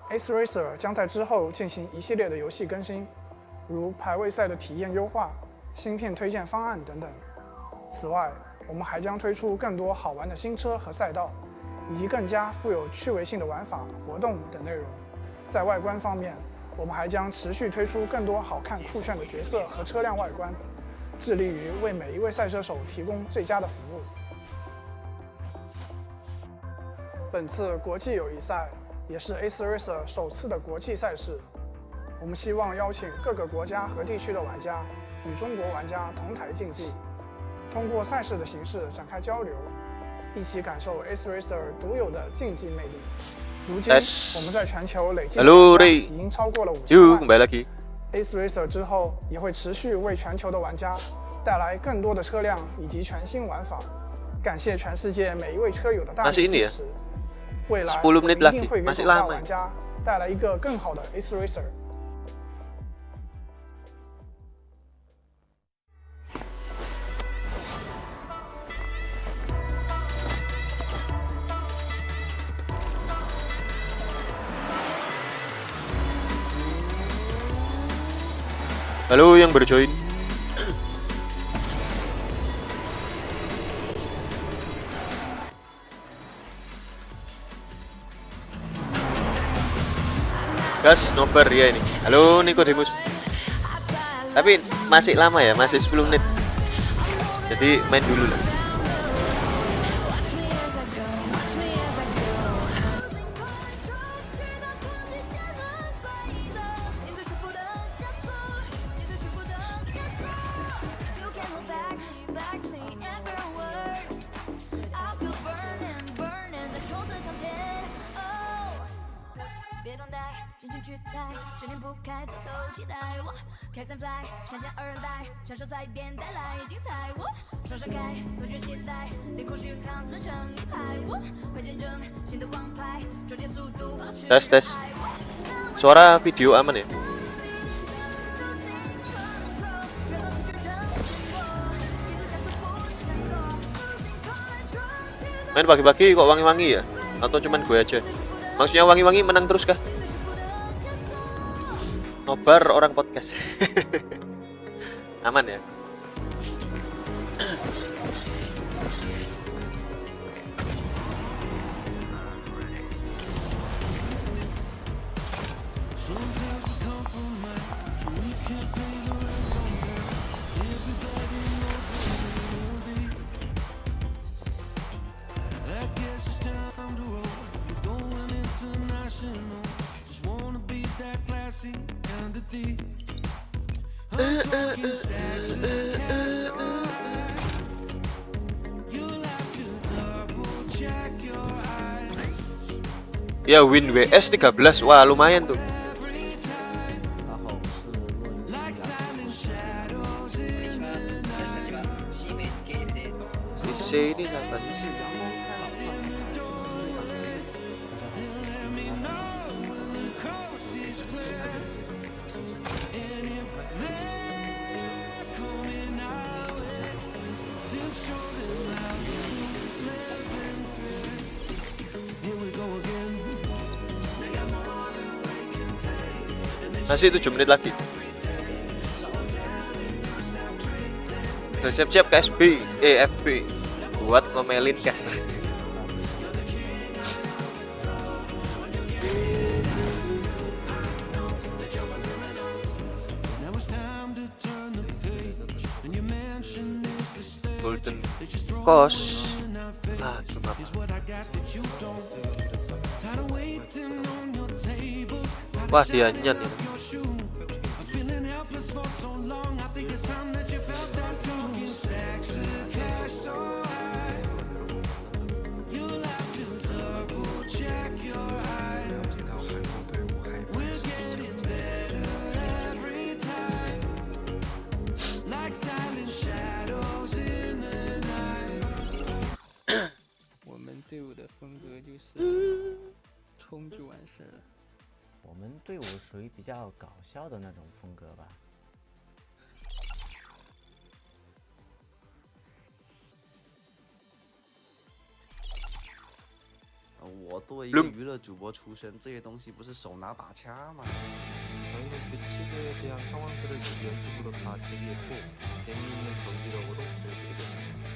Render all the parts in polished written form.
Ace Racer 将在之后进行一系列的游戏更新，如排位赛的体验优化、芯片推荐方案等等。此外，我们还将推出更多好玩的新车和赛道，以及更加富有趣味性的玩法、活动等内容。在外观方面，我们还将持续推出更多好看酷炫的角色和车辆外观，致力于为每一位赛车手提供最佳的服务。本次国际友谊赛也是 Ace Racer 首次的国际赛事，我们希望邀请各个国家和地区的玩家与中国玩家同台竞技，通过赛事的形式展开交流，一起感受 Ace Racer 独有的竞技魅力。如今，我们在全球累计玩家已经超过了50万。Ace Racer 之后也会持续为全球的玩家带来更多的车辆以及全新玩法。感谢全世界每一位车友的大力支持。未来我们一定会给广大玩家带来一个更好的 Ace Racer。Halo yang baru join. Gas nobar ya ini. Halo Nikodemus. Tapi masih lama ya, masih 10 menit. Jadi main dulu lah. Tes. Suara video aman ya? Main pagi-pagi kok wangi-wangi ya? Atau cuman gue aja? Maksudnya wangi-wangi menang terus kah? Nobar orang podcast. Aman ya? Ya win WS 13, wah lumayan tuh. Sini dapat. Masih 7 menit lagi. Udah siap-siap ke FB buat ngomelin caster. Golden Cost. Ah, cuma wah dia nyan ya.我们队伍属于比较搞笑的那种风格吧。我作为一个 Belum 娱乐主播出身，这些东西不是手拿把掐吗？ 저희는 규칙에 대한 상황들을 연습으로 다 대비했고 재미있는 경기력으로 보여드리겠습니다.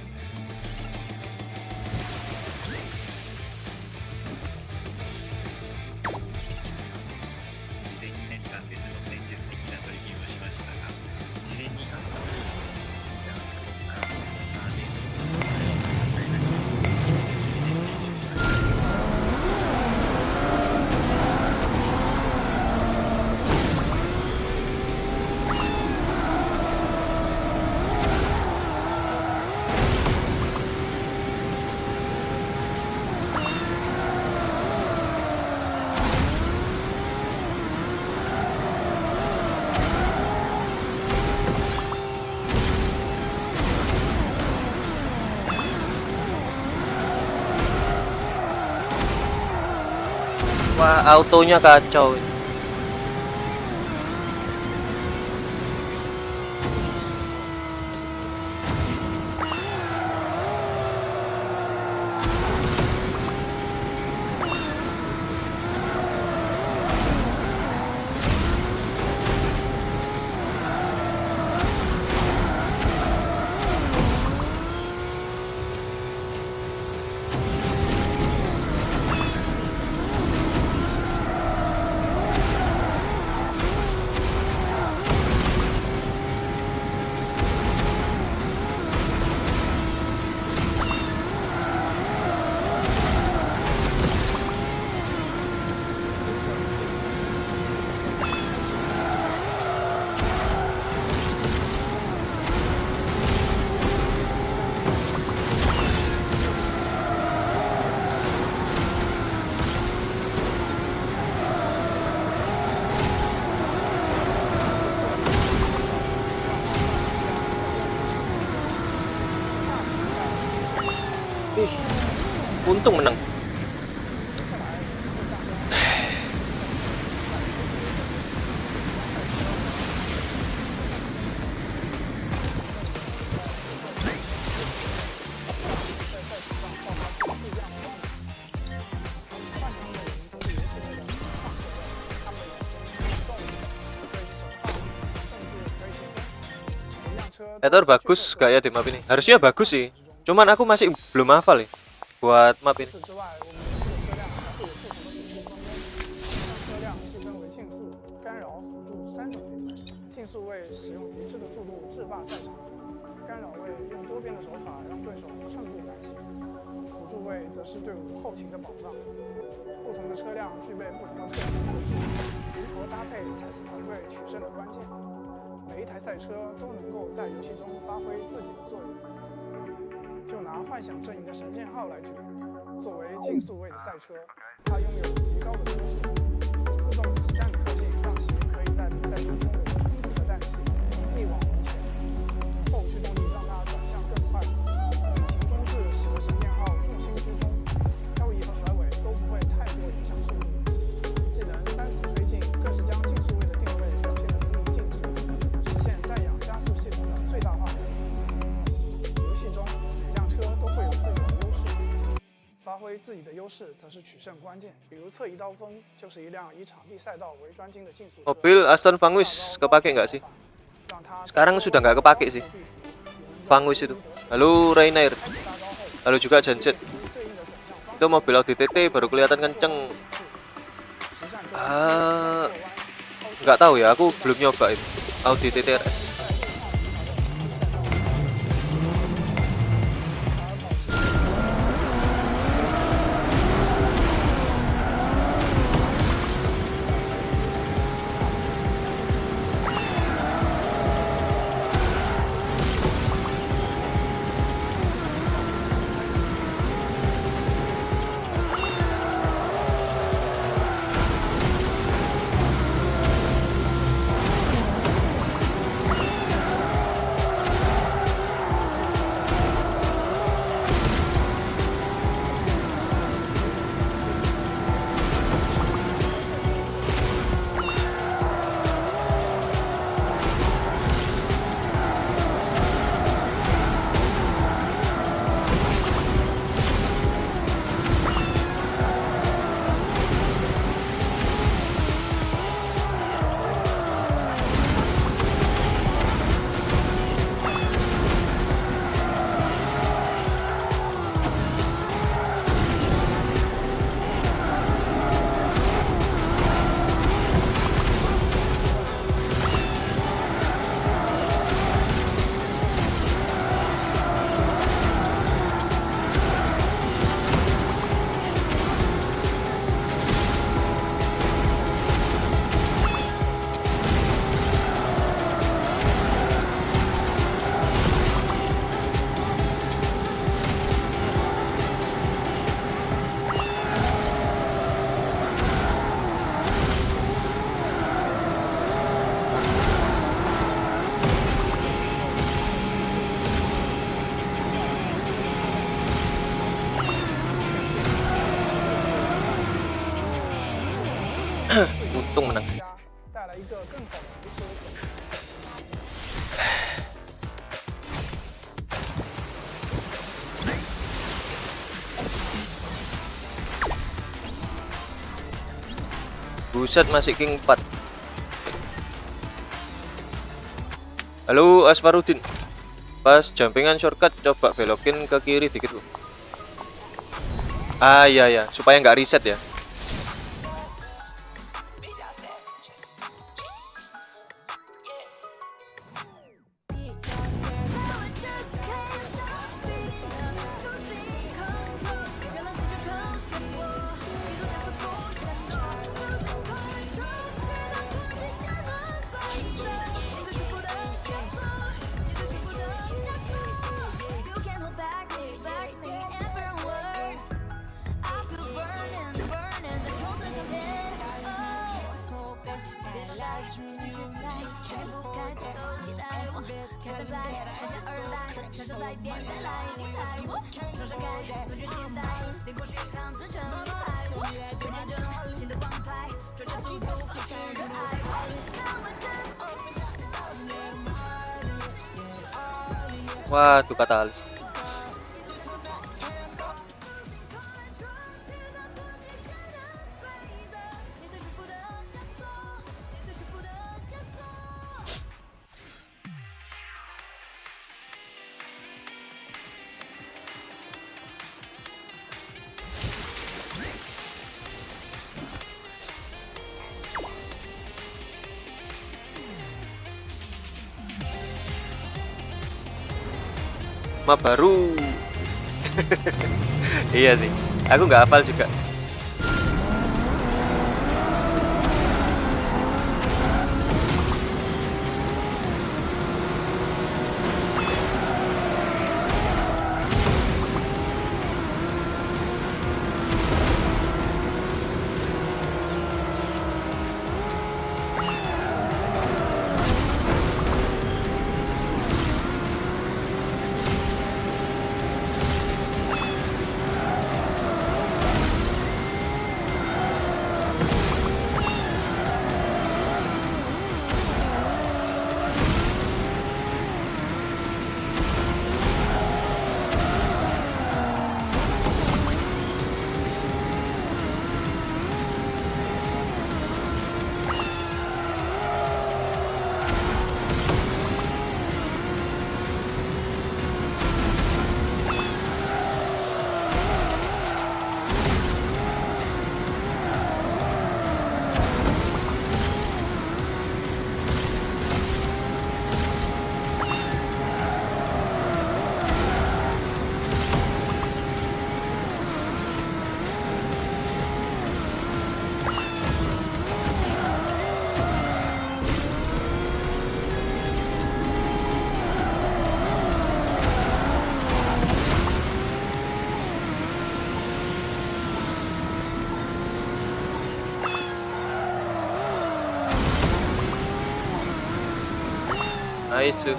Wah, autonya kacau. Untung menang. Ether bagus gak ya di map ini? Harusnya bagus sih. Cuman aku masih belum hafal ya buat map ini. 之外，我们的车辆细分为竞速、干扰、辅助3种对赛。竞速位使用极致的速度制霸赛场，干扰位用多边的手法让对手寸步难行，辅助位则是队伍后勤的保障。不同的车辆具备不同的特性和技能，灵活搭配才是团队取胜的关键。每一台赛车都能够在游戏中发挥自己的作用。就拿幻想阵营的神剑号来举例，作为竞速位的赛车，它拥有极高的攻速，自动起弹的特性让其可以在比赛中拥有充足的氮气，一往无前。后驱动力让它转向更快，引擎中置使得神剑号重心居中，漂移和甩尾都不会太过影响速度。技能3重推进更是将竞速位的定位表现得淋漓尽致，实现氮氧加速系统的最大化表现。游戏中都会有自己的优势，发挥自己的优势则是取胜关键。比如侧移刀锋就是一辆以场地赛道为专精的竞速车。Mobil Aston Vanquish kepake nggak sih? Sekarang sudah nggak kepake sih. Vanquish itu. Lalu Rainier. Lalu juga Genset. Itu mobil Audi TT baru kelihatan kenceng. Nggak tahu ya, aku belum nyobain Audi TT RS. Untung menang. 带来一个更好的维持可能。 Buset, masih king 4. Halo Asfarudin. Pas jumpingan shortcut coba belokin ke kiri dikit loh. Ah iya ya, supaya nggak reset ya. Wah, tuh katalis. Map baru. Iya sih, aku nggak hafal juga. Nice.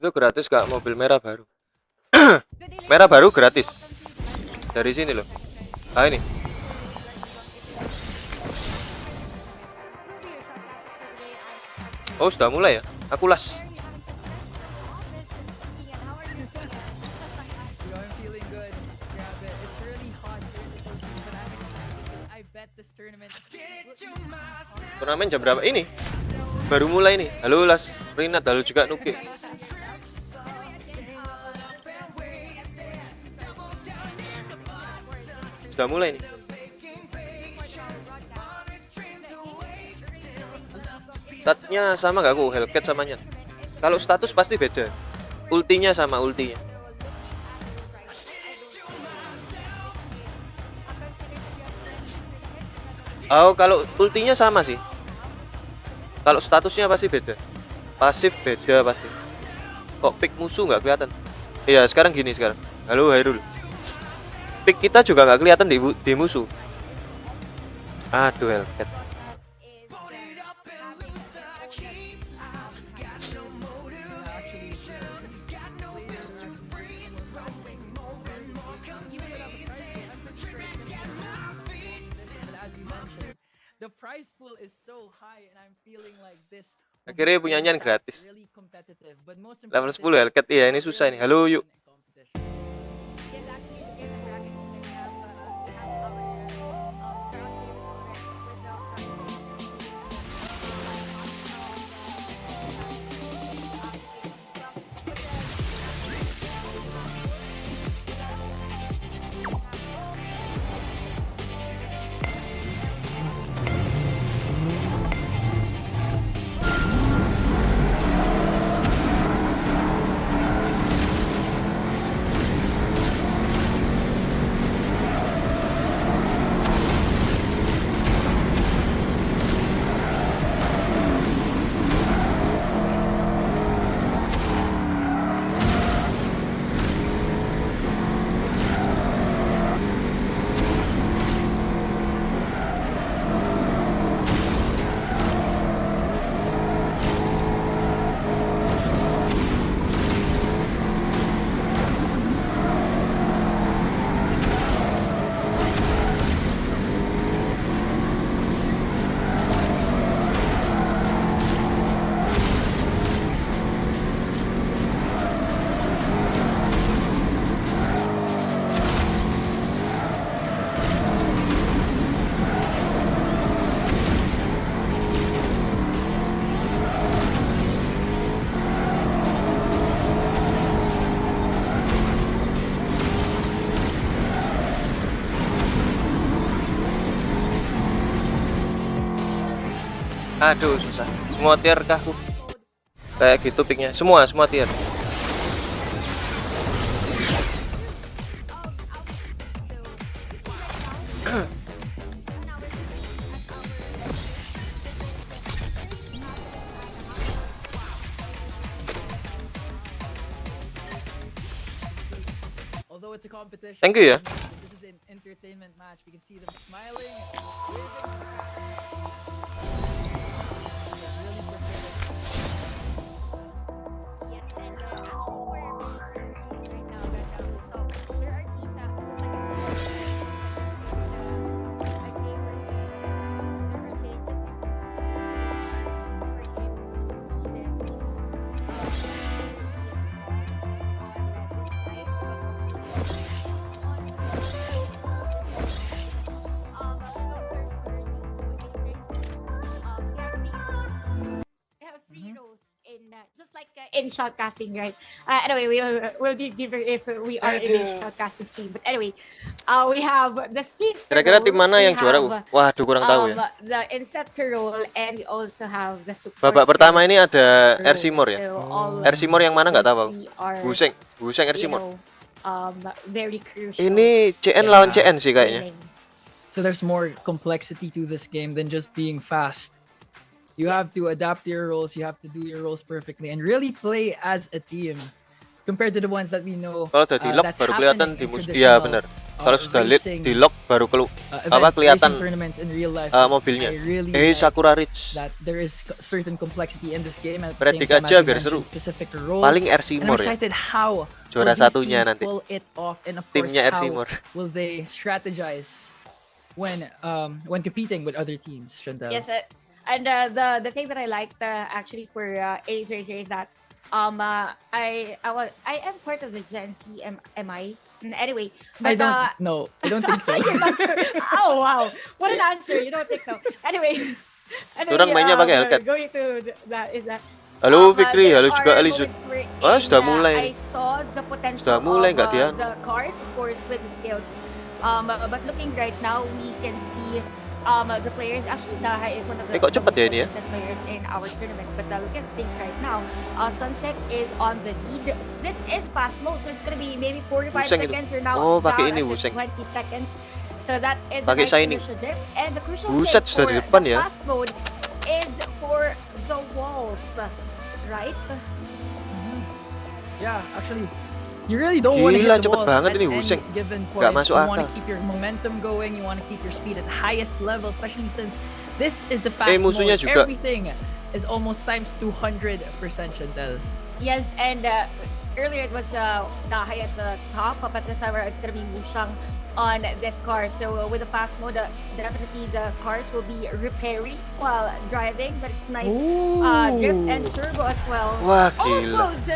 Itu gratis kak, mobil merah baru. Merah baru gratis dari sini loh. Ah ini. Oh sudah mulai ya, aku las. Turnamen jam berapa ini? Baru mulai nih. Halo Las Rinat, halo juga Nuki. Sudah mulai nih. Statnya sama gak aku? Hellcat samanya. Kalau status pasti beda. Ultinya sama ultinya. Oh, kalau ultinya sama sih. Kalau statusnya pasti beda. Pasif beda pasti. Kok pick musuh nggak kelihatan? Iya, sekarang gini sekarang. Halo Hairul. Pick kita juga nggak kelihatan di musuh. Aduh Hellcat. The prize pool is so high and I'm feeling like this. Akhirnya punya nyanyian gratis. Really competitive, but most Level 10 Hellcat. Iya ini susah ini. Halo yuk. Aduh susah. Semua tier kah aku? Kayak gitu picknya. Semua tier. Although it's a competition, Thank you ya. this is an entertainment match. We can see them smiling. Just like in shoutcasting, right? Anyway, we'll dig deeper if we are in a shoutcasting stream. But anyway, we have the speedster. Kira-kira tim mana we yang juara? have, Waduh kurang tahu ya. The inceptor role, and we also have the support. Babak pertama ini ada role. RC More ya. So, all RC More yang mana nggak tahu. we are, Buseng RC you More. know, very crucial. Ini CN lawan CN sih kayaknya. So there's more complexity to this game than just being fast. You have to adapt to your roles, you have to do your roles perfectly, and really play as a team. Compared to the ones that we know. Kalau udah di lock that's baru kelihatan happening di in musuh. Iya traditional, benar. Kalau sudah racing, di lock baru events, kelihatan racing tournaments in real life. mobilnya. I really Sakura Ridge. that there is certain complexity in this game, and at the Predik same time, aja as you biar mentioned, seru. specific roles. Paling RC And I'm More ya. excited how Juara will these satunya teams nanti. pull it off, and of course Timnya RC how More. will they strategize when competing with other teams. Chantal. Yes, and the thing that I liked actually for Ace Racer is that I am part of the Gen Z. Am I? Anyway, but, I don't know. I don't think so. you're not sure. Oh wow, what an answer! You don't think so? Anyway, Orang mainnya pakai Hellcat. Going to that is that. Halo Fikri, there halo juga are Alizun. moments wherein, Oh, sudah mulai. I saw the potential Sudah mulai of nggak dia? the cars, of course, with the skills. But looking right now, we can see the players. Actually, Daha is one of the kok cepet ya ini ya? consistent players in our tournament. But look at things right now. Sunset is on the lead. This is fast mode, so it's gonna be maybe 45 Buseng itu. seconds. We're now Oh, pakai down ini at buseng. 20 seconds. So that is Pakai a nice shiny. crucial drift. And the crucial Buset, thing sudah di for depan the ya. fast mode is for the walls, right? Yeah, actually, You really don't want to Gila, hit the cepet walls banget at ini any Wuseng. given Nggak point. masuk You want to akal. keep your momentum going. You want to keep your speed at highest level, especially since this is the fast musuhnya mode. juga. Everything is almost times 200%, Chantel. Yes, and earlier it was Dahai at the top, but this time it's gonna be Wushang on this car. So with the fast mode, definitely the cars will be repairing while driving, but it's nice drift and turbo as well. Wah, Almost gila. close,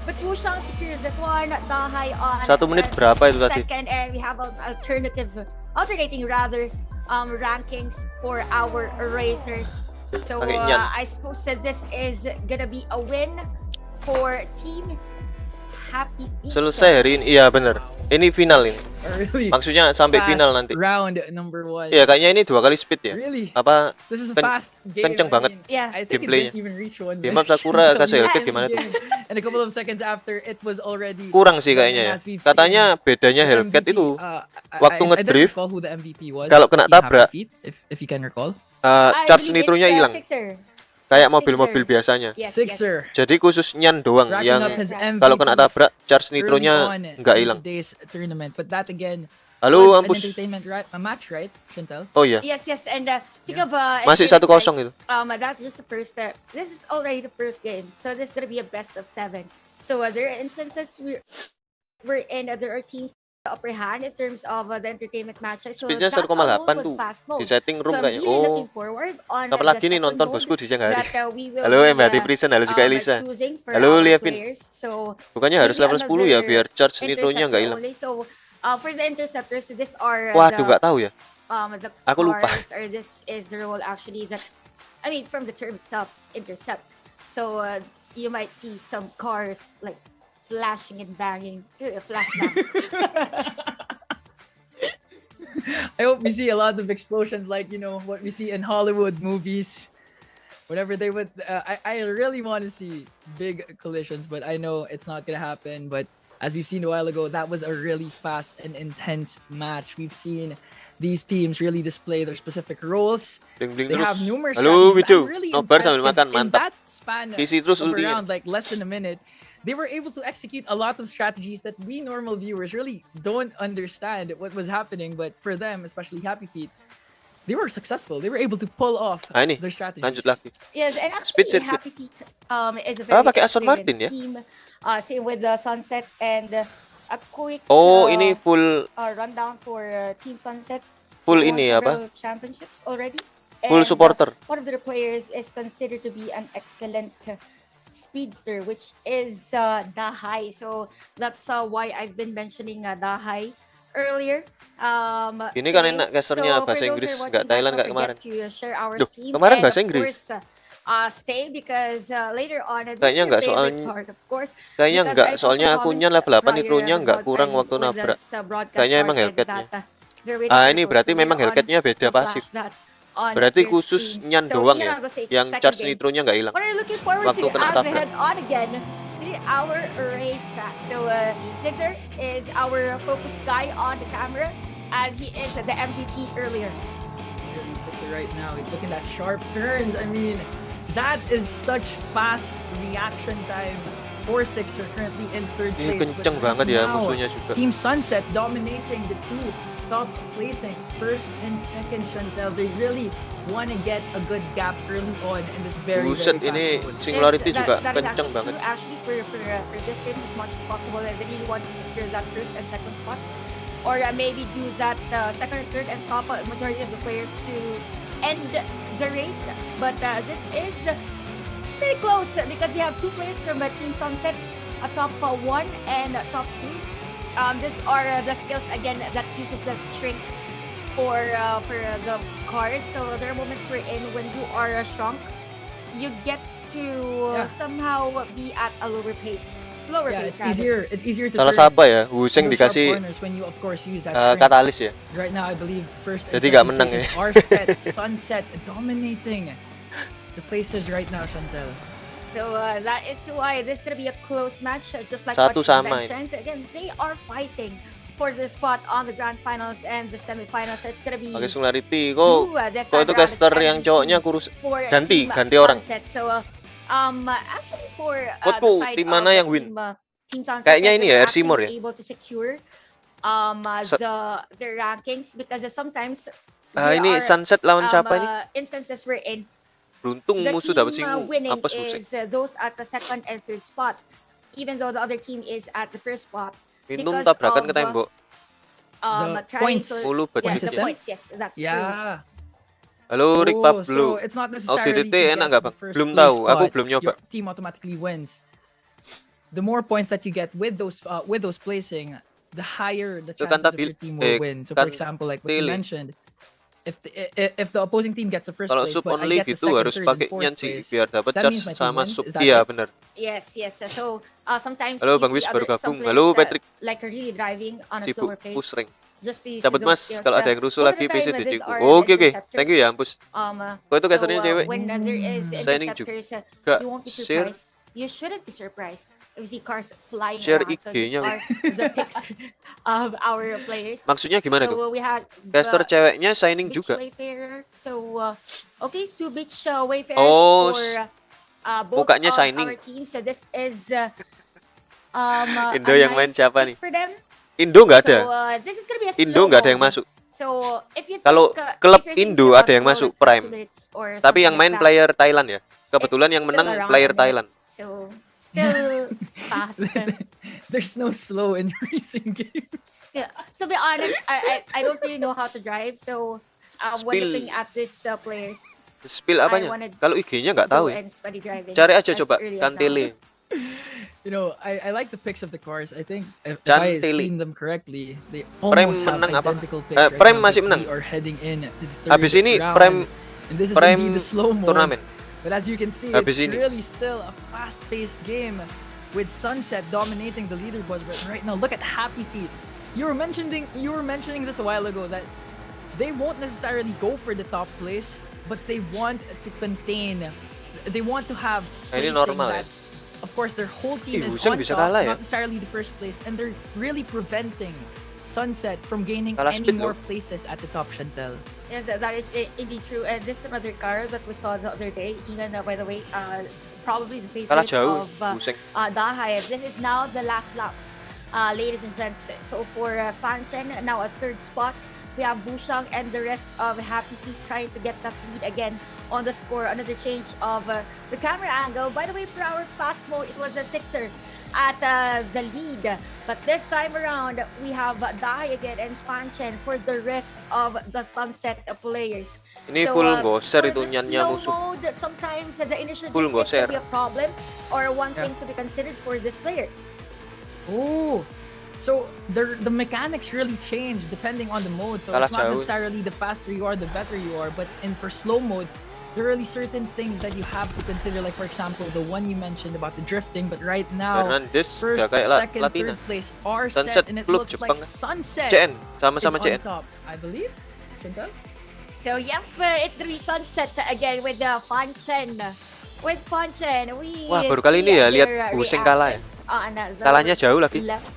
but Wushang secures that one. Dahai on 1 menit berapa itu tadi? second, and we have alternating rankings for our racers. So Pakai Nyan. I suppose that this is gonna be a win for Team Happy Feet. Selesai hari ini. Iya bener. Ini final ini. Really Maksudnya sampai fast final nanti. round number 1. Iya kayaknya ini 2 kali speed ya. Really? Apa This is a ken- fast game. kenceng I banget. mean, Yeah. I think it Gameplaynya. didn't even reach 1 Di minute. map Sakura kasih Hellcat Yeah, gimana tuh? and a couple of seconds after it was already Kurang sih done, kayaknya ya. as we've Katanya seen. bedanya The Hellcat MVP, itu I waktu don't ngedrift, recall who the MVP was. kalau kena in Happy tabrak, Feet, if you can recall. charge nitronya hilang. Sixer. Kayak Sixer. mobil-mobil biasanya. Yes, Sixer. Jadi khusus Nyan doang Racking yang up his MVPs kalau kena tabrak charge early nitronya on nggak in hilang. today's tournament. But that again Halo, was an Ampus. entertainment match, right, Chantel? Oh iya. Yes, and speaking of Masih entertainment, 1-0 itu. that's just the first step. This is already the first game, so this is gonna be a best of 7. So there are instances we're in, there are teams upper hand in terms of the entertainment matches. So Speednya that 1,8 alone was tuh fast mode. di setting room So I'm kayaknya. really Oh, looking forward on kapan the lagi nih second nonton mode bosku di siang hari? that we will Halo be, MHD Prison, halo juga Elisa. choosing for Halo, our Liavin. players. So Bukannya harus maybe level 10 ya another biar charge nitronya nggak hilang. interceptor only. So for the interceptors, these are Waduh, the nggak tahu ya. the Aku lupa. cars, or this is the role actually that, I mean, from the term itself, intercept. So you might see some cars like flashing and banging, flashbang. I hope we see a lot of explosions like, you know, what we see in Hollywood movies. Whenever they would, I really want to see big collisions, but I know it's not going to happen. But as we've seen a while ago, that was a really fast and intense match. We've seen these teams really display their specific roles. Bling-bling They terus. have numerous Halo, strategies, but Widu. I'm really Nobar impressed sambil 'cause makan, in mantap. that span Isi terus of ultinya. around like less than a minute, they were able to execute a lot of strategies that we normal viewers really don't understand what was happening. But for them, especially Happy Feet, they were successful. They were able to pull off Ini their strategies. lanjut lagi. Yes, and Speed actually, circuit. Happy Feet is a very pakai Aston Martin ya? team. Same with the Sunset, and a quick Oh, ini full rundown for Team Sunset. full They won ini apa? several championships already. Full And, supporter. One of their players is considered to be an excellent speedster, which is Dahai. So that's why I've been mentioning Dahai earlier. Ini kan today. enak casternya So, for bahasa those Inggris, who are nggak watching, Thailand guys, kayak don't kemarin. forget to share our Duh, stream, kemarin and bahasa of Inggris. course, stay because later on this Kayaknya is nggak, your favorite soalnya- part, of course, Kayaknya because nggak, I saw soalnya some akunnya comments level 8 prior nitronya nggak about kurang time waktu when nabrak. this, broadcast Kayaknya emang started Hellcat-nya. that, they're waiting Ah, for ini folks. berarti So memang later on, Hellcat-nya beda we'll pasif. flash that on Berarti your khusus screens. Nyan So, doang yun ya, ang gusto, yang second charge game. nitronya nggak hilang. What are you looking forward Waktu to kena as we tabrak. head on again to our racetrack? So Sixer is our focused guy on the camera, as he is the MVP earlier. Really Sixer right now, looking at sharp turns. I mean, that is such fast reaction time for Sixer, currently in third Ini place. kenceng But banget ya now, musuhnya juga. Team Sunset dominating the two top placings, first and second, Chantel. They really want to get a good gap early on in this very, Buset, very fast ini mode. singularity Yes, juga that is kenceng actually banget. true, actually, for this game as much as possible, I really want to secure that first and second spot, or maybe do that second and third and stop a majority of the players to end the race. But this is pretty close because we have two players from Team Sunset, a top 1 and a top 2. These are the skills again that uses the shrink for the cars. So there are moments wherein when you are shrunk, you get to somehow be at a lower pace, slower Yeah, pace. it's easier to Salah turn siapa ya? Wuseng those sharp dikasih corners when you of course use that shrink. katalis ya. Right now, I believe first and Jadi nggak second menang places ya. are set. Sunset dominating the places right now, Chantel. So that is why this is gonna be a close match, just like Satu what you sama mentioned. Again, they are fighting for the spot on the grand finals and the semifinals. So it's gonna be Pakai singularity kok. two, this Kok time itu around, caster it's yang MVP cowoknya kurus for ganti Team orang. Sunset. So actually for Buat the kok side tim of mana yang win? Team Team Sunset Kayaknya ini ya, were RC More actually able to secure the rankings because sometimes ini Sunset lawan siapa ini? instances we're in Beruntung the musuh dapat team sing winning apa susah. is those at the second and third spot, even though the other team is at the first spot. Minum because tabrakan of, ke tembok. The trying points. to Mulu yeah, budget the ya. points, yes, that's true. Yeah. Halo Rick Oh, Pablo. so it's not necessarily TTT to get enak nggak the bang? first Belum place tahu, aku spot, belum nyoba. your team automatically wins. The more points that you get with those placing, the higher the Itu kan chances of your team will win. So for kan example, like what you tili. mentioned, if the opposing team gets the first Kalau place, sub but I only get the gitu second, harus third, pakai and fourth nyan sih place, biar dapat that charge means my team sama wins? sub. Is that Iya it? benar. Yes. So sometimes Halo you Bang see Wis baru some gabung. players, Halo Patrick. like really driving on a slower Sibuk pace. push rank. Just to use Cabut those mas, skills. kalau ada yang rusuh Most of lagi the PC time, these dijiku. are Oke, interceptors. thank you ya Ampus. Kok itu kasarnya cewek? When there is Signing interceptors, juga you won't be share. surprised. You shouldn't be surprised if you see cars flying Share around. So these IG-nya. are the pics of our players. Maksudnya gimana tuh? So we had Caster ceweknya signing beach juga. wayfarer. So okay, 2 beach wayfarers Oh, for both mukanya of signing. our teams. So this is Indo a yang main nice siapa nih? pick for them. Indo nggak ada. So this is gonna be a Indo slow nggak ada yang mode. masuk. So if you Kalau think, klub if you're thinking Indo about ada yang slow, masuk like Prime. 2 minutes or Tapi something yang like main that, player Thailand ya. Kebetulan it's yang still menang around player a minute. Thailand. So still fast. There's no slow in racing games. Yeah, to be honest, I don't really know how to drive. So when Spill. looking at these players, Spill I apanya? wanted Kalau IG-nya nggak tahu go ya. and study driving Cari aja as coba early as now. Kantele. You know, I like the pics of the cars. I think if I Chantili. seen them correctly, they Prime almost have menang apa? identical pics. Right Prime now, masih but menang. we are heading in to the Habis third ini round. Prime And this is Prime indeed the slow mode. Turnamen. But as you can see, Habis it's ini. really still a fast-paced game with Sunset dominating the leaderboards. But right now, look at Happy Feet. You were mentioning this a while ago that they won't necessarily go for the top place, but they want to contain. They want to have Ini placing normal that, of course, their whole team is Hussein on bisa top, kalah ya? not necessarily the first place, and they're really preventing Sunset from gaining Kalah any speed, more no? places at the top, Chantel. Yes, that is indeed true. And this is another car that we saw the other day. Even by the way, probably the Kalah favorite jauh. of Hussein. Dahai. This is now the last lap, ladies and gents. So for Fanchen, now at third spot, we have Bushang and the rest of Happy Feet trying to get that lead again on the score. Another change of the camera angle. By the way, for our fast mode, it was a 6er at the lead. But this time around, we have Dahai again and Fanchen for the rest of the Sunset players. Ini full goser for itu the nyannya slow musuh. mode, sometimes the initial Full defense goser. will be a problem or one Yeah. thing to be considered for these players. Oh, so the mechanics really change depending on the mode. So Kalah it's not jauh. necessarily the faster you are, the better you are. But for slow mode, there are really certain things that you have to consider. Like for example, the one you mentioned about the drifting. But right now, Fernandes first, udah kayak second, Latina. third place are Sunset set, and it klub looks Jepang. like Sunset CN is sama-sama on CN. top, I believe. Chantal? So yep, it's the Sunset again with the Fanchen. With Fanchen, we Wah, baru kali ini ya lihat their Hussein kalah ya. reactions on the Kalahnya jauh lagi. left,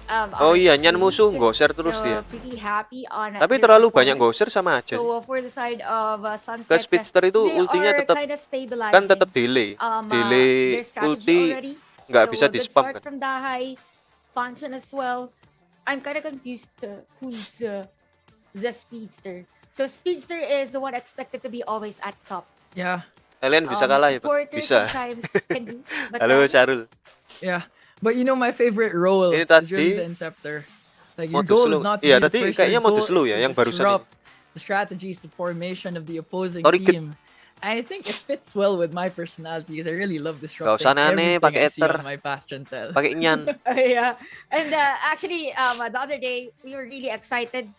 Oh on iya, the nyan musuh screen. goser terus So, dia. pretty happy on Tapi their terlalu banyak performance. goser sama aja. So for the side of Sunset, Ke Speedster itu they ultinya are tetap kinda stabilizing, kan tetap delay. Delay their strategy ulti already. nggak So, bisa a di good spam start kan. from Dahai, Fanchen as well. I'm kind of confused who's the Speedster. So Speedster is the one expected to be always at top. Yeah, Kalian bisa kalah ya, Pak? Supporters Bisa. sometimes can do, but Halo Syarul. yeah. But you know my favorite role Ini is really tadi the Inceptor. Like your mode goal slow. is not to Iya, be the tadi first. kayaknya Your mode goal slow is ya, to yang barusan disrupt the strategies, the formation of the opposing Sorry, Kid. team. And I think it fits well with my personality because I really love disrupting usah aneh, everything pakai I see ether. on my path, Chantel. Pakai nyan. yeah. And actually, the other day we were really excited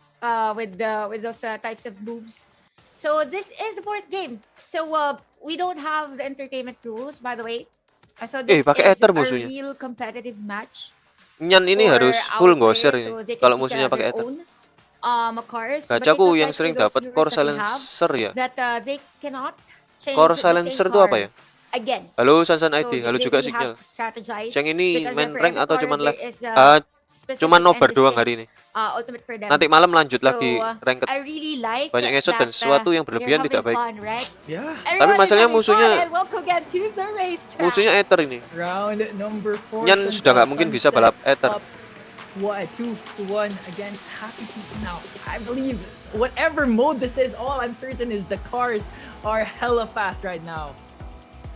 with those types of moves. So this is the fourth game. So we don't have the entertainment rules, by the way. So this pakai is ether a musuhnya. real competitive match. Nyan ini for harus our full players, goser so ini. they can Kalau pick, musuhnya their pakai ether. own, cars. But it Gacaku yang applies to sering those dapat viewers core that we have silencer ya. That they cannot change Core the same silencer itu apa car ya? again. Halo Sansan So ID, halo they juga really Signal. have to strategize Yang ini because main for rank every atau car cuman there live? is a specific Cuman nobar and doang distinct, hari ini. ultimate for them. Nanti malam lanjut So lagi ranked. I really like Banyak ngesot dan that, sesuatu yang they're berlebihan tidak having baik. fun, right? Yeah. Everyone is masalahnya having fun, musuhnya- and welcome again to the racetrack. Musuhnya Ether ini. Round number 4. Nyan sudah nggak mungkin bisa balap Ether. What, 2-1 against Happy Feet. Now, I believe whatever mode this is, all I'm certain is the cars are hella fast right now.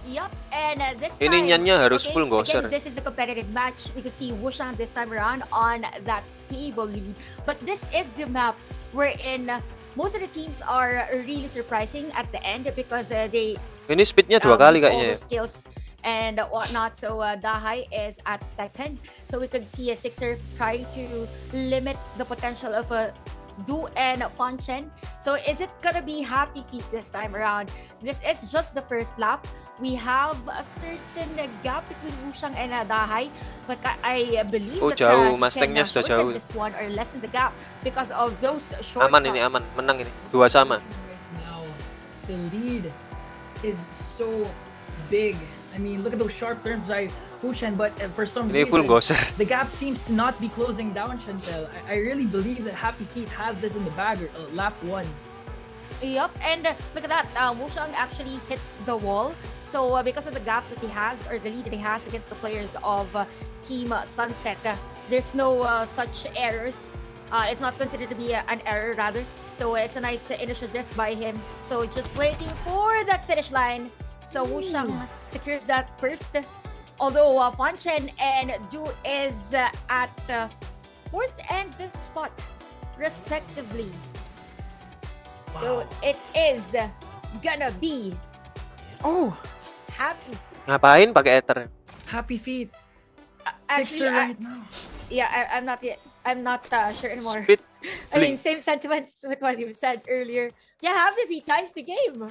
Yup, and this Ini time, nyannya harus full again, goser. this is a competitive match. We could see Wushang this time around on that stable lead. But this is the map wherein most of the teams are really surprising at the end because they Ini speednya 2 kali use all kayaknya ya. those skills and whatnot. So Dahai is at second. So we could see a Sixer trying to limit the potential of a Du and Fanchen. So is it gonna be Happy Feet this time around? This is just the first lap. We have a certain gap between Wushang and Dahai, but I believe Oh, that jauh. he Mustangnya can sudah shorten jauh. this one or lessen the gap because of those short Aman ini, aman. Menang ini. 2 sama. Now, the lead is so big. I mean, look at those sharp turns by Fushan, but for some Ini full reason, goser. the gap seems to not be closing down, Chantel. I really believe that Happy Feet has this in the bag, lap 1. Yup, and look at that. Wushang actually hit the wall. So because of the gap that he has, or the lead that he has against the players of Team Sunset, there's no such errors. It's not considered to be an error, rather. So it's a nice initial drift by him. So just waiting for that finish line. So Wushang secures that first. Although Fanchen and Du is at 4th and 5th spot, respectively. So it is gonna be Happy Feet. Ngapain pakai Ether? Happy Feet. Actually, Sixer right now. Yeah, I'm not sure anymore. Speed I mean, blink. same sentiments with what you said earlier. Yeah, Happy Feet ties the game.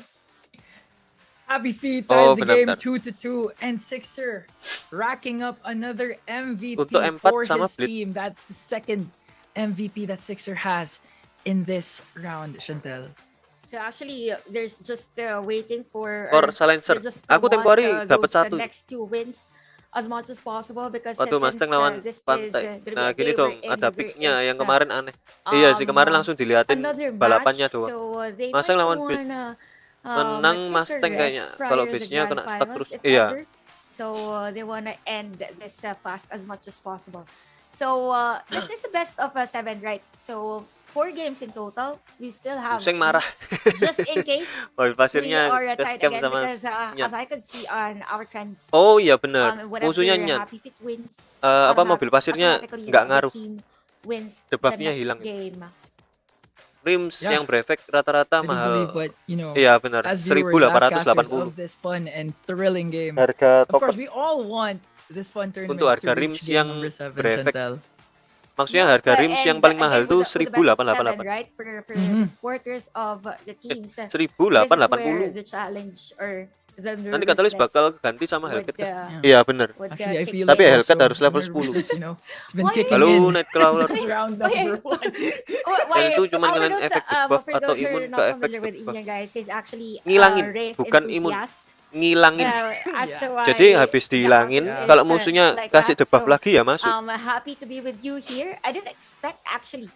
Happy Feet Oh, ties the benar, game benar. 2-2, and Sixer racking up another MVP Untuk M4 for sama his Blitz. team. That's the second MVP that Sixer has in this round, Chantel. So actually, there's just waiting for Or silencer. they just Aku want, temporary dapat those, 1. next 2 wins as much as possible because Waktu since Mustang lawan this Pantai. is Nah, gonna be gini a day dong, wherein ada there picknya is, yang kemarin aneh. Iya sih, kemarin langsung diliatin another balapannya match. doang. So they Mustang might lawan Blitz. wanna, Menang take a Mustang rest kayaknya. prior Kalau to the base-nya grand kena stuck finals, terus. if Iya. ever. So they wanna end this fast as much as possible. So this is the best of 7, right? So 4 games in total. We still have Pusing marah. just in case Mobil we pasirnya are tied ke-scam again sama because Nyan. as I could see on our trends, Oh iya benar. whenever Musuhnya Nyan. Happy Feet wins, Apa mobil pasirnya automatically nggak the ngaruh. team wins Debuffnya the next hilang. game. Rims Yeah. yang berefek rata-rata I do mahal. believe, but you know, Iya benar. as viewers, as casters 1.880. of this fun and thrilling game, Harga of course, top. we all want this fun tournament Untuk harga to reach rims game yang number 7, berefek. Chantel. Maksudnya harga rims yang paling mahal tuh 1888. Right? For the supporters of the teams. This is where 1880. the challenge or the Nanti Katalis bakal ganti sama would, Hellcat kan? Iya benar. Actually, I kick feel Tapi like Hellcat also harus level nervousness, you know, it's been Why? kicking Halo in Nightcrawler. since round number 1. Dan itu cuma ngelain efek debuff for atau those who imun are ke not efek familiar with debuff. Inya, guys, is actually Ngilangin, race bukan imun. enthusiast. Ngilangin. As Yeah. to why Jadi habis the dihilangin, outfit kalau is, musuhnya like kasih that. debuff So, lagi ya masuk. Happy to be with you here. I didn't expect actually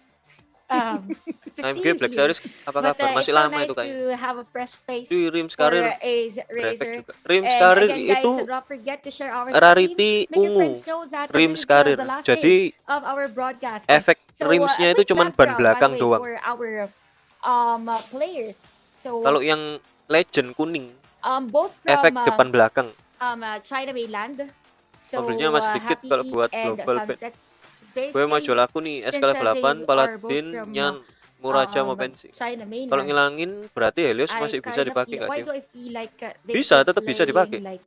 to I'm see game you Black here. Series apa But kabar? it's Masih so lama nice itu kayaknya. to have a fresh face Cuy, rims for karir a berefek Razer. juga. Rims And karir again, guys, itu do not forget to share our rarity stream. Make your ungu. friends know that Rims this is, karir. the last Jadi day of our broadcast. efek So, rimsnya a itu quick cuman ban background, belakang by the way, doang. for our players. So Kalau yang legend kuning, both from efek depan belakang. China mainland. So Mobilnya masih dikit Happy kalau Feet buat and global ban. Sunset. Gue mau jual aku nih since, SK level they 8, are Paladin, both from, Nyan, Murah mau pensi. China mainland. Kalau ngilangin berarti Helios I masih bisa kind of dipakai feel- nggak why sih? do I feel like, they Bisa, keep tetap bisa playing dipakai. like,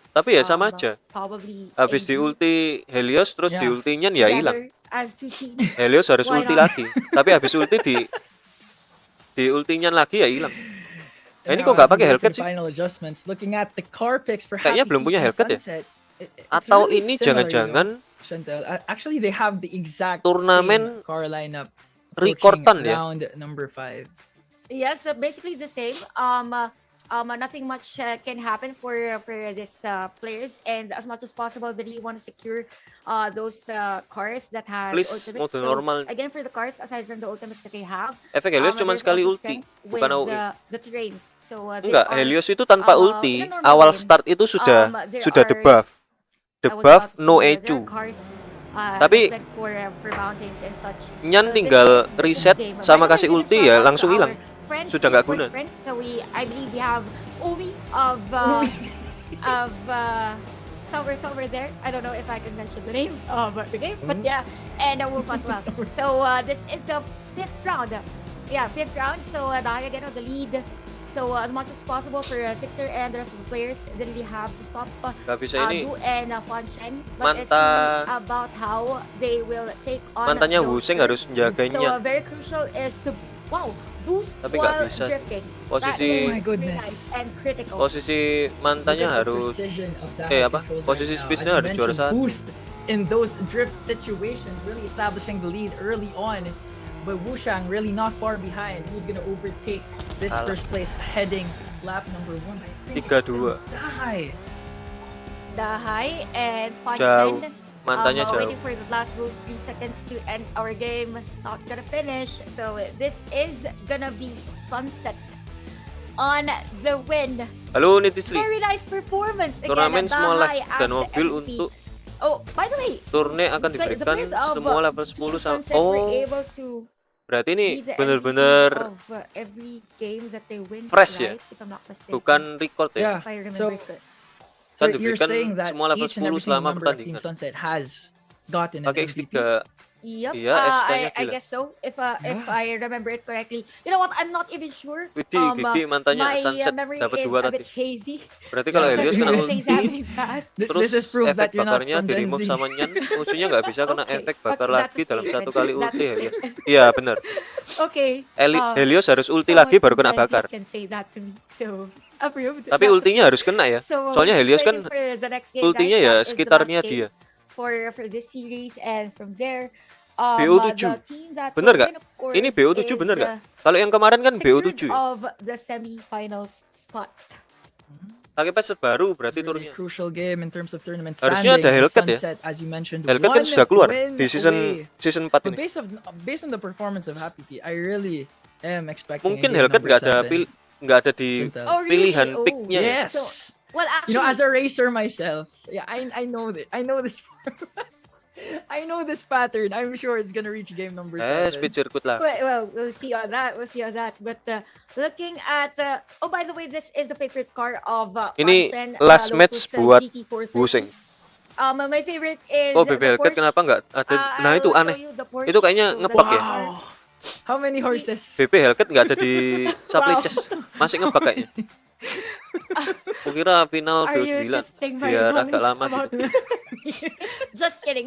Tapi ya sama aja. probably Habis di in ulti Helios terus Ya. di ulti Nyan ya hilang. together as two teams. Helios harus Why ulti not? lagi. Tapi habis ulti di ulti Nyan lagi ya hilang. And ini now, kok nggak as we pakai go Hellcat through sih? Final adjustments, looking at the car picks for Kayaknya Happy belum Feet punya and Hellcat ya? Sunset, it's Atau really ini similar, jangan-jangan you know, Chantel. Actually, they have the exact Turnamen same car lineup. rekordan approaching ya? round number 5. Yes, basically the same. nothing much can happen for these players, and as much as possible, they really want to secure those cars that have Please, ultimates. mode normal. Again, for the cars, aside from the ultimates that they have, Efek Helios cuma there's sekali also ulti, strength bukan with AOE. the terrains. So they Enggak, are, Helios itu tanpa ulti, in a normal awal game, start itu sudah there debuff. I was Debuff about to no say, there EQ. are cars, Tapi spec for mountains and such. Nyan So tinggal this is the reset game. By sama the way, kasih this is ulti from ya us langsung to hilang. our friends, Sudah nggak esports guna. friends. So I believe we have Omi of somewhere there. I don't know if I can mention the name of the game, but yeah, and Wolf as well. So this is the 5th round. Yeah, 5th round. So Dahi again on the lead. So as much as possible for Sixer and the rest of the players, they really have to stop Gak bisa ini. Du and Fanchen. But it's Manta- really about how they will take on Mantannya those Wuseng harus turns. menjaganya. So very crucial is to boost Tapi nggak while bisa. drifting. Posisi- That is Oh my goodness. very nice and critical. Posisi mantannya harus apa? Posisi space-nya harus juara satu. Boost in those drift situations, really establishing the lead early on. But Wushang really not far behind. Who's gonna overtake this Kalah. first place heading lap number 1? I think 3-2. Dahi and Jauh. Fanchen. Mantannya jauh. Waiting for the last those 3 seconds to end our game. Not gonna finish. So this is gonna be Sunset on the win. Halo Nitisri. Very nice performance. Turnamen Again, semua Dahi lag dan as the mobil MVP. untuk Oh, by the way, turne akan the diberikan players of semua level Team 10 sama. Sunset were Oh, able to berarti be ini the bener-bener MVP of every game that they win, fresh ya? right? If I'm not mistaken. bukan record ya. Yeah. If I remember So, correctly. so Kan you're diberikan saying that semua level each and 10 every single selama member of Team pertandingan. Sunset has gotten an Pakai MVP. X3. Yep. Iya, SK-nya I gila. guess so. If I remember it correctly. You know what? I'm not even sure. Widih, Gigi mantannya My Sunset memory dapat is 2 a tadi. bit hazy. Berarti kalau Yeah, Helios kena Things ulti, happening fast. terus This is proof efek that you're not bakarnya from di Gen remove Z. sama Nyan, musuhnya nggak bisa kena Okay, efek but bakar that's lagi a dalam statement. satu kali That's ulti a Helios. statement. Iya benar. Okay. Helios harus ulti someone lagi baru from kena Gen Z bakar. can say that to me. So approved. Tapi ultinya harus kena ya. So, Soalnya we're Helios waiting kan for the next game, ultinya guys. ya That is the sekitarnya last game dia. for this series, and from there BO7. the team that Bener will nggak? win, of course, Ini BO7 is, bener nggak? Kalau yang kemarin kan secured BO7 ya. of the semi-finals spot. Pakai patch baru berarti Really turunnya. crucial game in terms of tournament Harusnya standing. ada Hellcat ya? Sunset, as you mentioned, Hellcat kan one sudah keluar win di away. season 4 But ini. based on the performance of Happy T, I really am expecting. Mungkin a game Hellcat number nggak ada di Intel. Oh, really? pilihan Oh. picknya. Yes. Well, actually, You know, as a racer myself, yeah, I know that. I know this. I know this pattern. I'm sure it's gonna reach game number 7. Speed circuit lah. well, we'll see on that. But looking at oh, by the way, this is the favorite car of Ini Fanchen, last match Lotus, buat GT430. Wuseng. My favorite is Oh, the BB Hellcat Porsche. kenapa nggak ada? Nah itu I'll aneh. show you the Porsche. Itu kayaknya So, ngebug ya. Wow. How many horses? BP Hellcat nggak ada di supply Wow. chest. Masih ngebug kayaknya. Kukira final Are you BO9 testing my biar knowledge agak lama about- gitu. just kidding,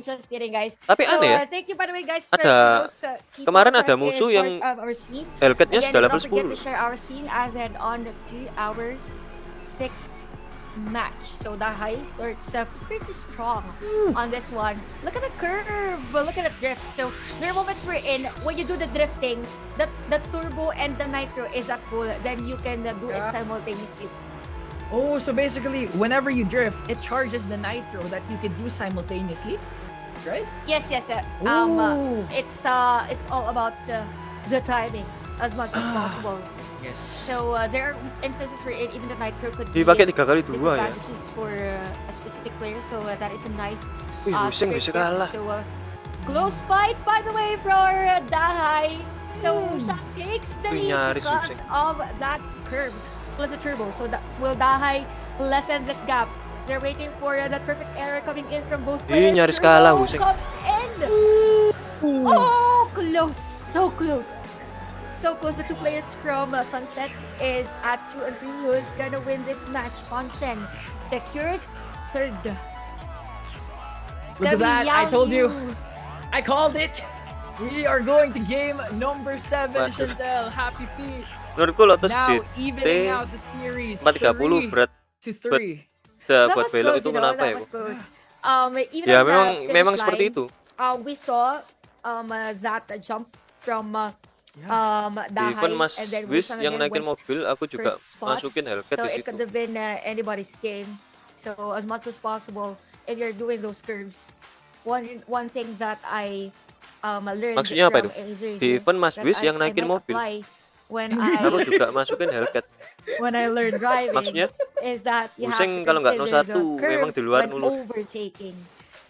guys. Tapi So, aneh ya. thank you by the way, guys. Ada- for those, people kemarin that ada is musuh part yang of our stream. Hellcatnya Again, sudah don't level forget to 10. share our stream and then on to our 6th match. So Dahi starts pretty strong on this one. Look at the curve, look at the drift. So there are moments we're in when you do the drifting, the turbo and the nitro is at full, then you can do it Yeah. simultaneously. Oh, so basically, whenever you drift, it charges the nitro that you could do simultaneously, right? Yes. Ooh. It's all about the timings as much as possible. Yes. So there are instances where even the nitro could be Dipakai 3 kali 2 ya. disadvantages for a specific player. So that is a nice Wih, Wuseng bisa trick. kalah. So close fight by the way for Dahi. So Shaq takes the Wih, lead nyaris because Wuseng. of that curve plus a turbo. So will Dahi lessen this gap? They're waiting for that perfect error coming in from both players. Nyaris Turbo kalah, Wuseng. comes in. Oh, close, so close. So close. The two players from Sunset is at 2 and 3. Who is gonna win this match? Fanchen secures 3rd. It's Look gonna at that, be I Yang told you. Yu. I called it. We are going to game number 7, Waduh. Chantel. Happy feet. Menurutku Lotus Now GT evening out the series. 430 berat 3-3. That buat was belok close, itu you know, kenapa that ya? was close. Even Ya on the memang finish seperti line, itu. We saw that jump from Di event Mas and then Wis Wusang yang again naikin went mobil, aku juga first spot. masukin Hellcat So di it situ. could have been anybody's game. So as much as possible, if you're doing those curves, one thing that I learned Maksudnya apa from itu? Asia Di event Mas that Wis yang I naikin might mobil, apply when aku I juga masukin Hellcat. when I learned driving Maksudnya? is that you have Pusing to kalau nggak consider 01, the memang curves di luar when mulu. overtaking.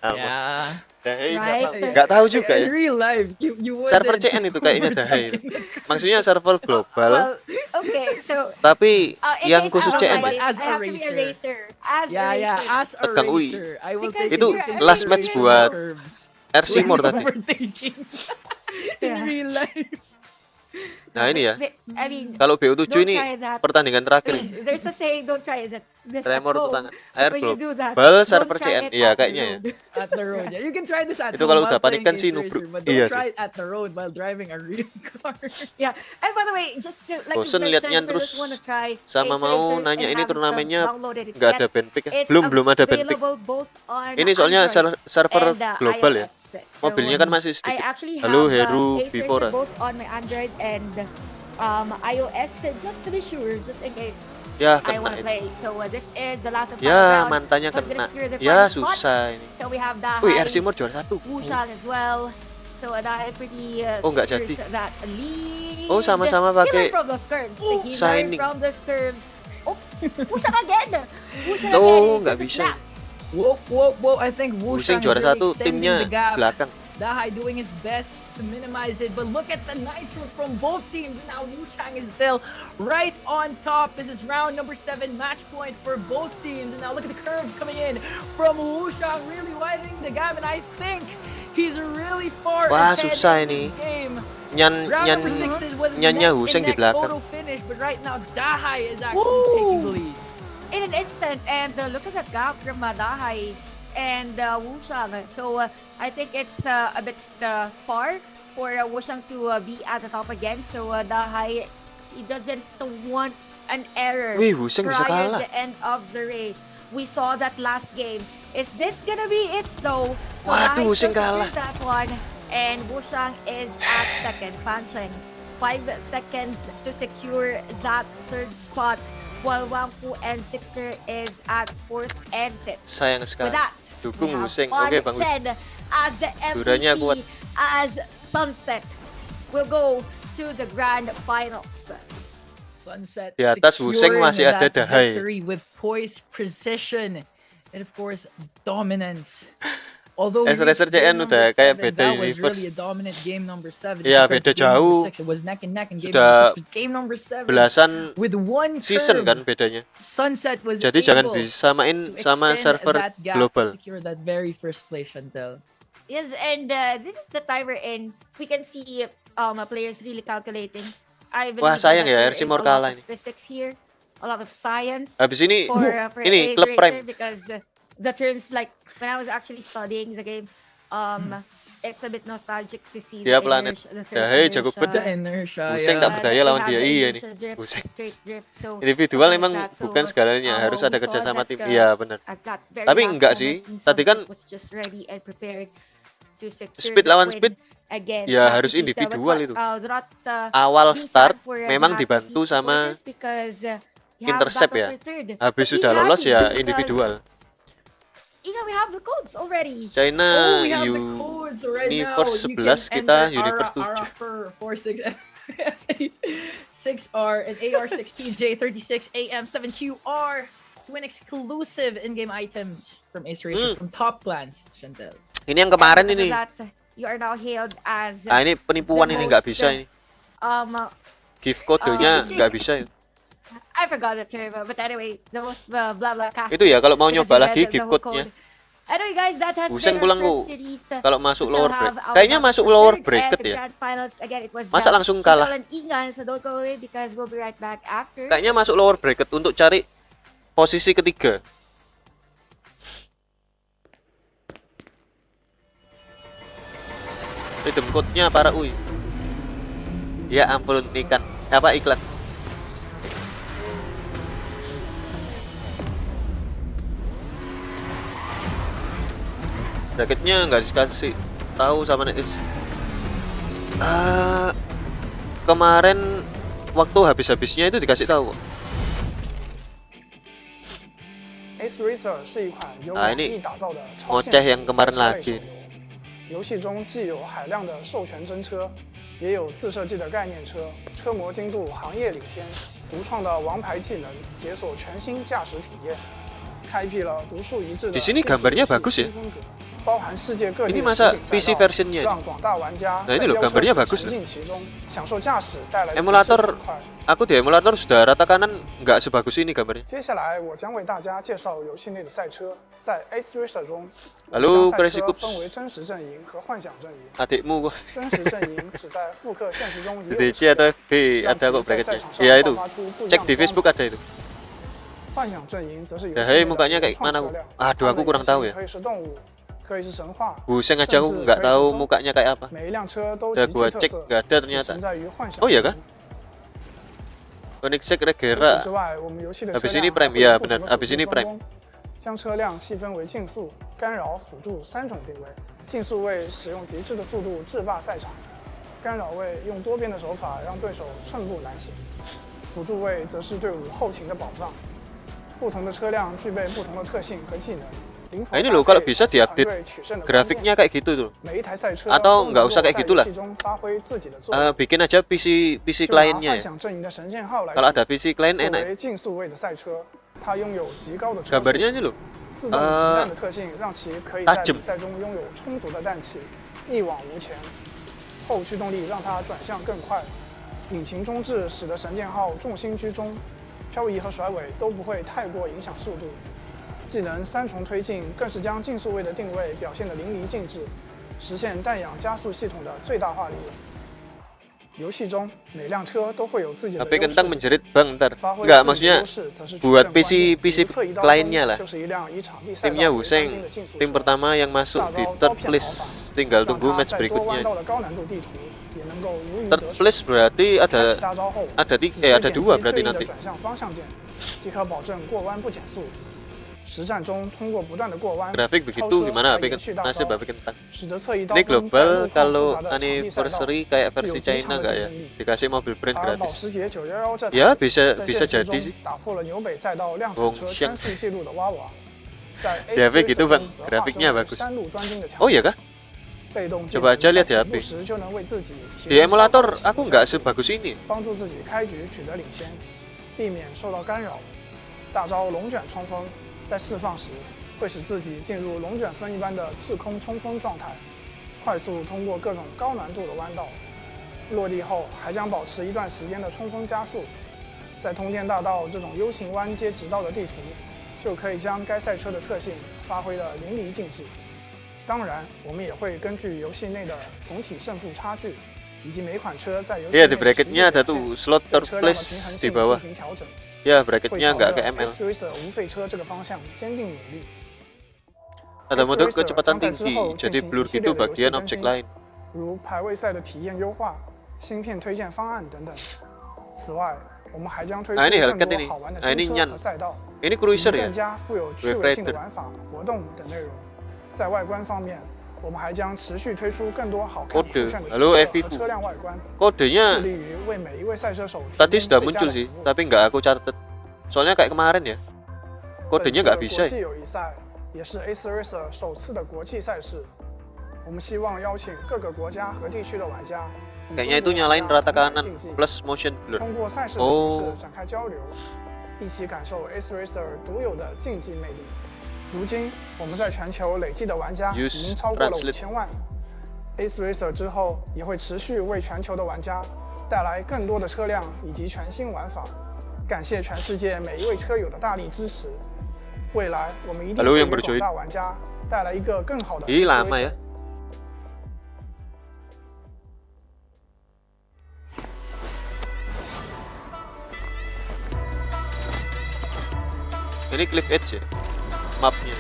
Yeah. Dahai Right? nggak tahu juga In ya. real life, you Server wouldn't CN itu kayaknya Dahai. overtaking. Maksudnya server global, Well, okay, so tapi in yang case khusus I CN. apply As this, I a have to be a racer. racer. As Yeah, a yeah. racer. As a Tegang, ui. racer, I will Because take Itu into last match consideration buat curves RC when More tadi. overtaking in Yeah. real life. Nah ini ya, I mean, kalau BO7 don't ini try that. pertandingan terakhir ini. There's a saying, don't try it. This at Tremor tuh home. tangan. Air When you do that, global don't server try CN. it Iya on the kayaknya ya. road. At the road, yeah. You can try this at Itu home kalau while udah panik kan playing sih Ace nubruk. Racer, but Iya don't sih. try it at the road while driving a real car. Yeah. And by the way, just to, like Bosen you liatnya mentioned, terus just wanna try sama Ace mau Racer nanya and ini haven't, turnamennya downloaded it nggak yet. ada bandpick ya. It's Belum ada bandpick. available both on Ini soalnya Android server and, global ya. iOS. So, Mobilnya kan masih I sedikit. actually Halo have Heru Ace Before. Racer both on my Android and iOS just to be sure, just in case Ya I kena want to ini. play. So this is the last and final Ya round. mantannya Who's gonna kena. secure the Ya final spot? susah ini. So we have Dahai, Wih RC More juara 1. Wusang as well. So Dahai pretty Oh, nggak secures jadi. that lead. Oh, sama-sama He pakai learned from those curves. He Shining. learned from those curves. Oh, Wusang again. Wusang Oh, again. nggak Just a bisa. snap. Whoa! I think Pusing Wusang is juara really 1, extending timnya the gap. belakang. Dahai doing his best to minimize it, but look at the nitros from both teams. And now Wusang is still right on top. This is round number 7, match point for both teams. And now look at the curves coming in from Wusang, really widening the gap. And I think he's really far Wah, ahead susah in this ini. game. Nyan Round nyan number 6 was nyannya neck Huseng and di neck belakang. photo finish, but right now Dahai is actually taking the lead. In an instant, and look at that gap from Dahai and Wusang. So I think it's a bit far for Wusang to be at the top again. So Dahai, he doesn't want an error Wih, Wuseng bisa prior kalah. to the end of the race. We saw that last game. Is this gonna be it though? So Waduh, Dahai Wuseng still kalah. secured that one, and Wusang is at second. Pancheng, 5 seconds to secure that third spot, while Wangfu and Sixer is at 4th and 5th. Sayang sekali. With that, Dukung we have Wuseng. Oke, Bang Wus. Panchen as the Duranya kuat. MVP, as Sunset will go to the grand finals. Sunset Di atas Wuseng securing masih ada that Dahai. victory with poise, precision, and of course dominance. Although we Racer reached game CN number udah kayak 7, beda that was universe. really a dominant game number 7. Iya, compared beda to game number jauh. 6. It was neck and neck in game Sudah number 6, but game number 7 Belasan with one season curve, kan bedanya. Sunset was Jadi jangan able disamain to sama extend server that gap, global. secure that very first place, Chantel. Yes, and this is the time we're in. We can see players really calculating. I Wah, believe sayang that ya, there RC is More a lot kalah of ini. physics here, a lot of science Habis ini for ini Ace klub Racer, prime. because the terms, like when I was actually studying the game, it's a bit nostalgic to see Dia the planet. inertia, the Dahai jago inertia. bener. The inertia, Wuseng tak yeah. berdaya They lawan have dia. the Iya nih. inertia drift, Wuseng. straight drift, so Individual something emang like that. So, bukan segalanya, harus we ada saw kerja sama that, tim. Iya, benar. at that very Tapi last enggak sih. moment, Tadi kan Sunset was just ready and prepared to secure speed the lawan win speed, against ya Lucky harus Pizza. individual But, itu. do not, Awal be start sad for, memang the dibantu Happy sama supporters because, you have intercept battle ya. for third. Habis But be sudah lolos happy ya because, individual. we have the codes already. China Oh, we have the codes right now. Universe You 11, can kita enter Universe 7. ARA for 46 6R and AR6PJ36 AM7QR to win exclusive in-game items from Ace Racer from top plans, Chantel. Ini yang kemarin And because ini. of that, you are now hailed as Ah, ini penipuan the ini nggak most, bisa ini. Gift code-nya nggak bisa. I forgot the term, but anyway, the most blah blah cast. Itu ya kalau mau because nyoba you lagi read the gift whole code-nya. code. Anyway guys, that has Wuseng been our pulang first kok. series. Kalau masuk We lower still bracket. have our Kayaknya third masuk lower and bracket the ya. grand finals. Again, it was Masa langsung kalah? Chantal and Ingan, so don't go away because we'll be right back after. Kayaknya masuk lower bracket untuk cari posisi ketiga. Rhythm code-nya para uy. Ya ampun ikan. Apa iklan? Bracketnya nggak dikasih tahu sama netis. kemarin waktu habis-habisnya itu dikasih tahu. Ace Racer 是一款由 Ah, 网 ini 易打造的超 ngoceh 现实 yang kemarin 赛车类 lagi. 手游。游戏中既有海量的授权真车，也有自设计的概念车，车模精度行业领先，独创的王牌技能解锁全新驾驶体验，开辟了独树一帜的 Di sini gambarnya bagus ya. 新风格，包含世界各地 Ini 的 masa 实景 PC 赛道， versionnya? 让广大玩家 Nah, 在 ini loh, 飙车 gambarnya 时 bagus 沉 loh. 浸其中，享受驾驶带来的极致 Emulator 爽快。 Aku di emulator sudah rata kanan nggak sebagus ini gambarnya. 接下来我将为大家介绍游戏内的赛车。在 Ace Racer 中，我 Halo, 们将赛车 Crazy 分为真实阵营和幻想阵营。 Adikmu kok 真实阵营只在复刻现实中已有的 DC 车 atau 辆， FB 让 ada 其 kok 在赛 bracketnya. 场上 Iya 爆 itu. 发出不一 Cek 样 di 的光 Facebook 芒。 ada itu. 幻想阵营则是游戏 Ya, 内 hey, 的 mukanya 原 kayak 创 mana 车 aku? 辆， Aduh, 它 aku 们 kurang 原型 tahu ya. 可以是动物，可以是神话， Pusing aja aku nggak tahu mukanya kayak apa. 每一辆车都 Udah 极 gua 具特 cek 色， nggak ada 只 ternyata. 存在于幻想 Oh 阵 iya 营 kah? Koneksi 除此 Regera. 之外，我们游戏的车 Habis 辆 ini 还 Prime 会有 ya 不同 benar. 的 Habis 辅 ini 助分 Prime. 工，将车辆细分为竞速、干扰、辅助3种定位。竞速位使用极致的速度制霸赛场，干扰位用多变的手法让对手寸步难行，辅助位则是队伍后勤的保障。不同的车辆具备不同的特性和技能。灵活 Nah, ini 搭 loh 配 kalau bisa 才是团 diupdate 队取胜的关键。 grafiknya kayak gitu tuh. 每一台赛车 Atau 都 nggak 能 usah 够 kayak 在 gitu 游 lah. 戏中发挥自己的作用。 Bikin aja PC 就拿 clientnya 幻 ya. 想阵营的神剑号来 Kalau 比， ada PC client 作 enak. 为竞速位的赛车，它拥有极高的车速， Gambarnya ini loh. 自动集弹的特性让其可以在 tajam 比赛中拥有充足的氮气，一往无前。后驱动力让它转向更快，引擎中置使得神剑号重心居中，漂移和甩尾都不会太过影响速度。技能3重推进更是将竞速位的定位表现得淋漓尽致，实现氮氧加速系统的最大化利用。游戏中每辆车都会有自己的 HP 优 kentang 势。 menjerit bang ntar. 发挥 Enggak 自己的 maksudnya 优势则是取 buat 胜关键 PC 如厕一刀 clientnya 锋 lah. 就是一辆以场地赛道 Timnya 为当今 Hussein, 的竞速 tim 车。 pertama yang masuk 大 di 招 third 刀片跑 place. 法， Tinggal 让 tunggu 它 match 在多弯 berikutnya. 道的高难度地图也能够如鱼 Third 得水。 place berarti 开 ada 启大招后， ada 只 tiga 需 ada 点击 dua 对 berarti 应的 nanti. 转向方向键，即可保证过弯不减速。实战中通过不断的过弯、 Grafik 超 begitu 车 gimana 来 HP 延续大 nasib 招， HP kentang. 使得侧翼刀 Ini 锋在 global 路况复 kalau 杂的场地赛道 anniversary kayak 具有 versi 极 China 强的 enggak 竞 ya? 争力。 Dikasih mobil brand 而保 gratis. 时捷911这台 Ya bisa 在 bisa 现实 jadi 中 sih. 打破了纽北赛道量产车圈速纪录的娃娃，在 Di HP Ace gitu Racer bang, 中则化 grafiknya 身为 bagus. 山路专精的强 Oh 者 iya kah? 被动技 Coba 能 aja lihat 在 di 起步 HP. 时就能为自己提 Di 供超高 emulator 的起步 aku 加 nggak 速 sebagus ini. 帮助自己开局取得领先，避免受到干扰。大招龙卷冲锋在释放时会使自己进入龙卷风一般的滞空冲锋状态，快速通过各种高难度的弯道，落地后还将保持一段时间的冲锋加速。在通天大道这种 U 型弯接直道的地图，就可以将该赛车的特性发挥得淋漓尽致。当然，我们也会根据游戏内的总体胜负差距，以及每款车在游戏 Iya 内 di 的实际 bracketnya ada 表现 tuh slot 对 third 车辆的平 place 衡 di 性 bawah. 进行调整， Ya 会 bracketnya 朝 nggak 着 ke ML. Ace Racer 无废车这个方向坚定努力。 Ada Ace mode Racer kecepatan 将在之 tinggi, 后进 jadi 行 blur 一系 gitu 列的游戏 bagian 更 objek 新， lain. 如排位赛的体验优化、芯片推荐方案等等。此外，我们还将推出 Ah, ini 更 Hellcat 多 ini. 好玩的 Ah, ini 新车 Nyan. 和赛道， Ini 以及 cruiser 更 ya? 加富有趣味性的玩法、活动等内容。在外观方面，我们还将持续推出更多好看酷 Kode. 炫的 Halo 角色 F1. 和车辆外观，致 Kodenya 力于为每一位赛车手提 tadi 供 sudah 最佳 muncul 的 sih, 服务。 tapi nggak aku catat. Soalnya kayak kemarin ya. 本 Kodenya 次的 nggak 国 bisa 际 ya. 友谊赛也是 Ace Racer 首次的国际赛事。我们希望邀请各个国家和地区的玩家，与 Kayaknya 中 itu 国玩 nyalain 家 rata 同台 kanan 竞技， plus motion blur. 通过赛事的形式哦展开交流，一起感受 Ace Racer 独有的竞技魅力。如今，我们在全球累计的玩家已 Use 经超过了 translate 5000万。Ace Racer 之后也会持续为全球的玩家带来更多的车辆以及全新玩法。感谢全世界每一位车友的大力支持。未来我们一定 Halo 会 yang 给 berjoin. 广大玩家带来一个更好的 Ih Ace lama Racer ya. Ini cliff edge ya, mapnya.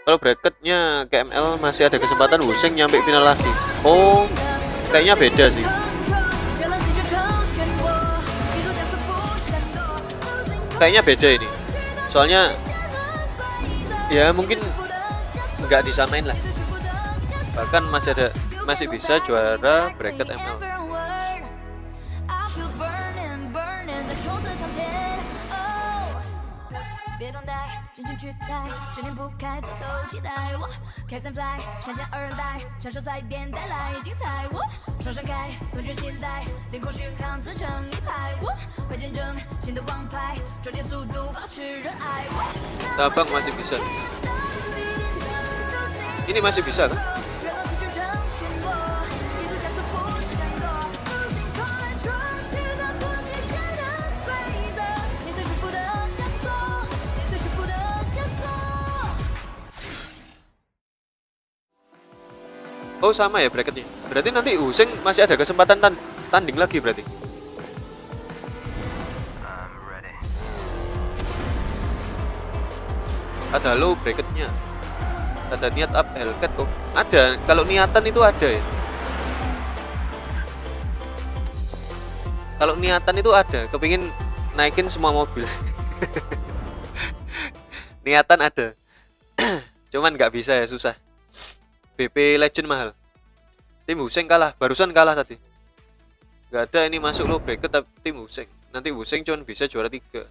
Kalau bracketnya KML masih ada kesempatan Hussein nyampe final lagi. Oh, kayaknya beda sih. Kayaknya beda ini. Soalnya ya mungkin nggak disamain lah. Bahkan masih bisa juara bracket ML. Tabang masih bisa. Ini masih bisa kan? Oh sama ya bracketnya. Berarti nanti Useng masih ada kesempatan tanding lagi berarti. Ada low bracketnya. Ada niat up Hellcat kok. Ada. Kalau niatan itu ada ya. Kalau niatan itu ada. Kepingin naikin semua mobil. Niatan ada. Cuman nggak bisa ya, susah. BP Legend mahal. Tim Useng kalah, barusan kalah tadi. Gak ada ini masuk low bracket tapi tim Useng. Nanti Useng cuma bisa juara 3.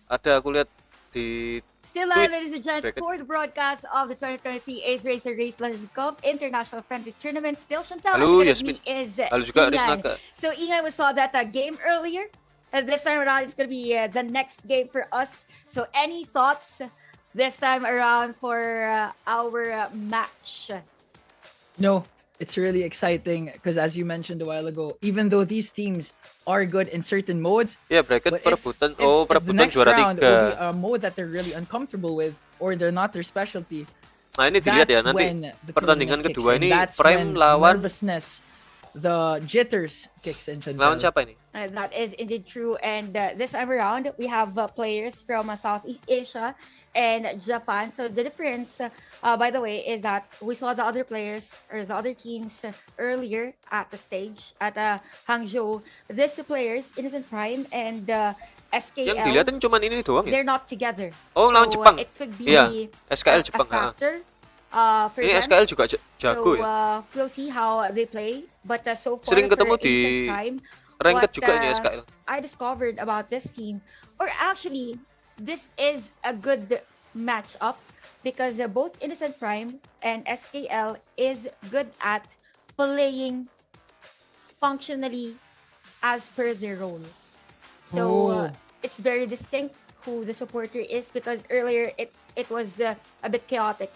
Ada aku lihat di Still live, ladies and gents, for the broadcast of the 2023 Ace Racer Race Legend Cup International Friendly Tournament. Still Chantal. Halo Yasmin. Halo juga Ingan. Rizna. So Ingan, we saw that game earlier. And this time around, it's going to be the next game for us. So any thoughts this time around for our match? No, it's really exciting because as you mentioned a while ago, even though these teams are good in certain modes, ya bracket perebutan. if the Perebutan next juara round will be 3. a mode that they're really uncomfortable with or they're not their specialty. Nah ini dilihat ya That's nanti when the pertandingan tournament kedua kicks in. ini That's Prime when lawan nervousness, the jitters kicks in. lawan siapa ini? That is indeed true. And this time around, we have players from Southeast Asia and Japan. So the difference, by the way, is that we saw the other players or the other teams earlier at the stage at Hangzhou. These players, Innocent Prime and SKL, Yang dilihatin cuman ini doang ya? they're not together. Oh, lawan Jepang. It could be Iya, SKL a Jepang. factor for Ini them. SKL juga jago So ya. we'll see how they play. But so far, Sering ketemu for di Innocent Prime, Ranked what, juga ini SKL. I discovered about this team, or actually, this is a good matchup because both Innocent Prime and SKL is good at playing functionally as per their role. So it's very distinct who the supporter is because earlier it was a bit chaotic.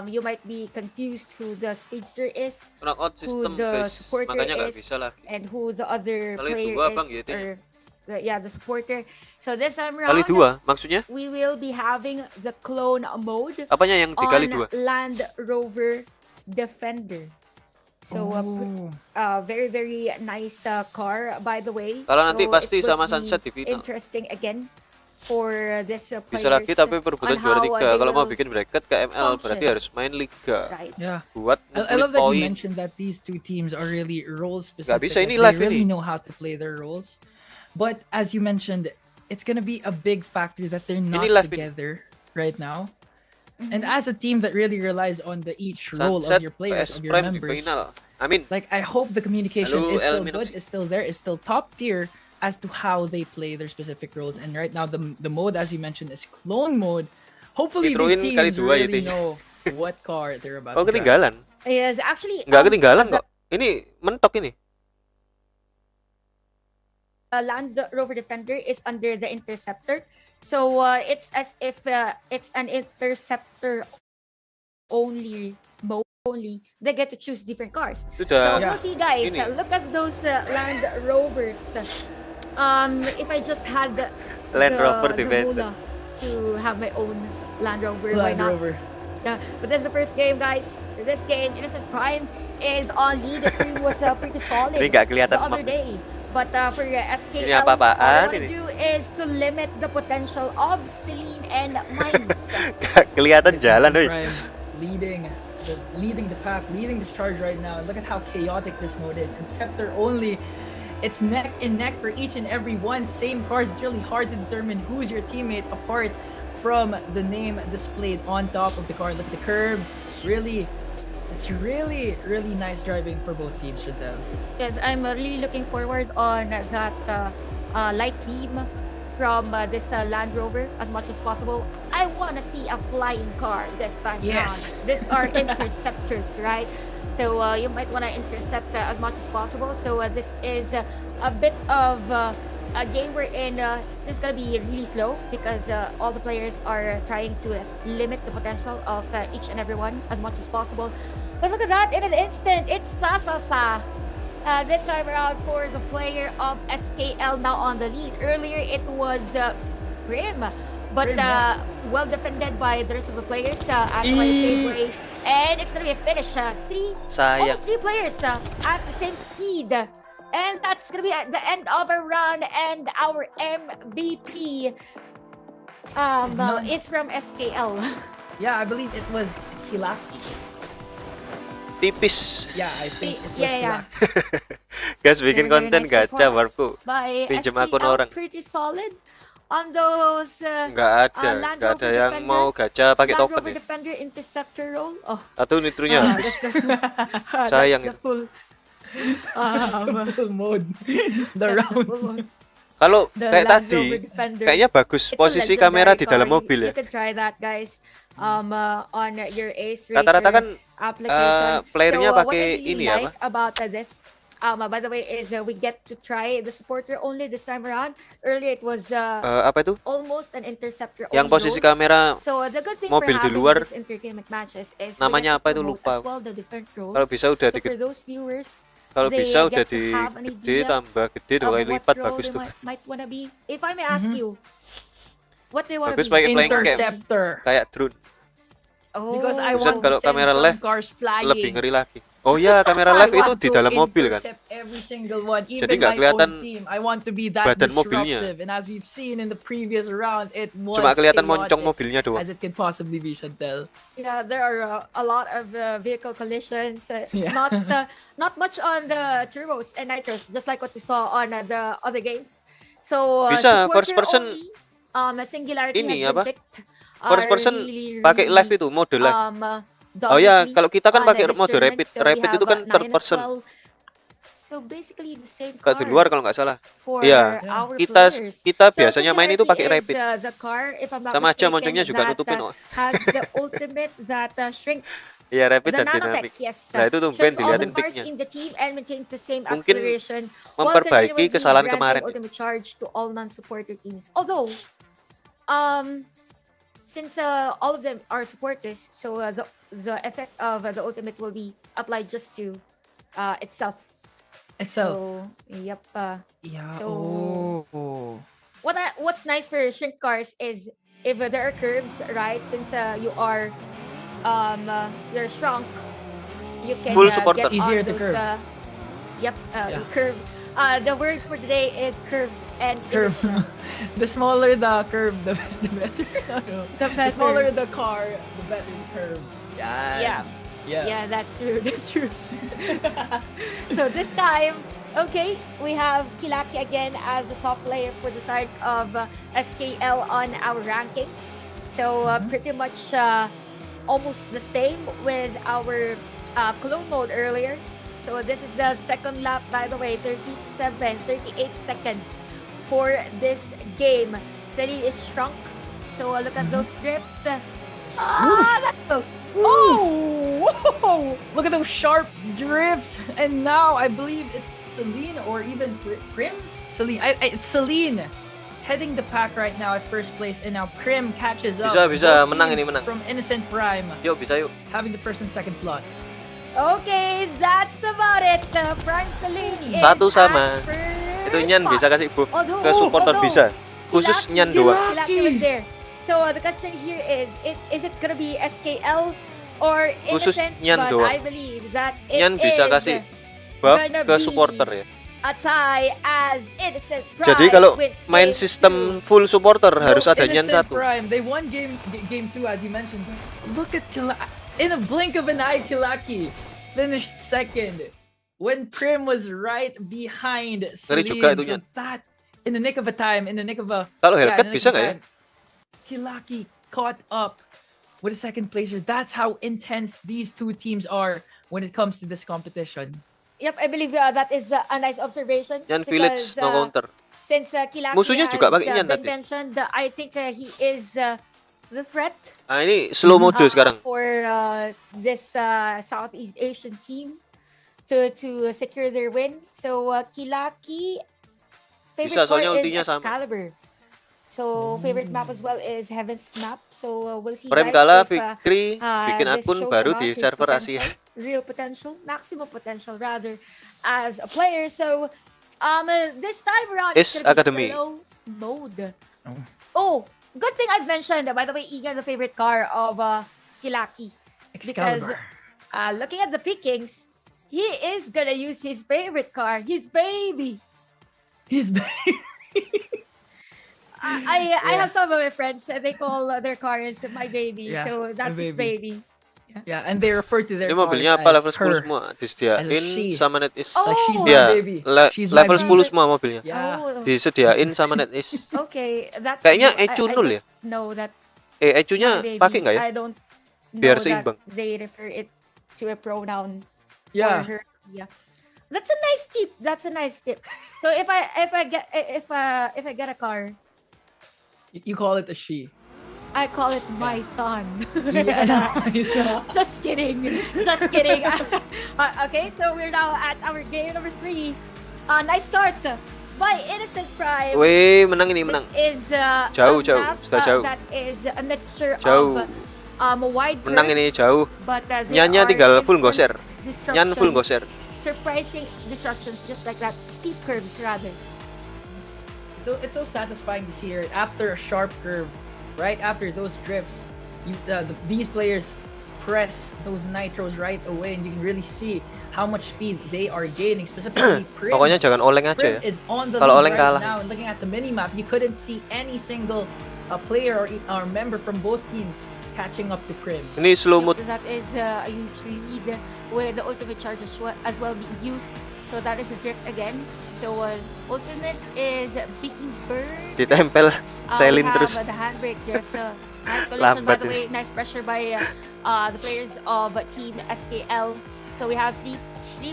You might be confused who the speedster is, Knockout who system the guys. supporter Makanya nggak is, bisa lagi. and who the other Kali player dua, Bang, is, gitu ya. or the supporter. So this time Kali around, 2 maksudnya? we will be having the clone mode Apanya yang dikali on 2? Land Rover Defender. So very very nice car by the way. Kalau nanti So pasti it's going sama to be Sunset di final. Interesting again for this Bisa lagi tapi perebutan juara 3. Kalau mau bikin bracket ke ML berarti function. harus main liga. Right. Yeah. Buat I love that you poin. mentioned that these two teams are really role specific. bisa, ini Like, live they really ini. know how to play their roles. But as you mentioned, it's gonna be a big factor that they're not live ini. together right now. And as a team that really relies on the each role of Sunset your players, PS of your Prime di members, final. Amin. like I hope the communication Halo, is still El good, Minoxi. is still there, is still top tier as to how they play their specific roles. And right now, the mode, as you mentioned, is clone mode. Hopefully, Nitroin these kali teams 2 really itu. know what car they're about Oh to drive. ketinggalan? Yes, actually Nggak ketinggalan the kok. Ini mentok ini. Land Rover Defender is under the Interceptor. So it's as if it's an Interceptor only mode only. They get to choose different cars. So Sudah. we'll see guys. Ini. Look at those Land Rovers. If I just had Land Rover the Defender. moolah to have my own Land Rover, why Land not? Rover. Yeah, but this is the first game, guys. This game, Innocent Prime is on lead. The team was pretty solid Ini nggak kelihatan, the other Mak. day. But for SKL, Ini apa-apaan all I want ini? to do is to limit the potential of Celine and Mines. Gak kelihatan jalan, Innocent doi. Prime leading. leading the pack, leading the charge right now. Look at how chaotic this mode is. And Scepter only, it's neck and neck for each and every one. Same cards. It's really hard to determine who's your teammate apart from the name displayed on top of the card. Look at the curves. Really, it's really nice driving for both teams, Shadel. Yes, I'm really looking forward on that light beam from this Land Rover as much as possible. I want to see a flying car this time Yes. around. These are interceptors, right? So you might want to intercept as much as possible. So this is a bit of a game wherein this is going to be really slow because all the players are trying to limit the potential of each and every one as much as possible. But look at that, in an instant, it's Sasasa. This time around for the player of SKL now on the lead. Earlier it was Prim, but Prim, yeah. well defended by the rest of the players at my favorite. And it's gonna be a finish. Almost three players at the same speed. And that's gonna be at the end of a round. And our MVP is from SKL. Yeah, I believe it was Kilaki. Tipis. Yeah, I think it was Yeah. Kilaki. Guys, bikin Very konten nice gacha performance warpu. by Pinjam SKL, akun orang. pretty solid on those Nggak Land ada Rover yang Defender. mau gacha pakai Land token Rover ya. Defender interceptor role. Oh, Atau nitronya habis. Sayang that's the itu. full, Full mode. The round. Kalau the kayak Land tadi, Rover Defender. kayaknya bagus It's a posisi legendary kamera di dalam car. mobil You ya. can try that, guys. On your Ace Racer Rata-rata kan application. playernya So, what pakai I really ini like apa? about this, by the way, is we get to try the supporter only this time around. Earlier it was Apa itu? almost an interceptor Yang only posisi role. kamera So the good thing mobil for di having luar, these intergame matches is namanya we get apa to itu promote lupa. as well the different roles. Kalau bisa udah So for dikit, those viewers, kalau they bisa udah get to have an gede idea tambah gede dua of kali what lipat role bagus they tuh. might wanna be. If I may ask you, what they wanna Bagus be? pakai flying cam. Interceptor. Kayak drone. Oh, Because I Buset, want kalau to send kamera some live, cars flying. Lebih ngeri lagi. Oh iya, kamera I live itu want di to dalam mobil kan. intercept every single one, even Jadi nggak my kelihatan own team. I want to be that badan mobilnya. disruptive. And as we've seen in the previous round, it was Cuma kelihatan chaotic moncong mobilnya doang. as it can possibly be, Chantel. yeah, there are a lot of vehicle collisions. Yeah. Not much on the turbos and nitros, just like what we saw on the other games. So Bisa, supporter first person only, singularity ini has been apa? picked. First person pakai live itu mode live. Oh ya, dominantly kalau kita kan on pakai this mode tournament. rapid. So we Rapid have, itu kan 9 third as person. well. So basically the same Kalau di luar kalau nggak salah. for Iya. our Kita players. biasanya main itu pakai Singularity rapid. is, the car, if I'm not Sama aja mistaken, moncongnya juga that, nutupin. Oh. has the ultimate that shrinks Iya, rapid the dan nanotech, dinamik. yes. Nah, itu tumben Shrinks all dilihatin the cars picknya. in the team and maintains the same Mungkin acceleration memperbaiki while continuously kesalahan granting kemarin. ultimate charge to all non-supporter teams. Although, since all of them are supporters, so the effect of the ultimate will be applied just to itself. Itself. So, yep. Yeah. So- Oh. What's nice for shrink cars is if there are curves, right? Since you're shrunk, you can Full supporter. get Easier on to those, curve. Yep, Yeah. curve. The word for today is curve and Curve. inertia. The smaller the curve, the better. The The smaller better. the car, the better the curve. Yeah, Yeah. yeah, that's true. That's true. So this time, okay, we have Kilaki again as the top player for the side of SKL on our rankings. So pretty much almost the same with our clone mode earlier. So this is the second lap, by the way, 38 seconds for this game. City is shrunk. So look at those drifts. That's close. Oh! Whoa! Look at those sharp drifts. And now I believe it's Celine or even Prim? Celine. It's Celine heading the pack right now at first place. And now Prim catches up. Bisa, Both menang teams ini, menang. From Innocent Prime Yuk, bisa yuk. having the first and second slot. Okay, that's about it. Prime Celine is Satu at sama. first Itu Nyan spot. bisa kasih buff Although- ke supporter although bisa. Khusus Kilaki- Nyan doang. Kilaki was there. So the question here is it gonna be SKL or Khusus Innocent? Nyan But doang. I believe that it Nyan bisa is kasih buff gonna ke be supporter ya. a tie as Innocent Prime Jadi kalau wins main game sistem 2. full supporter harus No, ada Nyan Innocent satu. Prime. They won game 2 as you mentioned. Look at in a blink of an eye, Kilaki finished second when Prim was right behind Celine. juga itu, So that in the nick of a time, in the nick of a Kalau yeah, Hellcat in the nick bisa of nggak ya? time, Kilaki caught up with a second placer. That's how intense these two teams are when it comes to this competition. Yep, I believe that is a nice observation. Yan Village no counter. Since Kilaki Musuhnya has juga pakai yan been tadi. mentioned, I think he is the threat Nah ini slow mode sekarang. for this Southeast Asian team to secure their win. So Kilaki favorite Bisa, soalnya core ultinya is sama. Excalibur. So favorite map as well is Heaven's map. So we'll see Prime guys kalah, if, Victory bikin this akun shows baru about di his server potential, Asia. real potential, maximum potential rather, as a player. So this time around Is it's gonna Academy. be solo mode. Oh, good thing I've mentioned. By the way, Iga, the favorite car of Kilaki, because Excalibur. looking at the pickings, he is gonna use his favorite car, his baby. His I have some of my friends, they call their cars my baby. Yeah, So that's my his baby. Yeah, and they refer to their Ini cars mobilnya apa as level 10 her. semua as a disediain she. sama NetEase. Like she's Oh. my Ya, baby. She's my level 10 baby. semua mobilnya. Yeah. Oh, Disediain sama NetEase. okay, that's Kayaknya new. Ecu I nul ya? just know that ECU-nya my baby. pakai nggak ya? I don't know Biar that seimbang. they refer it to a pronoun Yeah. for her. Yeah. That's a nice tip. That's a nice tip. So if I get a car, You call it a she. I call it my son. Yeah. Just kidding. Just kidding. Okay, so we're now at our game number 3. Nice start by Innocent Prime. Weh, menang ini, menang. This is Jauh, a jauh. map, Sudah jauh. that is a mixture Jauh. of wide Menang ini curves, jauh. but there Nyannya are tinggal full instant goser. Nyan full disruptions, goser. surprising disruptions, just like that. Steep curves, rather. So it's so satisfying to see her after a sharp curve, right after those drifts. These players press those nitros right away, and you can really see how much speed they are gaining. Specifically, Prim. Pokoknya jangan oleng aja Prim ya. is on the Kalau lead oleng right kalah. now, and looking at the mini map, you couldn't see any single player or member from both teams catching up to Prim. Ini slow mode. That is a huge lead with the ultimate charge as well being used. So that is a drift again. So ultimate is being burned. Ditempel Selin we have, terus. the handbrake drift. Nice collision, by Lambat the way. Nice pressure by the players of Team SKL. So we have three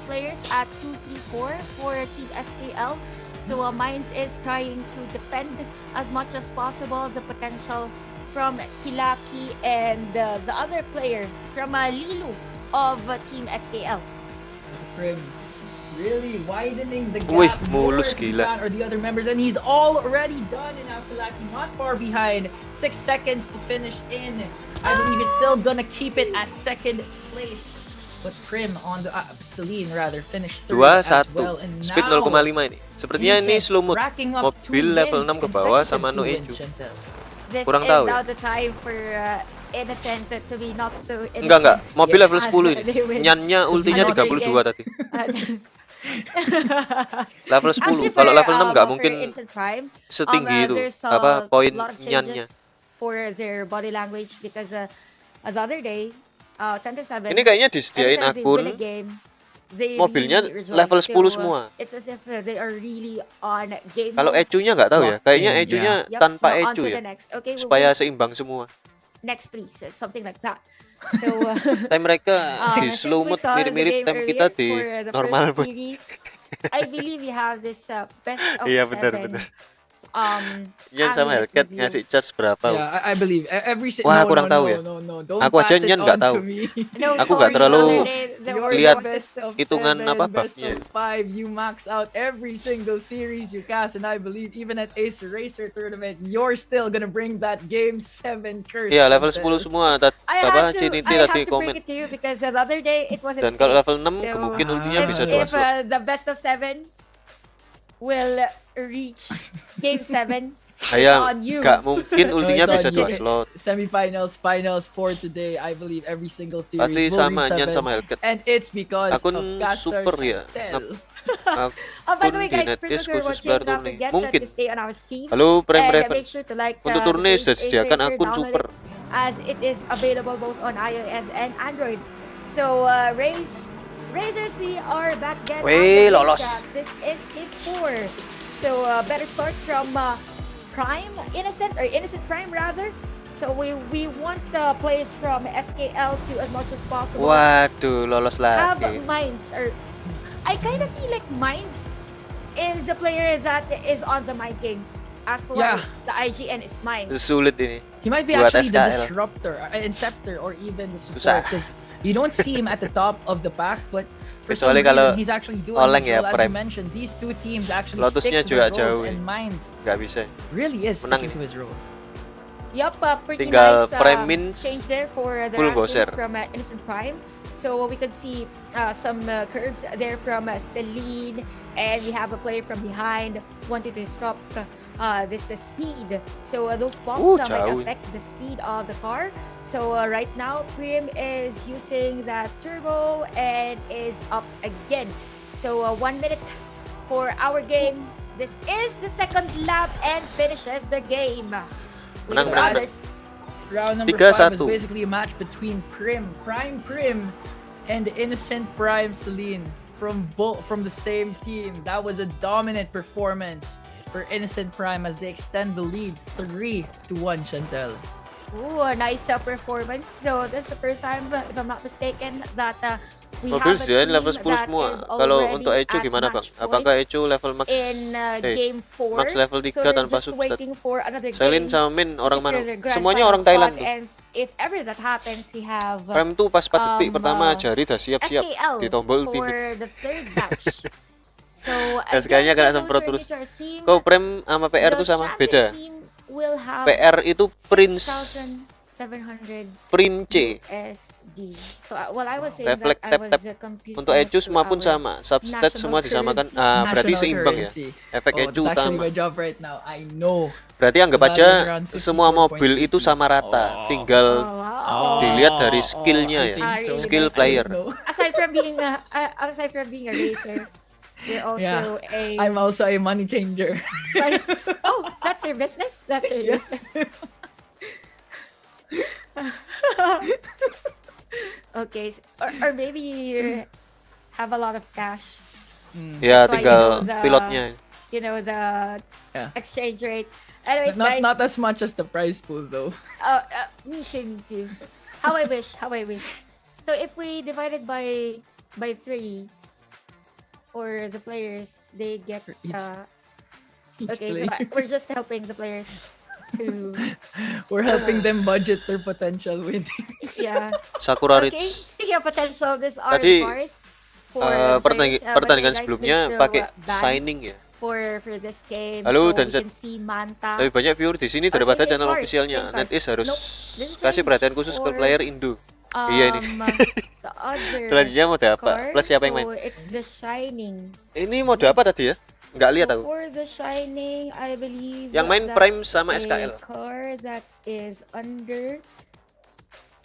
players at 2, 3, 4 for Team SKL. So Mines is trying to defend as much as possible the potential from Kilaki and the other player from Lilu of Team SKL. Prim really widening the gap Wih, more mulus than gila. Fan or the other members, and he's already done in Afilaki, not far behind. 6 seconds to finish in. I believe he's still gonna keep it at second place. But Prim on the Celine rather finished third as 2-1. well, and Speed now 0,5 ini. Sepertinya ini Innocent slow mode. racking up Mobil 2 level wins 6 ke bawah sama consecutive no 2 Ecu. wins, Chantel. This Kurang is tahu ya. now the time for Innocent to be not so innocent. Enggak. Mobil Yes. level 10 ini. They win. Nyannya ultinya Ano, 32 tadi. Level 10. Actually, Kalau for, level 6 nggak for mungkin Innocent Prime, setinggi itu. there's Apa poin lot of nyannya. changes for their body language because the other day 10-7. Ini kayaknya disediain every time they win a akun game, they mobilnya really rejoice. level 10 So, semua. It's as if they are really on game Kalau mode. ECU-nya nggak tahu ya. Kayaknya Yeah. ECU-nya Yep, tanpa now on ECU to ya. the next. Okay, we'll Supaya wait. seimbang semua. Next please, something like that. So Time mereka di since slow we mode saw the mirip-mirip game time kita earlier di for the normal first mode. series, I believe we have this best of Iya, 7. benar. Nyan sama aggregate Hellcat review. ngasih charge berapa? Yeah, I believe every Wah, no, kurang no, tahu no, ya. no, don't Aku aja pass it Nyan nggak on tahu. to me. No, Aku nggak sorry, terlalu the other day, there You're was lihat the best of hitungan 7, apa best buffnya. of 5. You max out every single series you cast, and I believe even at Ace Racer tournament, you're still gonna bring that game 7 curse. Iya, level Chantel. 10 semua. Apa Ciniti tadi to komen. break it to you because the other day it wasn't Dan kalau fixed. level 6 So, mungkin ultinya bisa if, 2 slot. the best of 7 will reach game 7, Ayam, on you. nggak mungkin ultinya it's bisa on 2 you. slot. Semifinals, finals for today. I believe every single series Pasti will sama reach Nyan 7, sama Hellcat. and it's because Akun of Caster super ya. Chantel. by the way, Akun di guys, NetEase if you're khusus watching, baru don't turning. forget Mungkin. to stay on our stream. Halo Prime And Raven. make sure to like Untuk the turnis page sudah disediakan Ace Racer, akun download super. it. as it is available both on iOS and Android. So Razors, we are back again. Weh, on the lolos. racetrack. This is game 4. So better start from Prime, Innocent Prime rather. So we want the players from SKL to as much as possible Waduh, lolos have lagi. Minds. Or I kind of feel like Minds is a player that is on the mind games. As to why Yeah. the IGN is Minds. Sulit ini. He might be Buat actually the SKL. disruptor, inceptor, or even the Susah. support because you don't see him at the top of the pack, but for some Kecuali kalau reason he's actually doing Oleng his ya, role. As you Prime. mentioned, these two teams actually Lotusnya stick to their juga roles, jauh and ini. Minds Nggak bisa. really is Menang sticking ini. to his role. Yup, pretty Tinggal nice Prime means change there for the full rankings goser. from Innocent Prime. So we could see some curves there from Celine, and we have a player from behind wanting to disrupt this speed. So those pops might jauh. affect the speed of the car. So right now, Prim is using that turbo and is up again. So 1 minute for our game. This is the second lap and finishes the game. Menang, With menang, others. Round number 5 is 3-1. basically a match between Prime Prim, and the Innocent Prime Celine from the same team. That was a dominant performance for Innocent Prime as they extend the lead 3-1, Chantel. Ooh, a nice performance. So that's the first time, if I'm not mistaken, that we Mobil have a Zion team level 10 that semua. is Kalau already untuk Echo at gimana bang? match point Apakah Echo level max? in game 4. Max level 3 so they're tanpa just substat? waiting for another Celine game sama Min to orang secure mana? their grand Semuanya final orang Thailand spot. tuh. And if ever that happens, we have Prime tuh pas 4 detik pertama jari dah siap-siap SKL di tombol for ultimate. the third match. So SK-nya kena semprot terus. Kau Prime sama PR tuh sama beda. PR itu Prince 700 Prince. USD. So well, I was saying Reflect that I tap-tap. was computing Untuk Echo it to semua pun our sama. Substat national semua disamakan. currency. Berarti National seimbang ya. currency. Efek Oh, Echo that's actually utama. my job right now. I know. Berarti anggap That aja is around semua mobil 54.50. itu sama rata. Tinggal Wow. dilihat dari skillnya I ya. think so. Skill I player. don't know. Aside from being a racer, you're also I'm also a money changer. like, oh, that's your business. That's your business. Okay, or maybe you have a lot of cash. Ya That's why tinggal you know the- pilotnya. You know the Yeah. exchange rate. Anyways, Not guys. not as much as the prize pool though. Me too. How I wish. So if we divide it by 3 for the players, they get Each okay. So player. we're just helping the players to We're helping them budget their potential winnings. yeah. Sakura Okay. Ridge. Speaking of potential, these are Tadi, the cars for the players. By the pertandingan way, guys, sebelumnya there's no pakai ban signing ya. for this game. Halo, so dan we set. can see Manta. Lebih banyak viewer di sini daripada same channel cars, officialnya. same cars. NetEase harus Nope, this is kasih change perhatian khusus ke for, player Indo. Iya ini. The other Selanjutnya mode apa? car, Plus siapa yang main? so it's the Shining. Ini mode apa tadi ya? Nggak lihat So aku. for the Shining, I believe Yang main that's Prime sama a SKL. car that is under.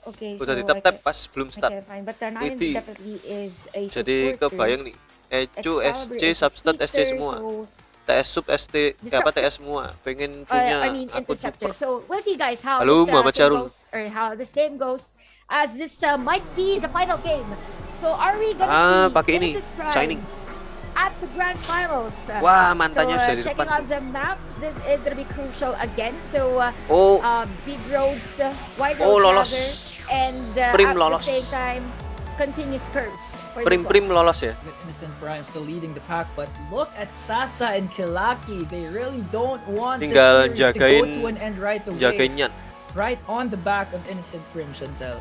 Okay, Udah so ditap-tap pas belum I start. can't find, but Turnamen 80. definitely is a Jadi supporter. kebayang nih. Ecu, Excalibur SC, is a Substat, SC speedster, semua. so, TS Sub, ST, apa TS semua. Pengen punya I mean akun interceptor. super. So we'll see guys how Halo, this Muhammad thing Syarul. goes, or how this game goes, as this might be the final game. So are we gonna see Pakai ini, Innocent Prime Shining. at the grand finals? Wah, mantannya so, sudah di checking depan. on the map, this is gonna be crucial again. So Oh, big roads, wide Oh, roads lolos. rather, and Prim at lolos. the same time, continuous curves. For this one. Prim lolos ya. With Innocent Prime still leading the pack, but look at Sasa and Kilaki. They really don't want Tinggal the series to go jagain- to an end right away. Jagain Nyan. Right on the back of Innocent Prim, Chantel.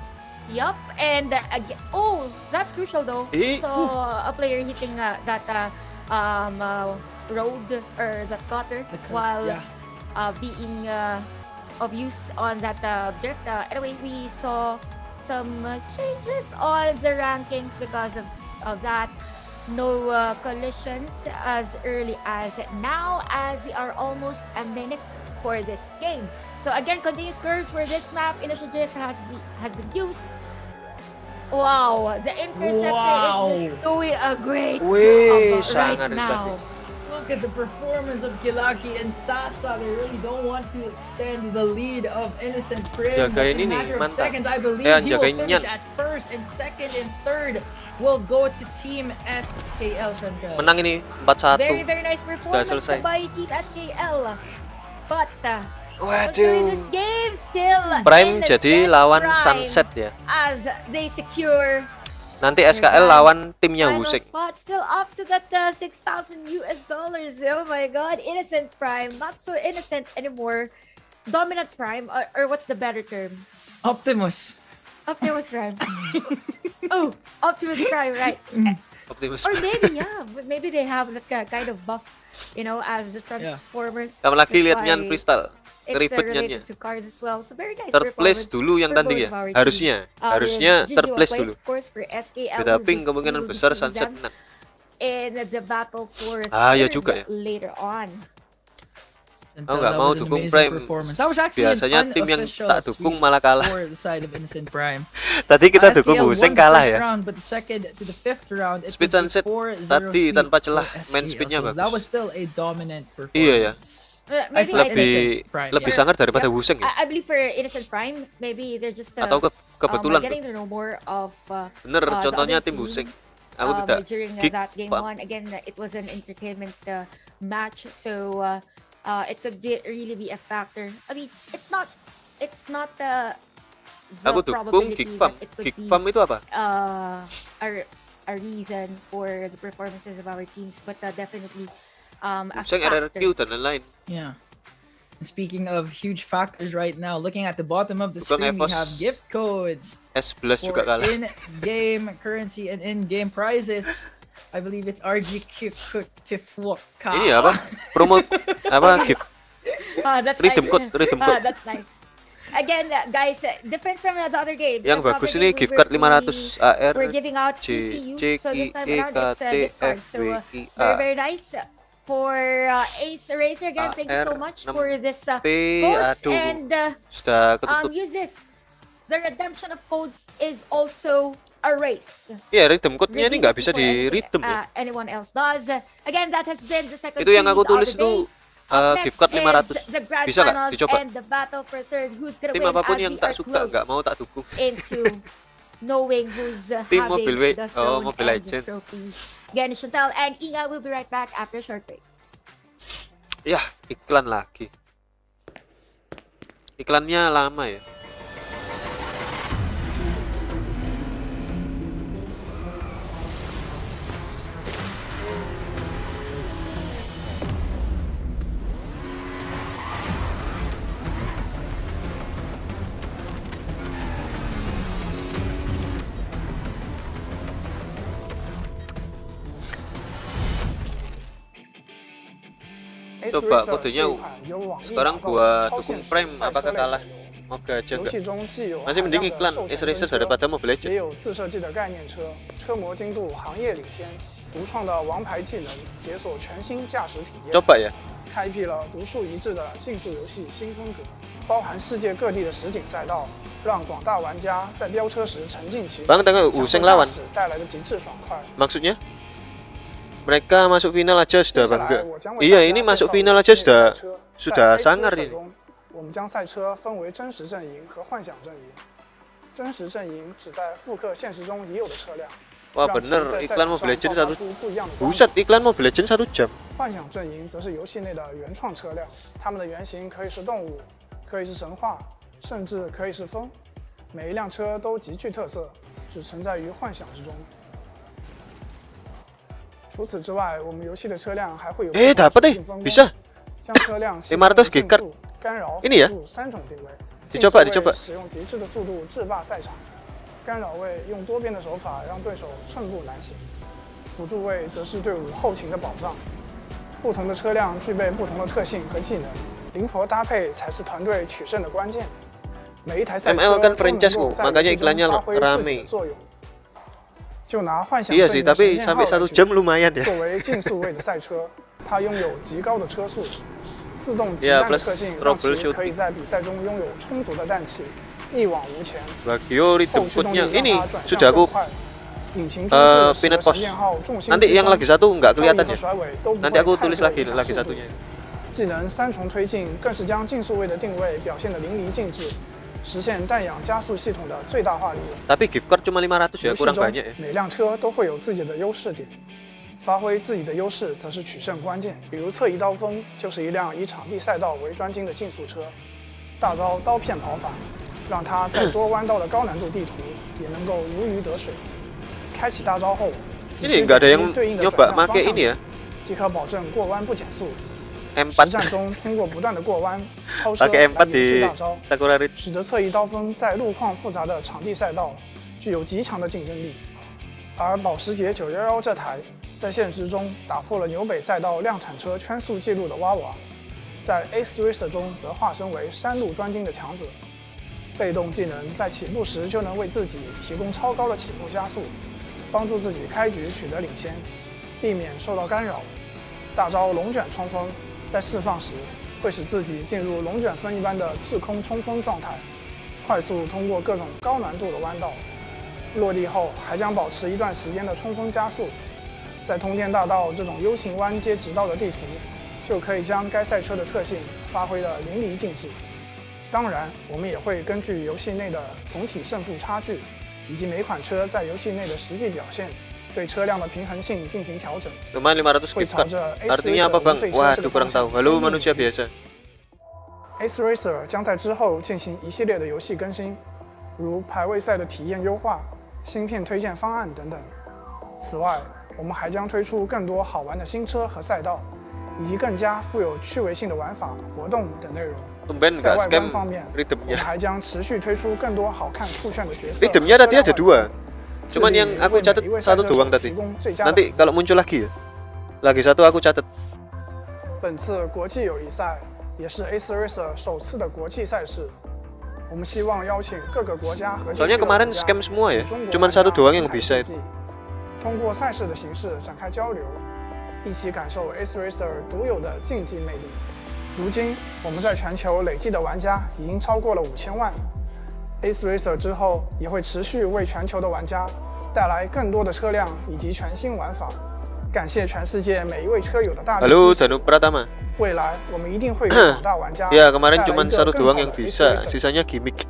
Yup, and again, oh, that's crucial though. Eh. So a player hitting that road or that cutter The curve, while yeah. being of use on that drift. Anyway, we saw some changes on the rankings because of that. No collisions as early as now, as we are almost a minute for this game. So again, continuous curves for this map. Initial drift has been used. Wow, the interceptor Wow. is doing a great Wih, job sangat right now. Look look at the performance of Kilaki and Sasa. They really don't want to extend the lead of Innocent Prim. Jagain In a ini, matter of mantap. seconds, I believe Ayan, he will jagain finish Nyan. at first, and second and third will go to Team SKL. Chantel. Menang ini 4-1. Very nice performance selesai. by Team SKL. But Waduh. this game still Prime Innocent jadi lawan Prime Sunset ya. as they secure Nanti SKL lawan timnya final Wusek. spot, still up to that $6,000 US. Oh my god, Innocent Prime, not so innocent anymore. Dominant Prime, or what's the better term? Optimus. Optimus Prime. Oh, Optimus Prime, right? Optimus. Or maybe they have that kind of buff, you know, as the Transformers. Kamu lagi That's lihat why Nyan freestyle. it's Keripetnya related to cars as well. So very nice Third place performance dulu yang for tanding both ya. of our Harusnya. teams. Harusnya GIEGIESHOP third place play, dulu. Of course, for SKL, Beda we ping will kemungkinan see besar them Sunset menang. in the battle for Ya third juga ya. later on. Chantel, Aku nggak that mau was an dukung amazing Prime. performance. That was actually Biasanya an tim yang unofficial tak dukung sweep malah kalah. for the side of Innocent Prime. Tadi kita dukung SKL Wusek won the kalah first ya. round, but the second to the fifth round, it Speed was a Sunset 4-0 tadi sweep tanpa for celah, main SKL. speednya So bagus. that was still a dominant performance. Iya ya. Maybe feel like Lebih Innocent Prime, lebih yeah. sangar daripada Wusek ya. I believe for Innocent Prime, maybe they're just Atau kebetulan getting tuh. to know more of Bener, the contohnya other tim team, Wusek. Aku tidak during geek, that game Pak. one. Again, it was an entertainment match, so it could really be a factor. I mean, it's not the Aku dukung probability Geek Farm. that it could Geek be Farm itu apa? a reason for the performances of our teams, but definitely a Wusek, factor. RRQ dan lain-lain. Yeah. And speaking of huge factors right now, looking at the bottom of the Tukang screen, we Evos. have gift codes S11 for juga kalah. in-game currency and in-game prizes. I believe it's RGQ Tifwaka. Ini apa? Promo apa gift? That's Rhythm nice. code, rhythm code. That's nice. Again, guys, different from the other game. Yang Just bagus other ini game, gift card 500 AR we're giving out C ECUs, so this time E around K it's T gift F cards. So W I very A nice for Ace Racer again. Thank you so AR much for this P. codes, Aduh, and sudah ketutup. use this. The redemption of codes is also a race. Iya, rhythm code-nya ini Redeem nggak it bisa before di rhythm ya. anyone else does. Again, that has been the second Itu yang series aku of tulis the itu day. Up gift next card is 500. the grand Bisa nggak finals dicoba? and the battle for third. Who's gonna Tim win apapun as yang we tak are suka close nggak mau tak dukung. into knowing who's Tim having Mobile Way. the Oh, throne Mobile and the Legend. trophy. Again, Chantel and Inga will be right back after a short break. Ya, iklan lagi. Iklannya lama ya. Coba kodenya sekarang gua dukung Prime, apakah kalah? Moga aja 游戏 enggak. 中既有 Masih 海 mending 量的 iklan 授权 S Racer 真车 daripada Mobile 也 Legend. 有自设计的概念车，车模精度行业领先，独创的王牌技能解锁全新驾驶体验， Coba ya. 开辟了独树一帜的竞速游戏新风格，包含世界各地的实景赛道，让广大玩家在飙车时沉浸其中， Bang, tengok 享 Wuseng 受驾 lawan. 驶带来的极致爽快。 Maksudnya? Mereka masuk final aja 接 sudah 下来 bangga. 我将为 Iya, 大家 ini 介 masuk 绍 final 游 aja 戏赛 sudah 车 sudah 在 sangar Racer ini. 中我们将赛车分为真实阵营和幻想阵营。真实阵营旨在复刻现实中已有的车辆， Wah 让其 bener, 在赛 iklan 场 Mobile 上 Legend 爆发 satu. 出不一样的光芒。 Buset, iklan Mobile Legend 1 jam. 幻想阵营则是游戏内的原创车辆，它们的原型可以是动物，可以是神话，甚至可以是风。每一辆车都极具特色，只存在于幻想之中。除此之外，我们游戏的车辆还会有 dapat deh, bisa. 将车辆细分500为 gift 竞 card. 速、干扰、 Ini ya? 辅助3种定位。 Dicoba, 竞速 dicoba. 位使用极致的速度制霸赛场，干扰位用多变的手法让对手寸步难行，辅助位则是队伍后勤的保障。不同的车辆具备不同的特性和技能，灵活搭配才是团队取胜的关键。每一台赛车 ML 都 kan 能 franchise 够 ku, 在 makanya 游戏中 iklannya 发挥自己 rame. 的作用。就拿幻想 Iya 阵 sih, 营的 tapi 神剑号 sampai 1来举 jam 例 lumayan ya. 作为竞速位的赛车，它拥有极高的车速，自动集 Yeah, 弹的 plus 特性让其 troubleshoot. 可以在比赛中拥有充足的氮气，一往无前。 Bagio 后 rhythm 驱动力 code-nya 让 ini 它转向 sudah 更 aku 快，引擎装置使 Pinat 得闪 pos. 电号重心 Nanti 居 yang 中， lagi satu nggak 漂移 kelihatan 和 ya. 甩尾都不 Nanti 会 aku 太 tulis 过 lagi 影响 lagi 速度。 satunya. 技能3重推进更是将竞速位的定位表现得淋漓尽致，实现氮氧加速系统的最大化利用。 Tapi gift card cuma 500 ya, 游戏 kurang 中 banyak ya. 每辆车都会有自己的优势点，发挥自己的优势则是取胜关键。比如侧翼刀锋就是一辆以场地赛道为专精的竞速车，大招刀片跑法让它在多弯道的高难度地图也能够如鱼得水。开启大招后，只 Ini 需 nggak ada 点 yang 击对应的 nyoba 转向方 make 向 ini ya. 即可保证过弯不减速。实 M4 战中通过不断的过弯、超车 pakai 来 M4 延续 di 大招， Sakura Ridge. 使得侧翼刀锋在路况复杂的场地赛道具有极强的竞争力。而保时捷911这台在现实中打破了纽北赛道量产车圈速纪录的娃娃，在 Ace Racer 中则化身为山路专精的强者。被动技能在起步时就能为自己提供超高的起步加速，帮助自己开局取得领先，避免受到干扰。大招龙卷冲锋在释放时会使自己进入龙卷风一般的滞空冲锋状态，快速通过各种高难度的弯道。落地后还将保持一段时间的冲锋加速。在通天大道这种 U 型弯接直道的地图，就可以将该赛车的特性发挥得淋漓尽致。当然，我们也会根据游戏内的总体胜负差距，以及每款车在游戏内的实际表现，对车辆的平衡性进行调整。 Lumayan 500 会 gift 朝 card. 着 Ace Artinya apa Racer bang? 无废车这个 Waduh 方 kurang 向 tahu. Halo 坚定 manusia biasa. Ace Racer 将在之后进行一系列的游戏更新，如排位赛的体验优化、芯片推荐方案等等。此外，我们还将推出更多好玩的新车和赛道，以及更加富有趣味性的玩法、活动等内容。 Tumben 在 nggak 外 scam 观方面，我们 rhythmnya. 还将持续推出更多好看酷炫的角色。 Rhythmnya tadi ada 2. 致 Cuman 力 yang 于 aku 为每 catat 一位赛 satu 车手 doang 提 tadi. 供最佳的 Nanti kalau muncul lagi ya. Lagi satu aku catat. 本次国际友谊赛也是 Ace Racer 首次的国际赛事。我们希望邀请各个国家和地区 Soalnya 的 kemarin 玩家 scam semua 与 ya. 中国 Cuman 玩家 satu doang yang 同台 bisa. 竞技通过赛事的形式展开交流，一起感受 Ace Racer 独有的竞技魅力。如今，我们在全球累计的玩家已经超过了5000万。Ace Racer 之后也会持续为全球的玩家带来更多的车辆以及全新玩法。感谢全世界每一位车友的大力 Halo 支持。 Danu Pratama. 未来我们一定会给广大玩家 Ya kemarin 带来 cuman 一个 satu 更 doang 好 yang 的 bisa, Ace Racer。 sisanya gimmick.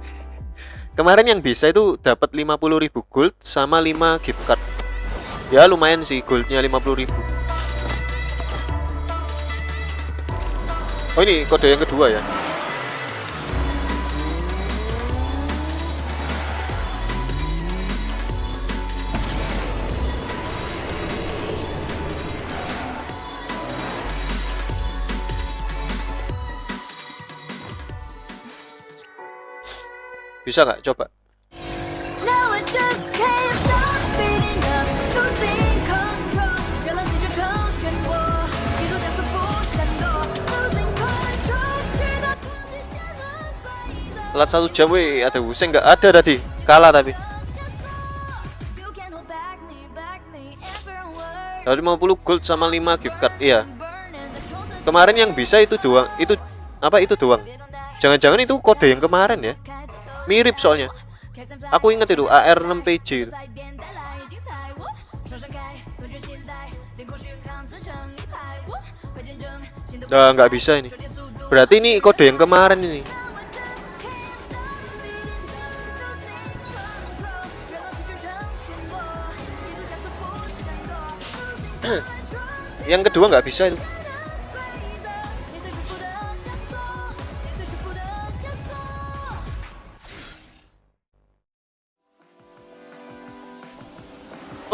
Kemarin yang bisa itu dapat 50.000 gold sama 5 gift card. Ya lumayan sih goldnya 50.000. Oh ini kode yang kedua ya. Bisa nggak? Coba. Now I just can't stop speeding up, losing control，热浪席卷成漩涡，一路加速不闪躲 ，losing control，直到突击线轮回的。 Telat 1 jam weh, ada Hussein nggak? Ada tadi. Kalah tapi. You can't hold back me ever word. Dari 50 gold sama 5 gift card. Iya. Kemarin yang bisa itu doang. Itu apa itu doang? Jangan-jangan itu kode yang kemarin ya. Mirip soalnya. Aku ingat itu AR6PJ itu. Nah, nggak bisa ini. Berarti ini kode yang kemarin ini. Yang kedua nggak bisa itu.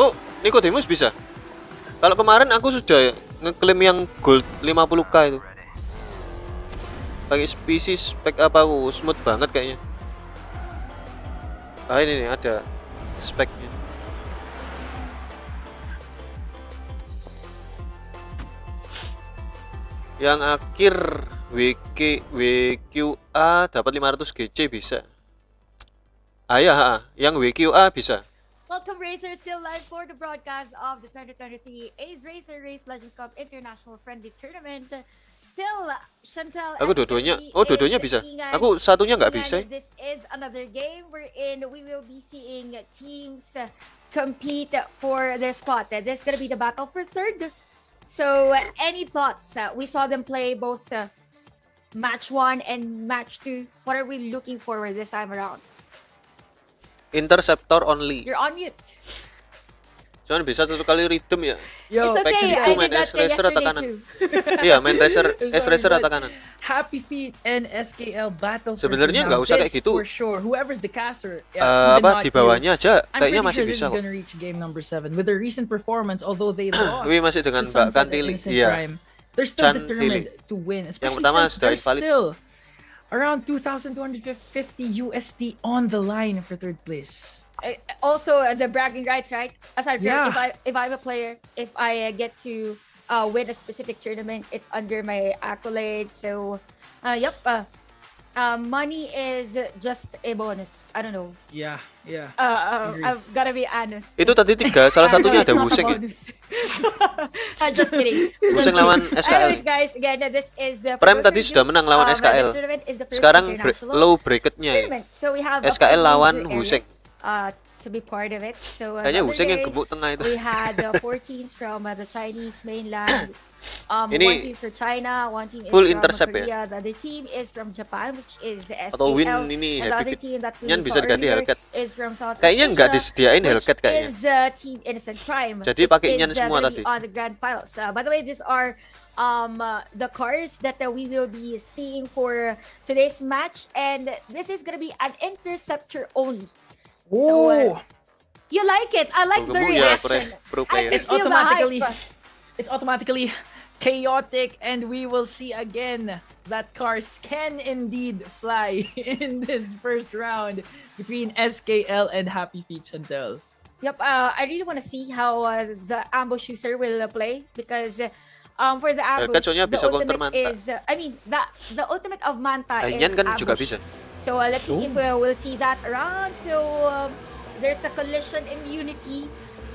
Oh, Nicodemus bisa. Kalau kemarin aku sudah ngeklaim yang gold 50k itu. Pakai spesies spec apa aku smooth banget kayaknya. Ah ini nih ada speknya. Yang akhir WQA dapat 500 GC bisa. Ah ya, yang WQA bisa. Welcome racers, still live for the broadcast of the 2023 Ace Racer Race Legends Cup International Friendly Tournament. Still, Chantal. Aku and dua-duanya. Kirby Oh, dua-duanya is bisa. ingat- Aku satunya nggak ingat bisa. that This is another game wherein we will be seeing teams compete for their spot. This is gonna be the battle for third. So, any thoughts? We saw them play both match 1 and match 2. What are we looking forward this time around? Interceptor only. You're on mute. Cuman bisa satu kali rhythm ya. Yo, It's okay. Pack I main did that S-Racer atau yesterday kanan? too. Iya, main racer, Sorry, S-Racer atau but kanan. Happy Feet and SKL battle. for Sebenarnya two. nggak Now, usah kayak this gitu. For sure, whoever's the caster. Apa di bawahnya aja I'm kayaknya pretty masih sure bisa this is kok. gonna reach game number 7 with their recent performance. Although they lost Wih, masih dengan to Mbak Sunset and Kantili. Innocent Iya. Prime, they're still Chan determined Tili. to win. Especially pertama since sudah there's invalid. still around 2,250 USD on the line for third place. Also, the bragging rights, right? Aside from Yeah. if I'm a player, if I get to win a specific tournament, it's under my accolades. So, yep. Money is just a bonus. I don't know. Yeah. Agree. I've gotta be honest. Itu tadi 3, salah satunya ada It's not a Wuseng ya. bonus. I'm just kidding. Wuseng lawan SKL. Anyways, guys, again, this is Prime tadi sudah menang lawan SKL. Sekarang low bracketnya ya. tournament. So we have SKL lawan major Wuseng. areas, to be part of it. So Kayaknya another Wuseng yang day, gemuk tengah itu. we had 4 teams from the Chinese mainland. Ini One team for China, one team is full from intercept Korea, the other team is from Japan, which is SKL. Atau win ini and the Happy other Feet. team that we Nyan saw bisa diganti earlier Hellcat. is from South Kayaknya nggak Asia, disediain which Hellcat kayaknya. is Team Innocent Prime, Jadi which pakai is, Nyan semua gonna be tadi. on the grand finals. By the way, these are the cars that we will be seeing for today's match, and this is gonna be an interceptor only. So, Oh, you like it? I like the Gemuk ya, reaction. pro I player. can it's feel the automatically hype. it's automatically chaotic, and we will see again that cars can indeed fly in this first round between SKL and Happy Feet Chantel. Yep, I really want to see how the ambush user will play, because for the ambush, Hellcat soalnya the bisa counter ultimate Manta. is the ultimate of Manta is Nyan kan juga ambush. bisa. So let's see if we'll see that around. So there's a collision immunity.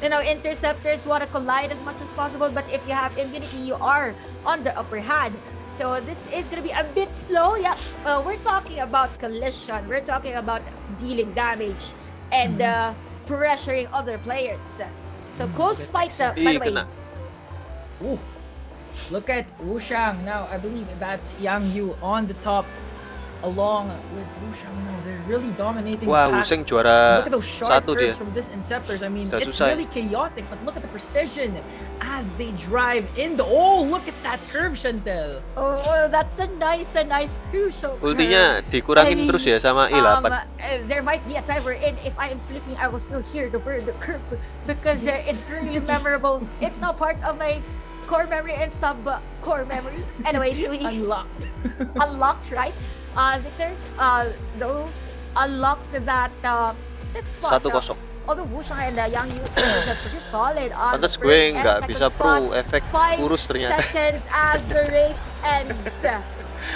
You know, interceptors want to collide as much as possible, but if you have immunity, you are on the upper hand. So this is going to be a bit slow. Yeah, we're talking about collision. We're talking about dealing damage and pressuring other players. So close fight, by the way. Kena. Ooh, look at Wushang now. I believe that's Yang Yu on the top, along with Wushang. Now they're really dominating. Wah, the pack. Wuseng juara Look at those sharp 1 dia. curves from this Inceptors. I mean, Susah it's susah. really chaotic, but look at the precision as they drive in the. Oh, look at that curve, Chantel. Oh, that's a nice crucial. Ultinya dikurangin I mean, terus ya sama I8. There might be a time wherein if I am sleeping, I will still hear the word the curve, because it's really memorable. It's now part of my core memory and sub core memory. Anyways, we Unlocked. unlocked, right? Zixer, though unlocks that fifth spot. 1-0. Although Wushang and Yang Yu is pretty solid on Pantes the gue first and nggak second bisa spot. pro efek 5 kurus ternyata. seconds as the race ends.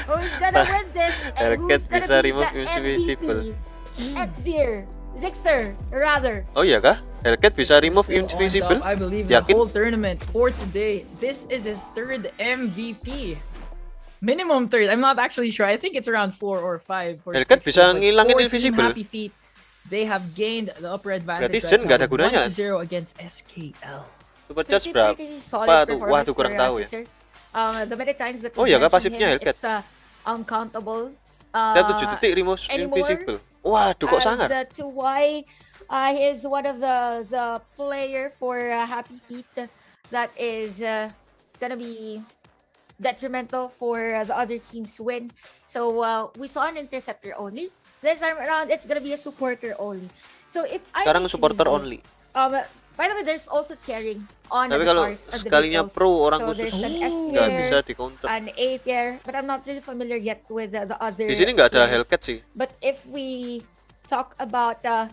Who's gonna win this? And Hellcat who's gonna bisa be remove the invisible. MVP? Zixer, rather. Oh iya kah? Hellcat bisa remove Still on invisible? top, I believe the Yakin? whole tournament for today. This is his 3rd MVP. Minimum 3rd. I'm not actually sure. I think it's around 4 or 5. For Hellcat 60, bisa but ngilangin for Team invisible. Happy Feet, they have gained the upper advantage. Berarti Zen nggak ada now, gunanya. 1-0 against SKL. Super charge berapa? Wah tuh kurang tahu ya. The many times that Oh ya kah, mentioned pasifnya him, Hellcat. it's Dia uncountable. 7 detik remove anymore. invisible. Waduh kok As sangar. to why he is one of the player for Happy Feet that is gonna be detrimental for the other team's win. So we saw an interceptor only. This time around, it's gonna be a supporter only. So if I Sekarang may supporter choose, only. by the way, there's also carrying on Tapi the kalau cars of the sekalinya vehicles. pro orang So khusus there's an S nggak tier, bisa di counter. an A tier, but I'm not really familiar yet with the other. Di sini nggak ada tiers. Hellcat sih. But if we talk about the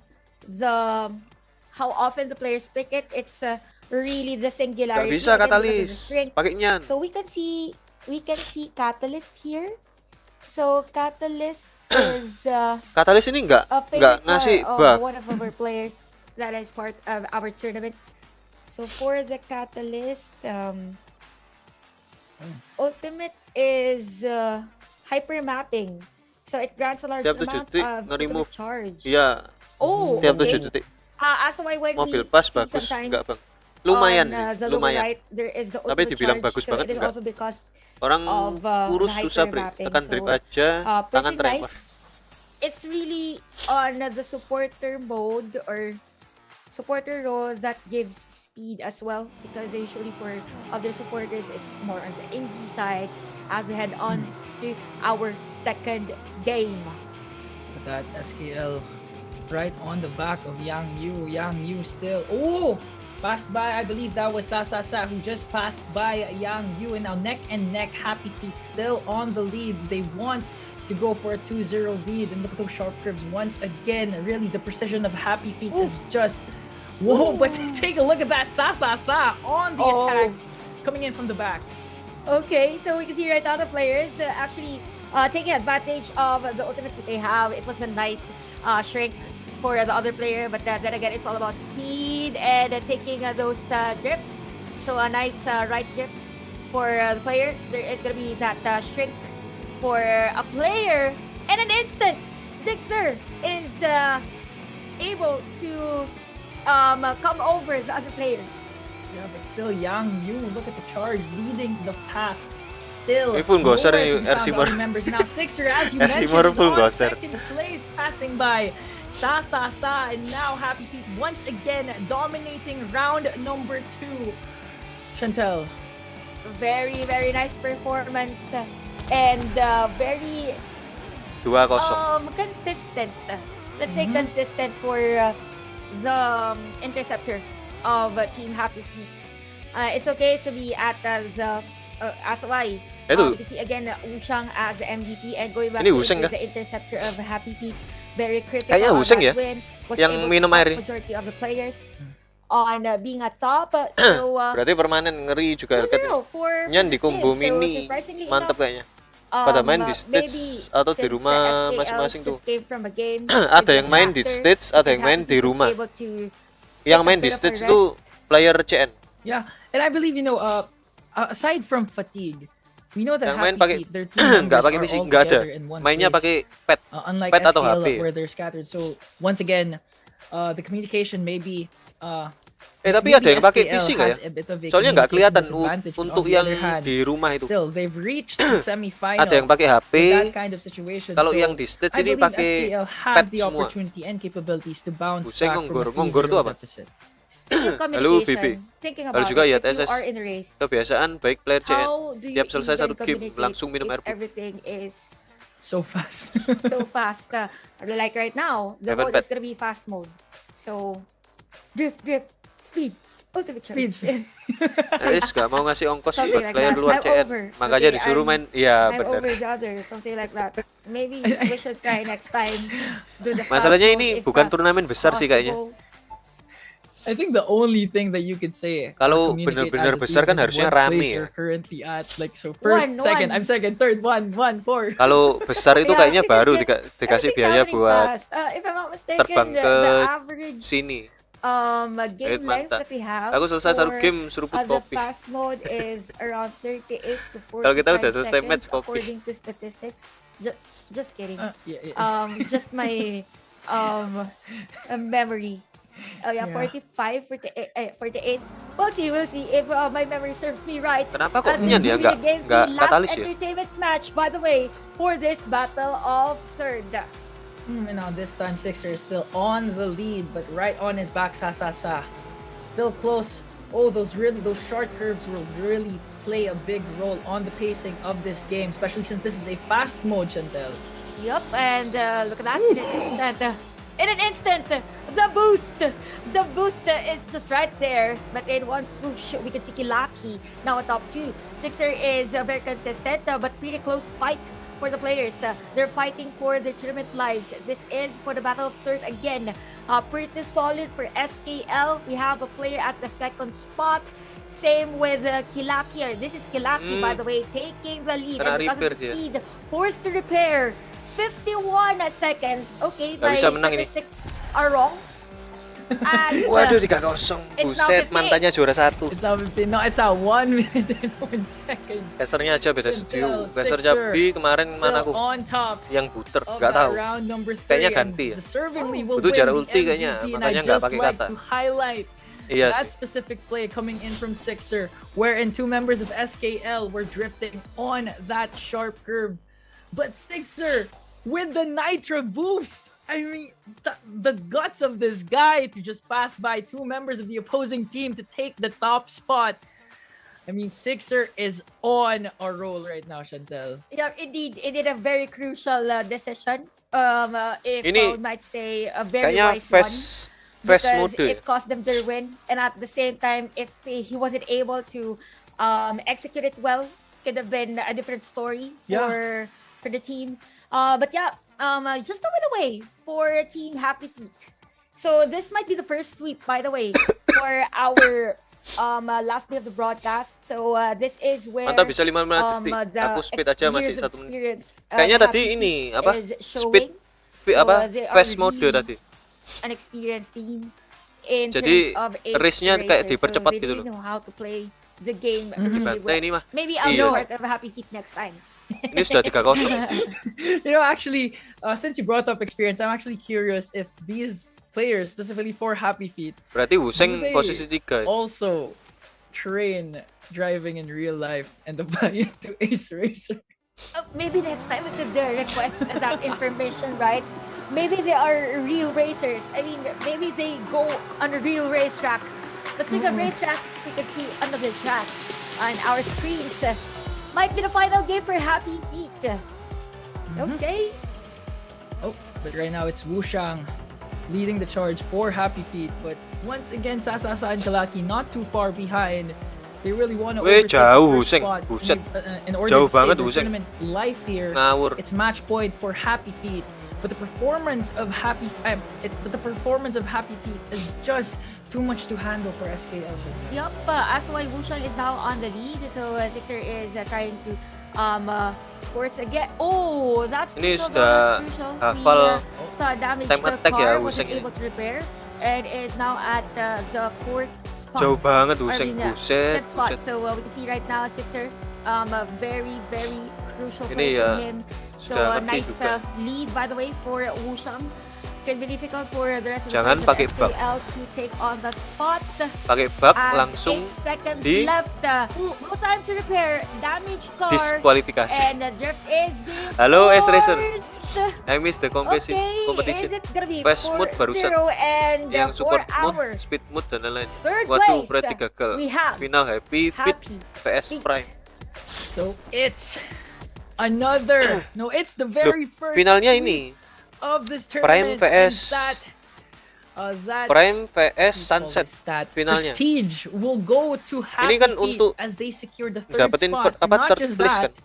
how often the players pick it, it's really the Nggak singularity. bisa again, because of the Catalyst. strength. Pakai Nyan. So we can see Catalyst here. So Catalyst is Katalis ini nggak a favorite ngasih of buff. one of our players that is part of our tournament. So for the Catalyst, ultimate is hyper mapping. So it grants a large Tiap 7 amount detik of nge-remove. ultimate charge. Iya, Oh, tiap 7 okay. detik. As why when Mobil we pas see bagus sometimes enggak, Bang? Lumayan on, sih, the lower lumayan. right, there is the Tapi ultimate dibilang charge, bagus so banget it is enggak. also because Orang of kurus the susah, hyper Bre. mapping. Tekan drip So, aja, tangan pretty tremor. nice. It's really on the supporter mode or supporter role that gives speed as well, because usually for other supporters it's more on the indie side. As we head on to our second game. But that SKL right on the back of Yang Yu. Yang Yu still. Oh! Passed by, I believe that was Sa who just passed by Yang Yu, and now neck and neck. Happy Feet still on the lead. They want to go for a 2-0 lead, and look at those sharp curves once again. Really, the precision of Happy Feet is just whoa. But take a look at that Sa on the attack, coming in from the back. Okay, so we can see right now the players actually taking advantage of the ultimates that they have. It was a nice shrink for the other player, but then again, it's all about speed and taking those drifts. So a nice right drift for the player. There is going to be that shrink for a player. In an instant, Zixer is able to come over the other player. Yeah, but still Yang Yu, look at the charge, leading the pack. Still, Ini full goser nowhere nih, to be found RC by Mor. the members. Now Sixer, as you RC mentioned, Mor is full on goser. second place, passing by Sa, and now Happy Feet once again dominating round number 2. Chantel. Very, very nice performance and very 2-0. consistent. Let's say consistent for the interceptor of Team Happy Feet. It's okay to be at the Asawai. Itu. You can see again Wushang as the MVP, and going back Ini to Wushang kah? the interceptor of Happy Feet. Very critical. Kayaknya on Wushang that ya? win. Was Yang able to minum stop air. majority of the players on being at top. So Berarti permanen ngeri juga harga. 2-0 for Nyan di this game. combo So, mini surprisingly mantep enough, kayaknya. Pada main di stage atau di rumah masing-masing tuh. Ada yang main di stage, ada yang main di rumah. Yang main di stage tuh player CN. Yeah, and I believe, you know, aside from fatigue, we know that Yang main Happy pakai Feet, their team nggak members pakai are PC, all nggak ada. together in one Mainnya place. pakai pet. Unlike pet atau SKL HP. where they're scattered. So once again, the communication may be Tapi maybe ada yang pakai SKL PC nggak ya? has a bit of a Soalnya nggak kelihatan communication disadvantage, but untuk on the yang other hand, di rumah itu. Still, they've reached the semifinals. Ada yang pakai HP. with that kind of situation. Kalau So, yang di stage I ini believe pakai SKL has pet the semua. opportunity and capabilities to bounce Buseng back ngonggor. from a Ngonggor tuh 2-0 apa? deficit. Halo, Bibi. Thinking Halo about juga it, ya, if you TSS. are in a race, Kebiasaan baik player CN. how do you Tiap selesai even satu game communicate langsung minum if air putih. everything is So fast. so fast? Like right now, the Haven't mode is bet. gonna be fast mode. So drift, speed, ultimate charge. Speed. Aris gak mau ngasih ongkos Something buat like player that. luar I'm CN. over. Makanya Okay, disuruh I'm- main. Iya I'm benar. over the other, something like that. Maybe we should try next time. Do the Masalahnya fast ini mode if, bukan turnamen besar sih kayaknya. possible. I think the only thing that you could say Kalau or communicate bener-bener as a besar team kan is harusnya what rame place ya. you're currently at. Like, so first, One, second, one. I'm second, third, one, 4. Kalau besar itu Yeah, kayaknya because baru it- dikasih everything's biaya happening buat fast. If I'm not mistaken, terbang the ke average sini. game length mantap. that we have Aku selesai satu for, game seruput the kopi. fast mode is around 38 to 45 Kalau kita udah selesai seconds match, kopi. according to statistics. Just kidding. Yeah. Just my memory. Oh yeah, Yeah. 45, 48. We'll see if my memory serves me right. Kenapa kok As niyan this ya? will be Nggak- the game nggak three katalis last ya? entertainment match, by the way, for this battle of third. And now this time, Sixer is still on the lead, but right on his back, Sa. Still close. Oh, those short curves will really play a big role on the pacing of this game, especially since this is a fast mode, Chantel. Yup, and look at that. In an instant, the boost is just right there. But in one swoosh, we can see Kilaki now at top 2. Sixer is very consistent, but pretty close fight for the players. They're fighting for their tournament lives. This is for the battle of third again. Pretty solid for SKL. We have a player at the second spot. Same with Kilaki. This is Kilaki, by the way, taking the lead. Kena And because of repair the dia. speed, forced to repair. 51 seconds. Okay, Nggak my bisa menang ini. statistics are wrong. as Waduh 3-0. It's not Buset, 50. mantannya juara 1. It's not 15. No, it's at 1 minute and 1 second. Casternya aja beda studio. Chantel, Casternya Sixer, B kemarin mana Still aku? on top Yang buter, of nggak that tahu. round number 3. Kayaknya and ganti ya. deservingly will Itu win jarak the ulti kayaknya, MVP, and makanya I nggak just pakai like kata. to highlight Iya that sih. specific play coming in from Sixer, wherein 2 members of SKL were drifting on that sharp curve. But Sixer, with the Nitro boost, I mean, the guts of this guy to just pass by 2 members of the opposing team to take the top spot. I mean, Sixer is on a roll right now, Chantel. Yeah, indeed, it did a very crucial decision. If Ini I might say a very Kayaknya wise one. fast Because mode ya. it cost them their win, and at the same time, if he wasn't able to execute it well, could have been a different story for the team. But yeah, just a win away for Team Happy Feet. So this might be the first sweep, by the way, for our last day of the broadcast. So this is where Mantap bisa 5 menit detik. the Aku speed aja masih years of 1 menit. experience, Kayaknya tadi Happy ini Feet apa? is Speed showing. apa? they are Fast mode really tadi. an experienced team in Jadi, terms of ace race-nya kayak racers. dipercepat So they gitu really loh. know how to play the game really Bantai well. ini mah. Maybe I'll Iya. be part of a Happy Feet next time. Ini sudah 3-0. You know, actually, since you brought up experience, I'm actually curious if these players, specifically for Happy Feet, Berarti Wuseng do they posisi 3 ya. also train driving in real life and apply it to Ace Racer. Maybe next time we could request that information, right? Maybe they are real racers. I mean, maybe they go on a real racetrack. But speaking of racetrack, we can see another track on our screens. Might be the final game for Happy Feet. Okay. Oh, but right now it's Wushang leading the charge for Happy Feet. But once again, Sasasa and Kalaki not too far behind. They really want to Weh, overtake jauh, the first Wuseng. spot Buset. in order Jauh to save banget, the Wuseng. tournament life here. Ngawur. It's match point for Happy Feet. But the performance of Happy Feet is just too much to handle for SKL. Yup, as to why Wushang is now on the lead. So Sixer is trying to force again. Oh, that's Ini crucial, sudah that's crucial. hafal We saw damage time to attack ya, car, wasn't Wushang ini. able to repair, and is now at the 4th spot. Jauh banget Or, Wuseng. yeah, Buset, 5th spot. buset. So we can see right now Sixer, a very crucial Ini play ya, from him. So sudah a ngerti nice juga. lead by the way for Wushang. Can be difficult for the rest of Jangan the pakai players bug. of SKL to take on that spot. Pakai bug As langsung 8 seconds di left. No time to repair. Damaged car. diskualifikasi. And the drift is being Halo, S Racer. forced. I miss the competition. Okay, is it gonna be Fast mode 4-0 barusan. and Yang 4 support hour? mode, speed mode dan lain-lain. Third Waduh, place, berarti gagal. we have Final Happy Feet Happy PS Feet. Prime. So it's another. No, it's the very first Finalnya sweep ini of this Prime tournament. PS and that Prime PS what do you call Sunset this, that finalnya. prestige will go to Ini Happy kan Feet untuk as they secure the third dapetin spot. And apa, not third just place that, kan?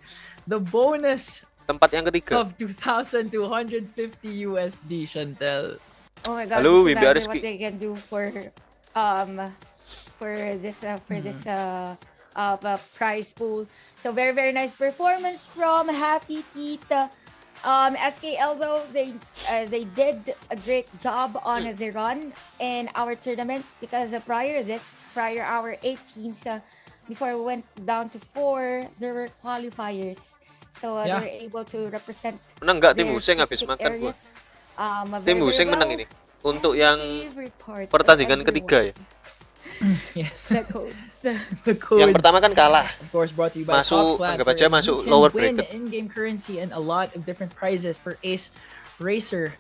the bonus Tempat yang ketiga. of 2,250 USD, Chantel. Oh my god, Halo, just biar imagine what Rizky. they can do for this prize pool. So very nice performance from Happy Feet. SKL though, they did a great job on the run in our tournament because prior our 8 teams before we went down to 4, there were qualifiers. So they Yeah. were able to represent Menang nggak tim their Wuseng habis specific makan gua? areas, Tim very Wuseng menang well. ini. Untuk yang Favorite part of pertandingan everyone. ketiga ya. Yes. The codes. The codes, Yang pertama kan kalah. of course, brought to you by Masuk, Top Class, anggap aja where masuk you can lower win bracket. in-game currency and a lot of different prizes for Ace Racer.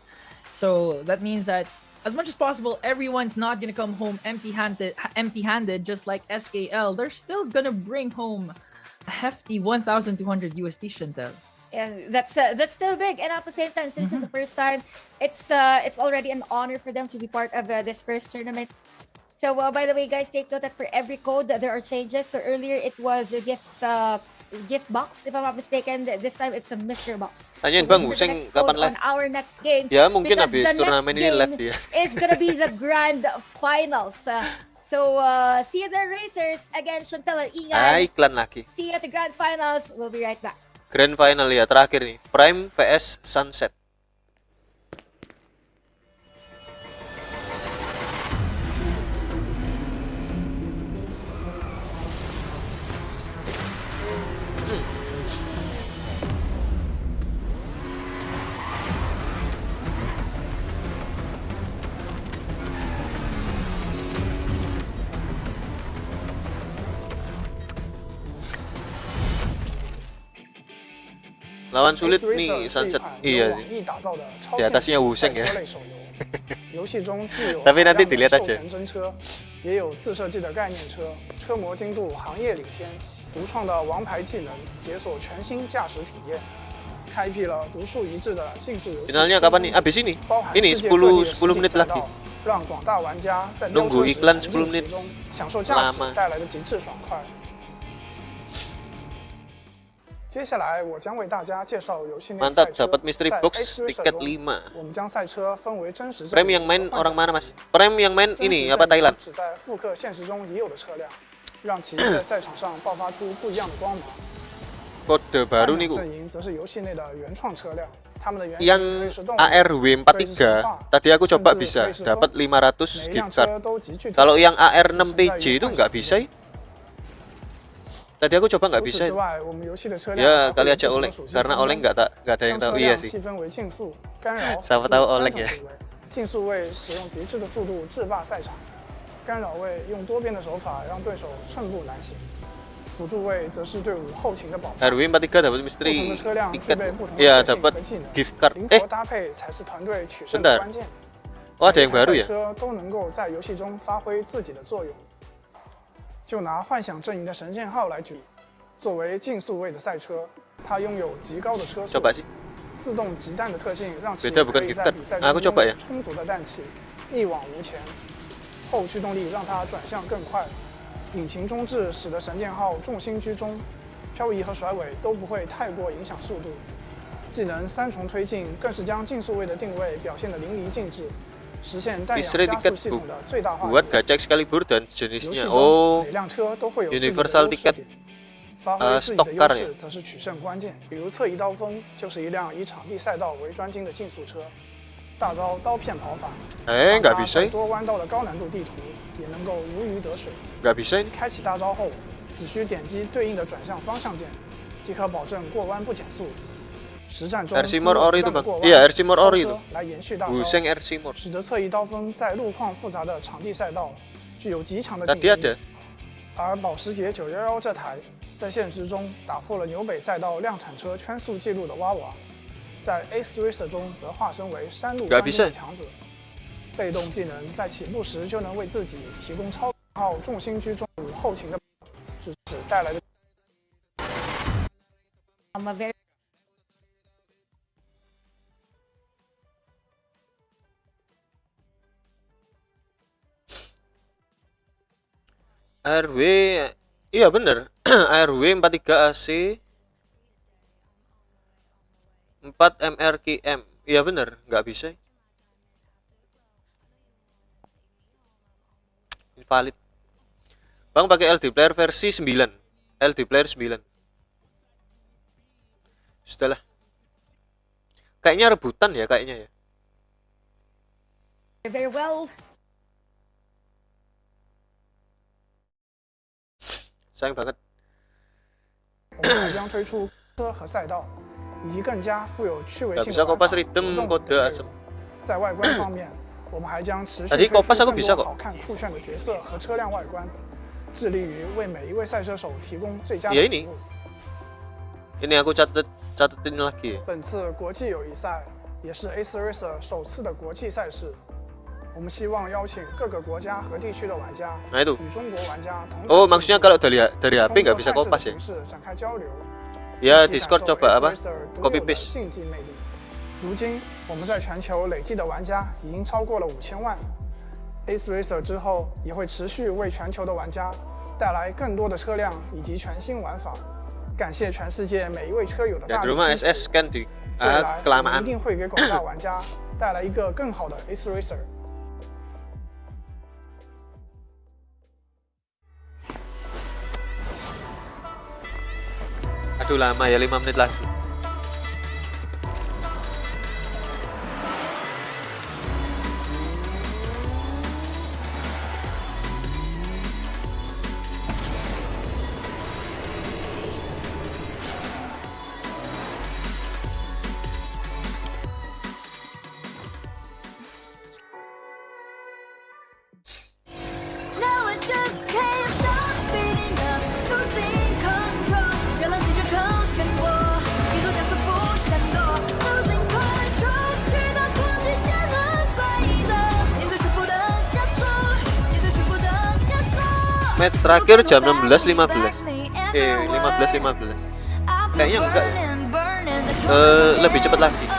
So that means that as much as possible, everyone's not gonna come home empty-handed, just like SKL. They're still gonna bring home a hefty 1,200 USD, Chantel. And that's still big. And at the same time, since it's the first time, it's already an honor for them to be part of this first tournament. So by the way, guys, take note that for every code there are changes. So earlier it was a gift box, if I'm not mistaken. This time it's a mystery box. Tanyain So Bang look Wuseng for the next kapan code live? on our next game. Ya mungkin because habis the turnamen next ini game live dia. is gonna be the grand finals. So see you there, racers. Again, Chantel and Ah, Ingan. iklan lagi. See you at the grand finals. We'll be right back. Grand final ya terakhir nih. Prime PS Sunset. Lawan sulit Racer nih 是一 Sunset. 款由 Iya 网 sih. 易打造的超 Di 现 atasnya 实 Wuseng 赛 ya. 车类手游。游戏中既有 Tapi 大 nanti 量的 dilihat 授 aja. 权真车，也有自设计的概念车，车模精度行业领先，独创的王牌技能解锁全新驾驶体验，开辟了独树一帜的竞速游戏。 Finalnya kapan nih? Abis ini. 包含 Ini 世界各地的 10 实景 menit 赛 lagi. 道，让广大玩家在飙 Nunggu 车时 iklan 沉 10浸 menit 其中，享受驾驶 lama. 带来的极致爽快。接下来，我将为大家介绍游戏内的赛 Mantap, 车。 dapat mystery 在 box X Racer tiket 中 5. 我们将赛车分为真实阵 Prem 营 yang main 和幻 orang 想 mana mas? Prem yang main 真实 ini 阵 apa 营 Thailand? 旨在复刻现实中已有的车辆，让其在赛场上爆发出不一样的光芒。 Kode 幻 baru 想 nih 阵营则是游戏内的原创车辆，它们的原型 Yang 可以是动物， ARW43 tadi aku coba bisa dapat 500 每一辆 gift 车 card. 都极具特 Kalau 色。 yang AR6PJ itu nggak bisa. Tadi aku coba nggak 除此 bisa. 之外，我们游戏的车辆 Ya 还会 kali 有 aja 不同的 Oleng 属性 karena 分 Oleng 工 nggak ada yang 将 tahu 车 iya 辆 sih. 细分为竞速、干扰 Siapa 和 tahu 辅助 Oleng 三种 ya. 部位。竞速位使用极致的速度制霸赛场，干扰位用多变的手法让对手寸步难行，辅助位则是队伍后勤的保障。 RW43 dapat 不同 mystery 的车辆具 tiket. 备不同 Iya 的特性 dapat 和技能， gift card. 灵活搭配才是团队取胜的 Bentar. 关键。 Oh ada yang 每台 baru 赛 ya? 车都能够在游戏中发挥自己的作用。就拿幻想阵营的神剑号来举例，作为竞速位的赛车，它拥有极高的车速， Coba sih. 自动集弹的特性让其 Beda bukan 可以 gift 在 card. 比赛 Aku 中 coba 拥 ya. 有充足的氮气，一往无前。后驱动力让它转向更快，引擎中置使得神剑号重心居中，漂移和甩尾都不会太过影响速度。技能三重推进更是将竞速位的定位表现得淋漓尽致，实现弹氧 Mystery 加速 tiket 系统的最大化。 buat gacha Excalibur dan 游戏 jenisnya. 中 Oh 每辆车都会有自己的 Universal 优势 ticket 点，发挥自己的 stock 优 car 势 ya. 则是取胜关键。比如侧翼刀锋就是一辆以场地赛道为专精的竞速车，大招刀片跑法， Eh 让 nggak 它 bisa. 在多弯道的高难度地图也能够如鱼得水。 Nggak bisa ini. 开启大招后，只需点击对应的转向方向键，即可保证过弯不减速。实战中， RC 通过 More 不 Ori 断 itu 的 bang. 过弯 Iya RC More 超 Ori 车 itu. 来延续大招， Buseng RC More. 使得侧翼刀锋在路况复杂的场地赛道具有极强的 Tadi 竞争 ada. 力。而保时捷911这台在现实中打破了纽北赛道量产车圈速纪录的娃娃，在 X Racer 中则化身为山路冠军的强者。被动技能在起步时就能为自己提供超号重心居中后勤的支持带来的。A very ARW iya bener. ARW 43 AC 4 MRKM. Iya bener, nggak bisa. Invalid. Bang pakai LD player versi 9. LD player 9. Sudahlah. Kayaknya rebutan ya kayaknya ya. very well. Sayang banget. 我们还将推出车和赛道，以及更加富有趣味 Nggak 性 bisa 的玩法 kopas rhythm 活动 kode 等内 asem. 容。在外观方面，我们还将持续 Tadi 推出 kopas aku 更 bisa 多 kok. 好看酷炫的角色和车辆外观，致力于为每一位赛车手提供最佳的 Ya 服 ini. 务。 Ini aku catetin lagi. 本次国际友谊赛也是 X Racer 首次的国际赛事，我们希望邀请各个国家和地区的玩家 Nah itu. 与中国玩家同 Oh 台 maksudnya 竞 kalau 技 dari HP 通 nggak 过 bisa 赛事的 kopas ya? 形式展开交流。 Ya 一起 Discord 感受 coba apa? X Racer 独 Copy 有的 paste. 竞技魅力。如今，我们在全球累计的玩家已经超过了5000万。X Racer 之后也会持续为全球的玩家带来更多的车辆以及全新玩法。感谢全世界每一位车友的 Ya 大 di 力 rumah 支 SS 持。 kan di 未来，我们一 kelamaan. 定会给广大玩家带来一个更好的 X Racer。 Aduh lama ya 5 menit lagi. Now I just can't stop speeding up, losing control，热浪席卷成漩涡， Match terakhir jam 16.15. 15.15. Kayaknya enggak ya. Lebih cepat lagi.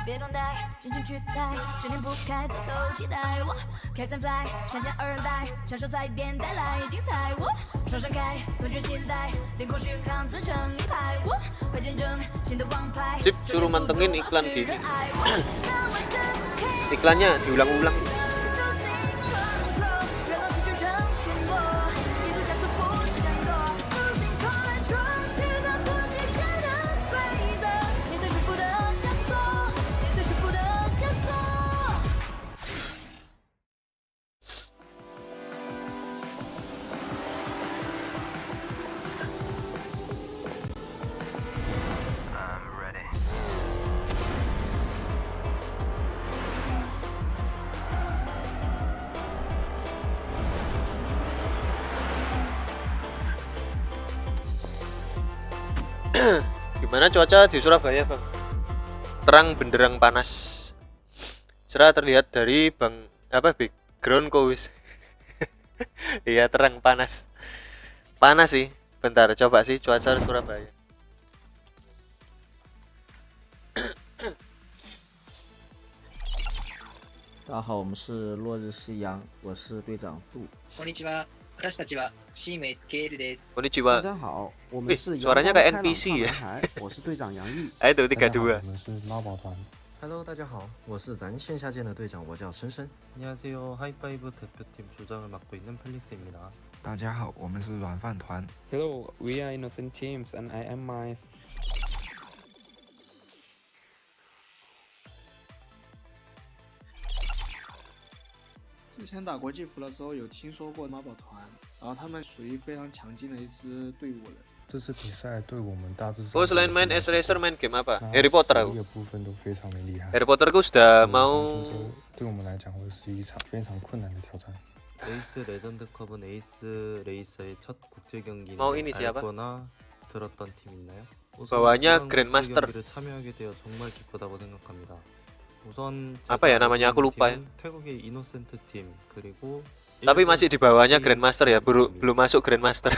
别动呆，尽情去猜，悬念不开，最后期待我开散 fly， 姗姗而来，享受彩电带来精彩。我双闪开，轮卷携带，连空续航自成一派。我快见证新的王牌。 Sip, suruh mantengin iklan gini. Iklannya diulang-ulang. Gimana cuaca di Surabaya, Bang? Terang benderang panas. Cerah terlihat dari background kowis. Iya, terang panas. Panas sih. Bentar, coba sih cuaca di Surabaya. 大家好，我们是落日夕阳，我是队长杜。こんにちは。私たちはチームスケールです。 Konnichiwa. 大家好，我们是 suaranya kayak NPC 呀。我是队长杨毅。哎，对，32。我们是NOBAR团。 Hello， 大家好，我是咱线下舰的队长，我叫深深。 안녕하세요. 하이파이브 대표팀 주장을 맡고 있는 펠릭스입니다. 大家好，我们是软饭团。 Hello, we are innocent teams and I am Mice. 之前打国际服的时候有听说过NOBAR团，然后他们属于非常强劲的一支队伍了。这次比赛对我们大致上 Oh, selain main S Racer main game apa? Harry Potter aku. 每个部分都非常的厉害。 Harry Potter aku sudah mau 对我们来讲会是一场非常困难的挑战。 에이스 레전드컵은 에이스 레이서의 첫 국제 경기인데 mau ini siapa? 알거나 들었던 팀 있나요? Bawahnya Grandmaster. 경기를 참여하게 되어 정말 기쁘다고 생각합니다. 우선 apa ya namanya aku lupa ya. 태국의 이노센트 팀 그리고 tapi masih di bawahnya Grandmaster ya, belum masuk Grandmaster.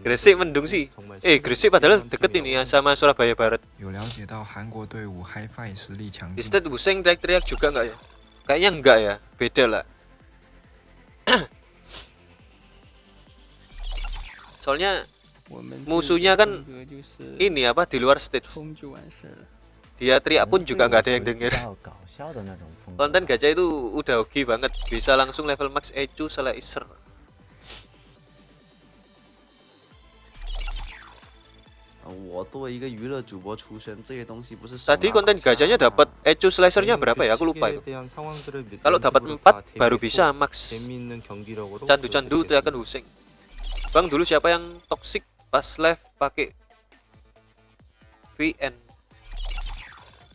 Gresik mendung sih. Gresik padahal deket ini ya sama Surabaya Barat. 有了解到韩国队伍 HiFi 实力强劲。 Instead Buseng teriak-teriak juga nggak ya? Kayaknya enggak ya, beda lah. Soalnya musuhnya kan ini apa di luar stage. Dia teriak pun juga nggak ada yang denger. Konten gacha itu udah oke banget, bisa langsung level max ECU slicer. Tadi konten gachanya dapat ECU slicernya berapa ya? Aku lupa itu. Kalau dapat 4 baru bisa max. Candu-candu teriakan Huseng. Bang, dulu siapa yang toxic pas live pakai VN?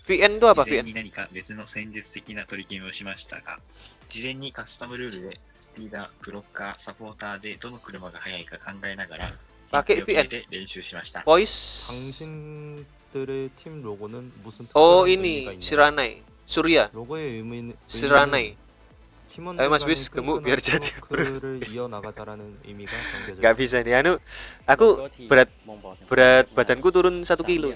VN とはVN 事前に何か別の戦術的な取り決めをしましたが、事前にカスタムルールでスピーダー、ブロッカー、サポーターでどの車が速いか考えながら pakai VN 練習しました。 voice. 당신들의 팀 로고는 무슨 Oh ini Siranai Surya 로고의 의미는 Siranai. Ayo Mas Wis gemuk biar jadi Gak bisa nih anu. Aku berat badanku turun 1 kilo.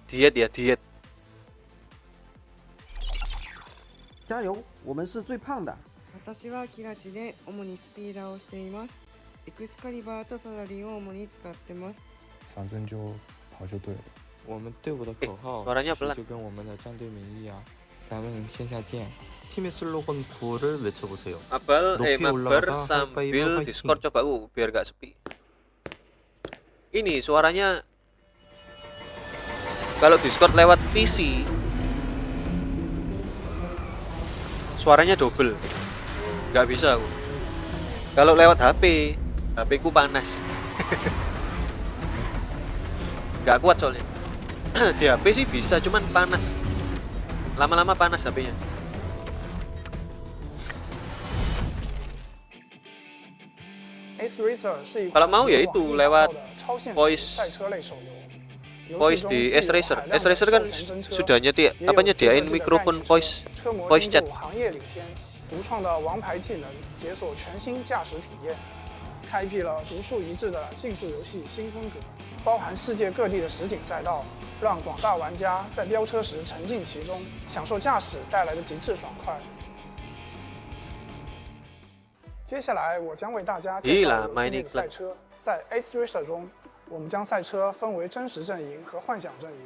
Diet ya, diet. 加油，我们是最胖的。私はキラチで主にスピーダーをしています。エクスカリバーとパラリンを主に使ってます。反正就跑就对了。我们队伍的口号就跟我们的战队名一样，咱们线下见。 팀의 슬로건 구호를 외쳐보세요. mabar sambil Discord coba biar gak sepi. Ini suaranya kalau Discord lewat PC suaranya double, nggak bisa aku. Kalau lewat HP, HP ku panas, nggak kuat soalnya. Di HP sih bisa, cuman panas, lama-lama panas HP-nya. Kalau mau ya itu lewat voice voice di S Racer. S Racer kan sudah nyediain mikrofon voice chat. 行业领先，独创的王牌技能解锁全新驾驶体验，开辟了独树一帜的竞速游戏新风格，包含世界各地的实景赛道，让广大玩家在飙车时沉浸其中，享受驾驶带来的极致爽快。接下来我将为大家介绍游戏内的赛车。在 S Racer 中，我们将赛车分为真实阵营和幻想阵营。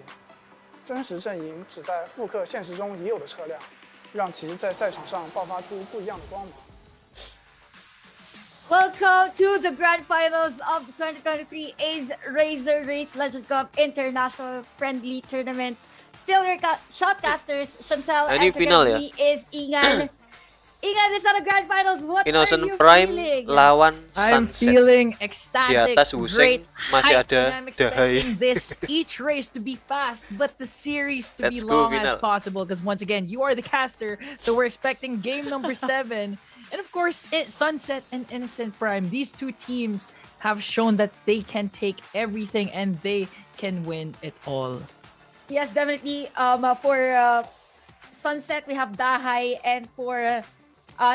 真实阵营旨在复刻现实中已有的车辆，让其在赛场上爆发出不一样的光芒。Welcome to the grand finals of the 2023 A's Razor Race Legend Cup International Friendly Tournament. Still your shotcasters, Chantal, and final together is Ingan. Ingan, this is not a grand finals. What Innocent are you Prime feeling? lawan I'm Sunset. feeling Di ecstatic, atas Wuseng great masih hype, ada and I'm expecting Dahai. this each race to be fast, but the series to be Let's go, long as Vinal. possible. Because once again, you are the caster, so we're expecting game number 7, and of course, Sunset and Innocent Prime. These two teams have shown that they can take everything and they can win it all. Yes, definitely. For Sunset, we have Dahai, and for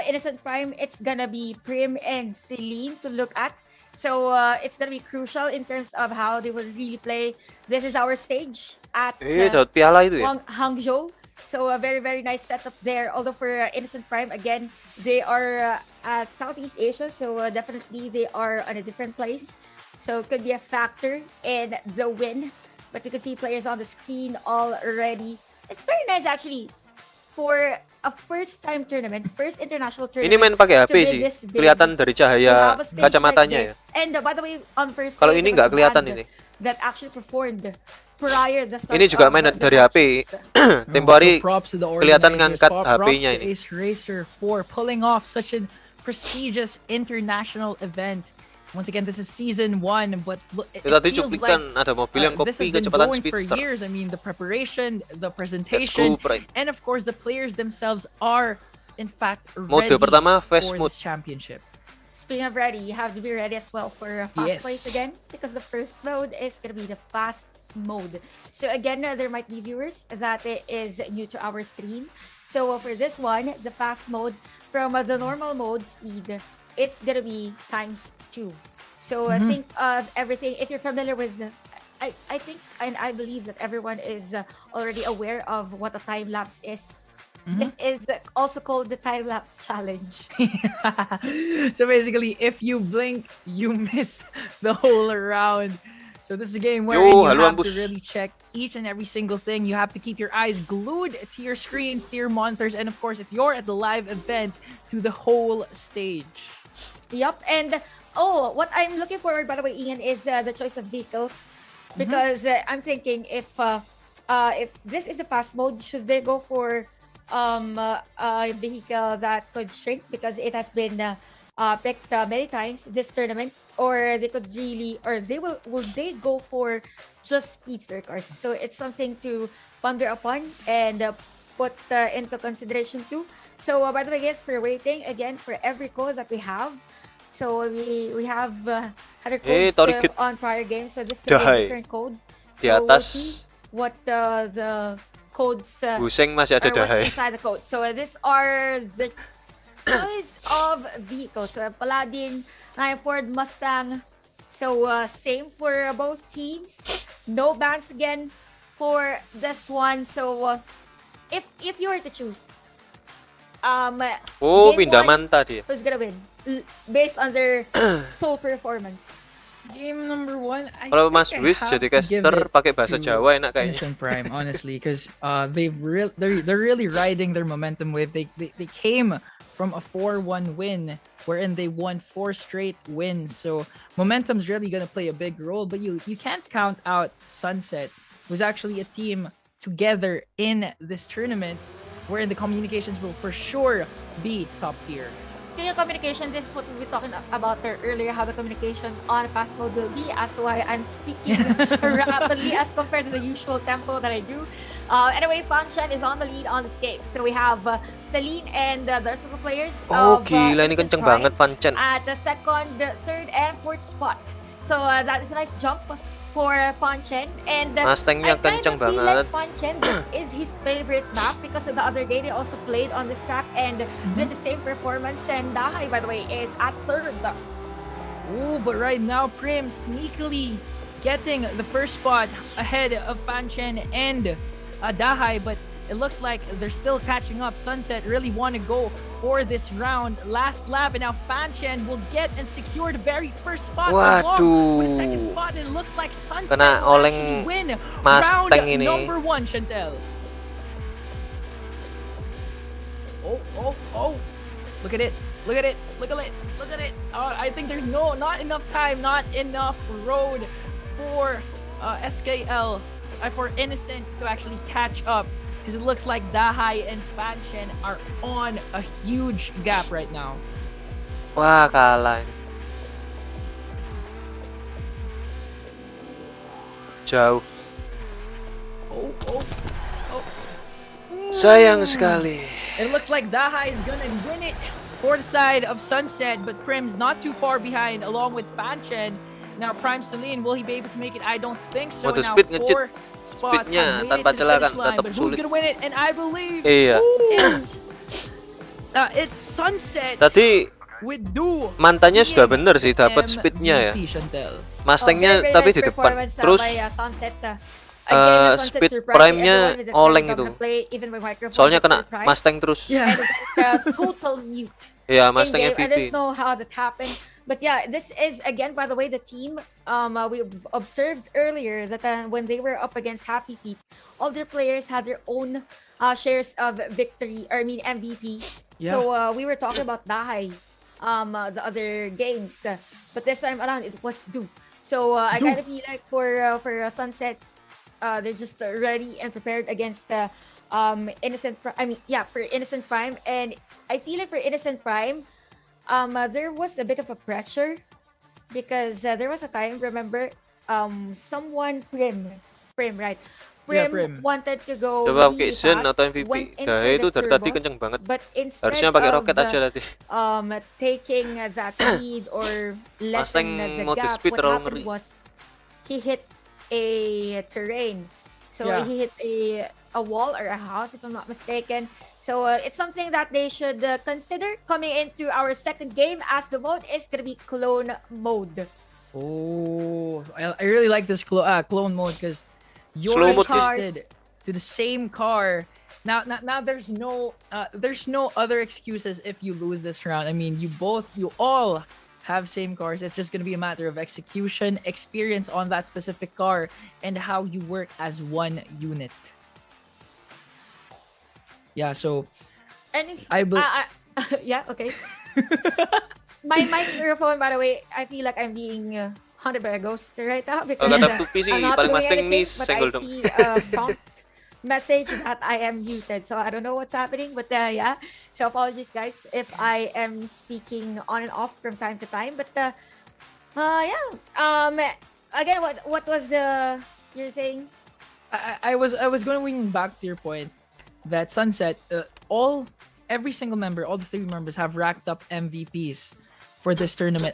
Innocent Prime, it's gonna be Prim and Celine to look at. So it's gonna be crucial in terms of how they will really play. This is our stage at dapat piala itu ya. Hangzhou. So a very, very nice setup there. Although for Innocent Prime, again, they are at Southeast Asia, so definitely they are on a different place. So it could be a factor in the win. But you can see players on the screen already. It's very nice actually for a first-time tournament, first international tournament. Ini main pakai HP sih. Kelihatan dari cahaya kacamatanya ya. And by the way, on first Kalau ini nggak kelihatan ini. That actually performed prior the start Ini juga main dari HP. Tempo hari kelihatan ngangkat HP-nya ini. Ace Racer for pulling off such a prestigious international event. Once again, this is season 1, but it Tadi feels cuplikan like ada mobil yang this has kopi been kecepatan going for speedster. years. I mean, the preparation, the presentation, and of course, the players themselves are, in fact, ready pertama, fast for mode. this championship. Speaking of ready, you have to be ready as well for fast plays again, because the first mode is going to be the fast mode. So again, there might be viewers that is new to our stream. So for this one, the fast mode from the normal mode speed, it's gonna be ×2. So I think everything, if you're familiar with I think and I believe that everyone is already aware of what a time lapse is. This is also called the time lapse challenge. So basically, if you blink, you miss the whole round. So this is a game where you have to really check each and every single thing. You have to keep your eyes glued to your screens, to your monitors, and of course, if you're at the live event, to the whole stage. Yep, and what I'm looking forward, by the way, Ian, is the choice of vehicles, because I'm thinking if this is a fast mode, should they go for a vehicle that could shrink because it has been picked many times this tournament, or they could really, or they will they go for just speedster cars? So it's something to ponder upon and put into consideration too. So by the way, guys, for waiting again for every code that we have. So we have 100 codes on prior games. So this could be a different code. So we'll see what the codes Wuseng masih ada Dahai. what's inside the code. So these are the choice of vehicles. So Paladin, Ford Mustang. So same for both teams. No bans again for this one. So if you were to choose, pindaman tadi. who's gonna win based on their sole performance? Game number 1, Kalau Mas Wis jadi caster pakai bahasa Jawa enak kayaknya. Innocent Prime, honestly, because they're really riding their momentum wave. They came from a 4-1 win, wherein they won 4 straight wins. So momentum's really gonna play a big role. But you can't count out Sunset, who's actually a team together in this tournament, wherein the communications will for sure be top tier. Speaking of communication, this is what we were talking about earlier, how the communication on fast mode will be, as to why I'm speaking rapidly as compared to the usual tempo that I do. Anyway, Function is on the lead on this game. So we have Celine and the rest of the players Gila, ini kenceng banget Function. at the second, third, and fourth spot. So that is a nice jump for Fanchen, and Mustangnya I kind kencang of feel banget. like Fanchen, this is his favorite map because the other day they also played on this track and did the same performance. And Dahai, by the way, is at third. Ooh, but right now Prim sneakily getting the first spot ahead of Fanchen and Dahai, but it looks like they're still catching up. Sunset really want to go for this round. Last lap, and now Fanchen will get and secure the very first spot along with the second spot, and it looks like Sunset Kena will oleng actually win Mustang round ini. number 1, Chantel. Oh. Look at it. Look at it. Look at it. Look at it. I think there's not enough time, not enough road for SKL, for Innocent to actually catch up. Because it looks like Dahai and Fanchen are on a huge gap right now. Wah, kalah. Jauh. Oh. Sayang sekali. It looks like Dahai is gonna win it for the side of Sunset, but Prim's not too far behind along with Fanchen. Now Prime Celine, will he be able to make it? I don't think so. Waduh, Now speed nge-cheat. 4 spots Speednya have made tanpa it to the celah finish kan line, tetap but who's sulit. gonna win it? And I believe Iya. it's Sunset. Tadi with Du. mantannya sudah bener sih, dapat speednya ya. Mustangnya Very tapi nice di depan. performance, Terus by Sunset. Again, Sunset speed surprised prime-nya everyone with the oleng turn itu. on the play, even with microphone, Soalnya but kena surprised. Mustang terus. Yeah. And it was total mute. Iya, Mustang in-game. I MVP. didn't know how that happened. But yeah, this is, again, by the way, the team, we observed earlier that when they were up against Happy Feet, all their players had their own shares of victory, or I mean MVP. Yeah. So we were talking about Dahai, the other games. But this time around, it was Du. So I kind of feel like for Sunset, they're just ready and prepared against Innocent. For Innocent Prime, and I feel like for Innocent Prime, there was a bit of a pressure because there was a time. Remember, someone Prim, right? Prim wanted to go Coba really pakai Zen fast, atau MVP. went in Nah, for itu the dari tadi turbo, kenceng banget. but instead Harusnya pakai of, roket aja tadi. taking that lead or lessen the mode gap, speed what terlalu happened ngeri. was he hit a terrain. So Yeah. he hit a wall or a house, if I'm not mistaken. So it's something that they should consider coming into our second game, as the mode is going to be clone mode. Oh, I really like this clone mode because you're Slow mode restricted to the same car. Now there's no other excuses if you lose this round. I mean, you all have same cars. It's just gonna be a matter of execution, experience on that specific car, and how you work as one unit. Yeah, so And yeah, okay. my microphone, by the way, I feel like I'm being haunted by a ghost right now because kata Tupi sih, I'm not paling doing mustang anything, nih, but senggol I dong. see a prompt message that I am muted, so I don't know what's happening. But yeah, so apologies, guys, if I am speaking on and off from time to time. But again, what was you're saying? I was going back to your point that Sunset, every single member, all the 3 members have racked up MVPs for this tournament,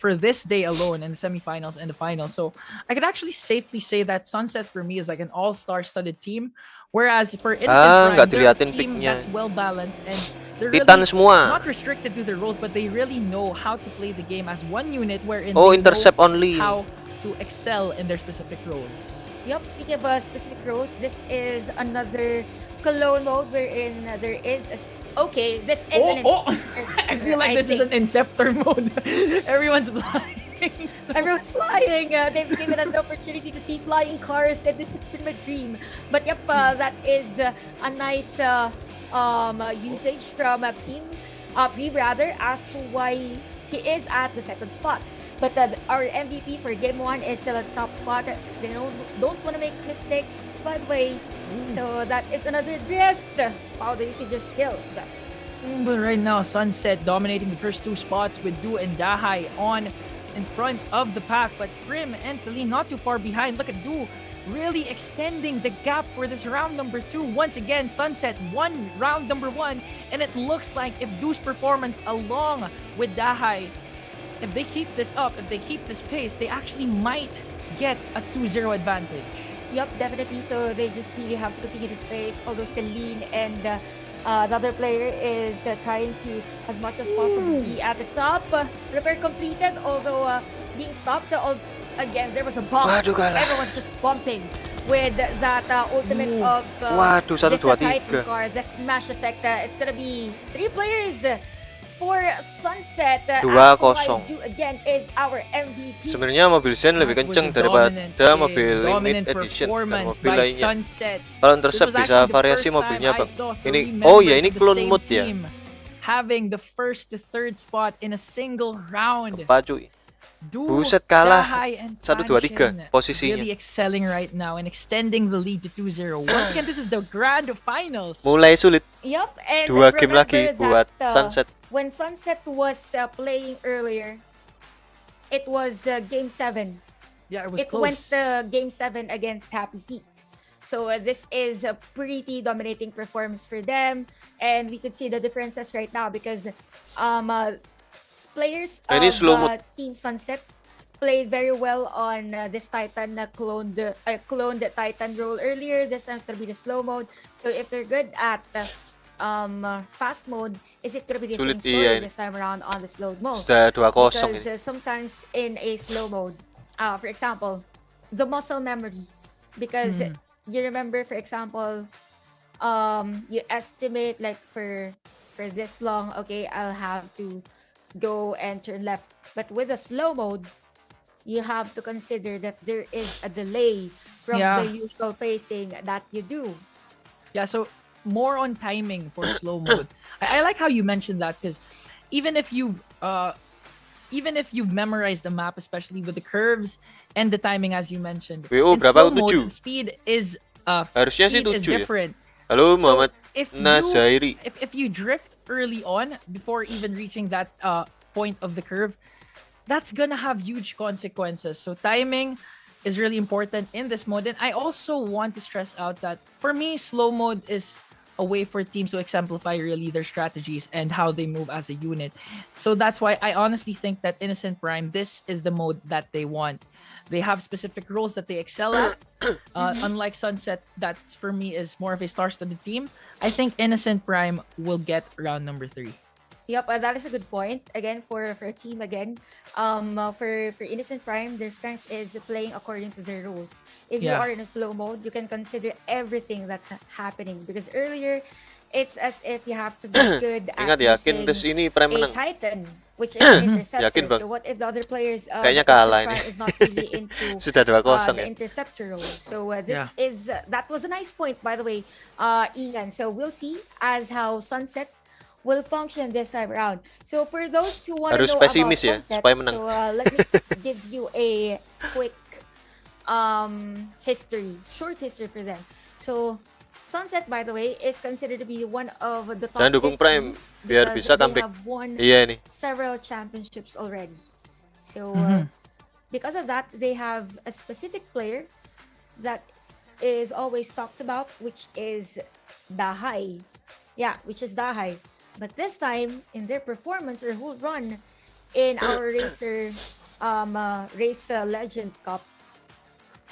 for this day alone, in the semifinals and the finals. So I could actually safely say that Sunset for me is like an all-star studded team, whereas for Innocent Prime, they're a team that's well balanced and they're really not restricted to their roles, but they really know how to play the game as one unit, wherein they intercept know only. how to excel in their specific roles. Yep, speaking of specific roles, this is another clone mode wherein there is a... Okay, this is I feel like this is an Inceptor mode. Everyone's flying. Everyone's flying. They've given us the opportunity to see flying cars, and this has been my dream. But yep, that is a nice usage from P rather, as to why he is at the second spot. But our MVP for game 1 is still at the top spot. They don't want to make mistakes, by the way. So that is another drift. Wow, the usage of skills. But right now, Sunset dominating the first 2 spots with Du and Dahai in front of the pack. But Prim and Celine not too far behind. Look at Du really extending the gap for this round number 2. Once again, Sunset won round number 1. And it looks like if Du's performance along with Dahai if they keep this up, if they keep this pace, they actually might get a 2-0 advantage. Yep, definitely. So they just really have to continue this pace. Although Celine and the other player is trying to, as much as possible, be at the top. Repair completed, although being stopped. Again, there was a bump. Waduh, kalah. Everyone's just bumping with that ultimate of Waduh, 1, this 2, Titan 3. car, the smash effect. It's gonna be 3 players for Sunset. 2-0. Do again is our MVP. Sebenarnya mobil Zen lebih kenceng daripada mobil Mid Edition dan mobil lainnya. Kalau intercept bisa variasi mobilnya, Bang. Ini, oh ya, ini clone mode ya. Having the first to third spot in a single round. Pacu. Buset, kalah 1, 2, 3 posisinya. Really excelling right now and extending the lead to 2-0. Once again, this is the grand finals. Mulai sulit. Yup, and 2 game lagi buat Sunset. When Sunset was playing earlier, it was game 7. Yeah, it was close. It went game 7 against Happy Feet. So this is a pretty dominating performance for them, and we could see the differences right now because players of Team Sunset played very well on this Titan cloned Titan role earlier. This time it's gonna be the slow mode. So if they're good at fast mode, is it gonna be the same story this time around on the slow mode? Because sometimes in a slow mode, for example, the muscle memory, because you remember, for example, you estimate like for this long, okay, I'll have to go and turn left. But with the slow mode, you have to consider that there is a delay from the usual pacing that you do. Yeah, so more on timing for slow mode. I like how you mentioned that, because even if you've memorized the map, especially with the curves and the timing, as you mentioned, in slow mode, speed is different. Halo, Muhammad If you drift early on before even reaching that point of the curve, that's gonna have huge consequences. So timing is really important in this mode. And I also want to stress out that for me, slow mode is a way for teams to exemplify really their strategies and how they move as a unit. So that's why I honestly think that Innocent Prime, this is the mode that they want. They have specific roles that they excel at. Unlike Sunset, that for me is more of a star-studded team. I think Innocent Prime will get round number 3. Yep, that is a good point. Again, for a team, again, for Innocent Prime, their strength is playing according to their rules. If you are in a slow mode, you can consider everything that's happening. Because earlier, it's as if you have to be good at using a Titan, which is an interceptor. So what if the other players is not really into the interceptor role? So that was a nice point, by the way, Ian. So we'll see as how Sunset will function this time around. So for those who want to know about Sunset, so let me give you a quick short history for them. So Sunset, by the way, is considered to be one of the top dukung Prime biar bisa comeback. Have won several championships already. So because of that, they have a specific player that is always talked about, which is Dahai. Yeah, which is Dahai. But this time, in their performance or whole run in our Race Legend Cup,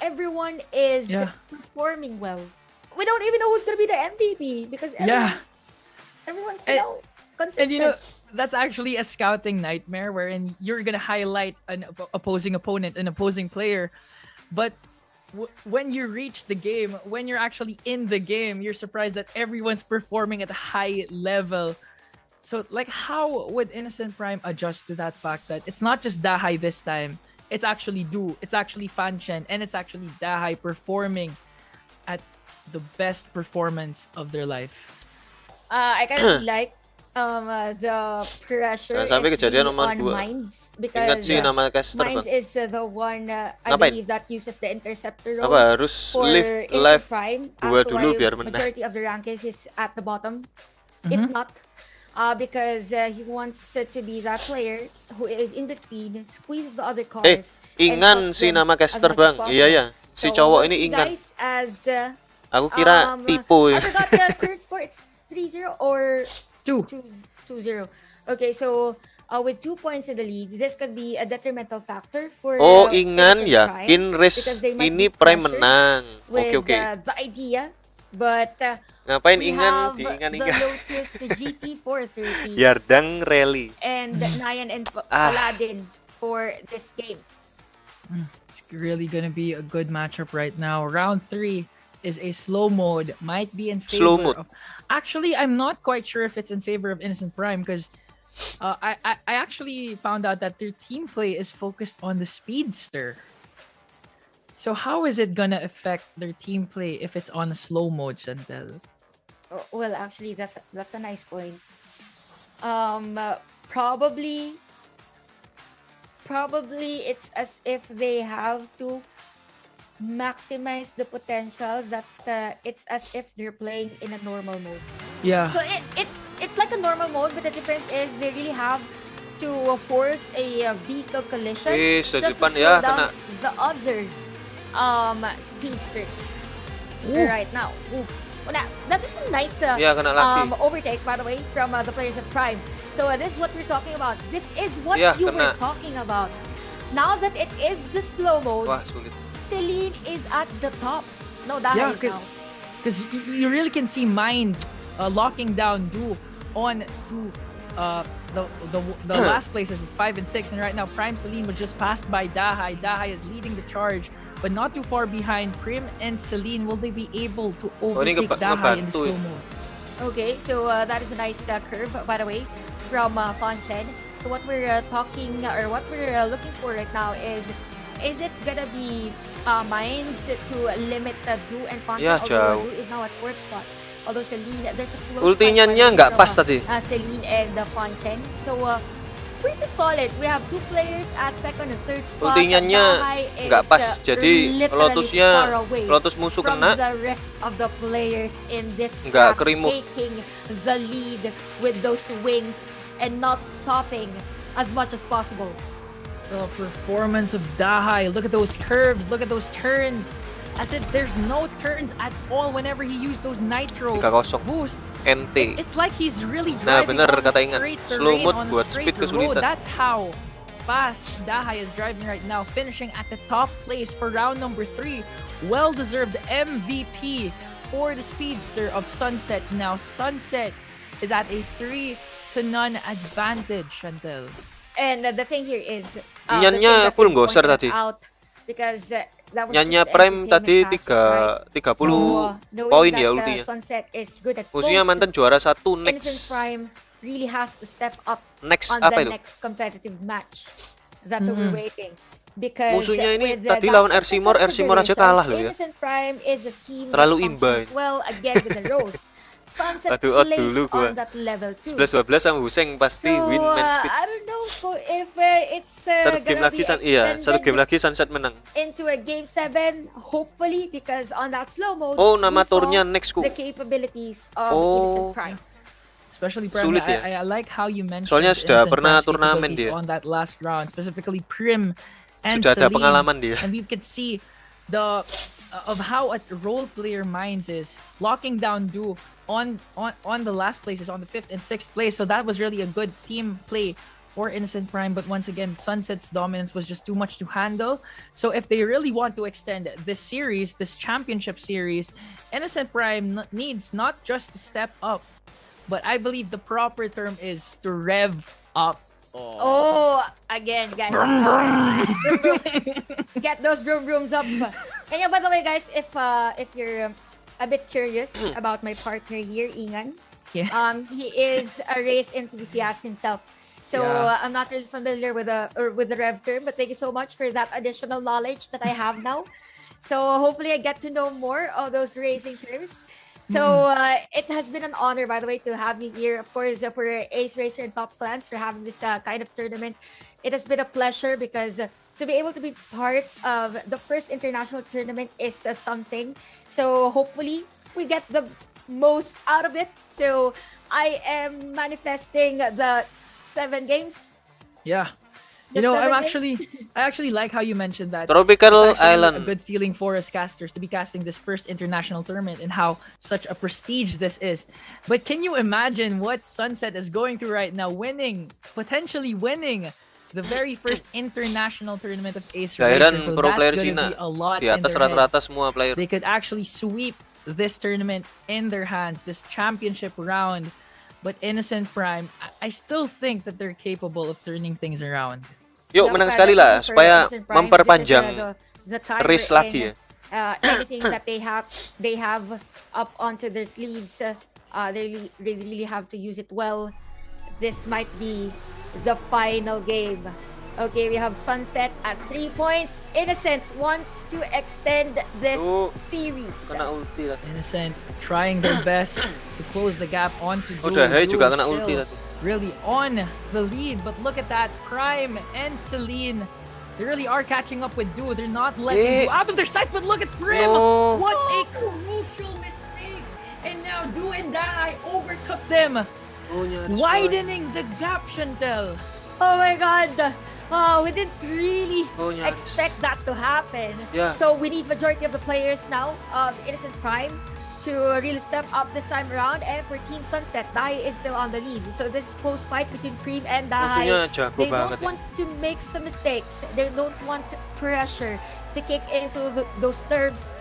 everyone is performing well. We don't even know who's gonna be the MVP because everyone's so consistent. And you know, that's actually a scouting nightmare wherein you're gonna highlight an opposing opponent, an opposing player, but when you reach the game, when you're actually in the game, you're surprised that everyone's performing at a high level. So, like, how would Innocent Prime adjust to that fact that it's not just Dahai this time, it's actually Du, it's actually Fanchen, and it's actually Dahai performing at the best performance of their life? I kind of like the pressure is on Minds, because Minds is the one I believe that uses the interceptor role for Innocent Prime. Majority of the rankings is at the bottom, if not, because he wants to be that player who is in between, squeezes the other cars. Ingan si nama caster, Bang. Iya. Si cowok ini Ingan. Aku kira tipu. I forgot the current score. It's 3-0 or 2-0. Okay, so with 2 points in the lead, this could be a detrimental factor for Oh, Innocent Ingan yakin Prime, race because they might ini be Prime pressured menang. with Oke. the idea, but Ngapain we Ingan have di the Ingan-Ingan? Lotus GT430 Yardang Rally. and Nyan and Paladin for this game. It's really gonna be a good matchup right now. Round 3 is a slow mode. Might be in Slow favor mode. of. Actually, I'm not quite sure if it's in favor of Innocent Prime because I actually found out that their team play is focused on the Speedster. So how is it gonna affect their team play if it's on a slow mode, Chantel? Oh, well, actually, that's a nice point. Probably it's as if they have to maximize the potential that it's as if they're playing in a normal mode. Yeah. So it's like a normal mode, but the difference is they really have to force a vehicle collision Sa just to depan slow ya, down kena. the other speedsters Ooh. right now. Oof. Oh, that is a nice Yeah, kena laki. overtake, by the way, from the players of Prime. So this is what we're talking about. This is what Yeah, you were kena. talking about. Now that it is the slow mode, Wah, sulit. Celine is at the top. No, that Yeah, is now. because you really can see Mines locking down Du on to the last places at 5 and 6, and right now Prime Celine was just passed by Dahai. Dahai is leading the charge, but not too far behind. Prim and Celine, will they be able to overtake Dahai in the slow mode? Okay, so that is a nice curve, by the way, from Fonchen. So what we're talking or what we're looking for right now is it gonna be Mines to limit Du and Fonchen? Yeah, although jauh. Du is now at 4th spot. Although Celine, there's a close Ultinya fight nya nggak from, pas tadi. Celine and Fonchen. So pretty solid. We have 2 players at 2nd and 3rd spot. Ultinya nya Dahai nggak is, pas. Jadi literally Lotusnya far away Lotus musuh from kena. the rest of the players in this Nggak track, kerimuk. taking the lead with those wings and not stopping as much as possible. The performance of Dahai. Look at those curves. Look at those turns. As if there's no turns at all whenever he used those nitro 3-0. boosts. NT. It's like he's really Nah, driving bener on kata a Ingan. straight Slow terrain, mode on a buat straight speed road. kesulitan. That's how fast Dahai is driving right now, finishing at the top place for round number 3. Well-deserved MVP for the speedster of Sunset. Now Sunset is at a 3-0 advantage, Chantel. And the thing here is Nyannya full nggoser tadi. Because that was Nyannya just Prime tadi entertainment matches, right? 30 So, poin knowing ya that, ultinya. Sunset is good at Musuhnya both, mantan juara 1 Innocent next. Prime really has to step up Next on apa the itu? next competitive match that we're waiting. Because Musuhnya ini with tadi that lawan Ersimor aja kalah loh ya. Innocent Prime is a team Terlalu that imbang. functions well again with the Rose. Sunset Aduh, plays dulu gua. on that level too. 11-12 sama Huseng pasti So, win man speed. I don't know if it's Satu game gonna lagi be iya, satu game extended lagi Sunset menang. into a game 7, hopefully, because on that slow mode, Oh, nama we saw turnya next ku. the capabilities of Oh. Innocent Prime. Especially Prim, Sulit ya. I like how you mentioned Soalnya sudah Innocent pernah Prime's turnamen capabilities dia. on that last round, specifically Prim and Sudah ada Celine. pengalaman dia. And we could see the of how a role player Minds is locking down Du on the last places, on the 5th and 6th place. So that was really a good team play for Innocent Prime. But once again, Sunset's dominance was just too much to handle. So if they really want to extend this series, this championship series, Innocent Prime needs not just to step up, but I believe the proper term is to rev up. Oh, again, guys. Get those vroom vrooms up. And yeah, by the way, guys, if you're a bit curious about my partner here, Ingan, Yes. he is a race enthusiast himself. So Yeah. I'm not really familiar with the rev term, but thank you so much for that additional knowledge that I have now. So hopefully I get to know more of those racing terms. So it has been an honor, by the way, to have you here. Of course, for Ace Racer and Top Clans for having this kind of tournament. It has been a pleasure because to be able to be part of the first international tournament is something. So hopefully we get the most out of it. So I am manifesting the 7 games. Yeah. You know, I actually like how you mentioned that. Tropical it's actually Island. a good feeling for us casters to be casting this first international tournament and how such a prestige this is. But can you imagine what Sunset is going through right now, potentially winning the very first international tournament of Ace Racer? So pro player that's Cina gonna be a lot di in atas their rata-rata heads. semua player. They could actually sweep this tournament in their hands, this championship round. But Innocent Prime, I still think that they're capable of turning things around. Yuk menang sekali lah supaya memperpanjang race lagi ya. Anything that they have up onto their sleeves, they really have to use it well. This might be the final game. Okay, we have Sunset at 3 points. Innocent wants to extend this series. Kena ulti lah. Innocent trying their best to close the gap onto Duo. Hey juga Duo kena ulti lah. Really on the lead, but look at that, Prime and Celine. They really are catching up with Duo. They're not letting Duo out of their sight, but look at Prim. No. What a crucial mistake. And now Duo and Dahai overtook them, widening the gap, Chantel. Oh my god. We didn't really expect that to happen. Yeah. So we need majority of the players now of Innocent Prime to really step up this time around. And for Team Sunset, Dahai is still on the lead. So this is close fight between Prim and Dahai. They don't want to make some mistakes. They don't want pressure to kick into those nerves.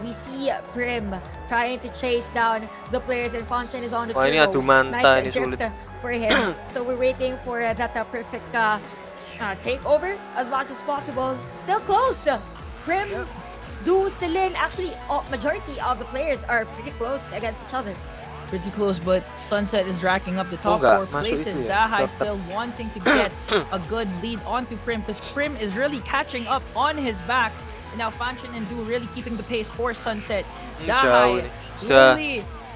We see Prim trying to chase down the players, and Ponchen is on the Wah, ini adu manta, ini drift sulit. for him. So we're waiting for that perfect takeover as much as possible. Still close. Prim, Duo, Celine, actually majority of the players are pretty close against each other. Pretty close, but Sunset is racking up the top 4 places. Dahai still wanting to get a good lead onto Prim, because Prim is really catching up on his back. And now Fanshin and Duo really keeping the pace for Sunset. Dahai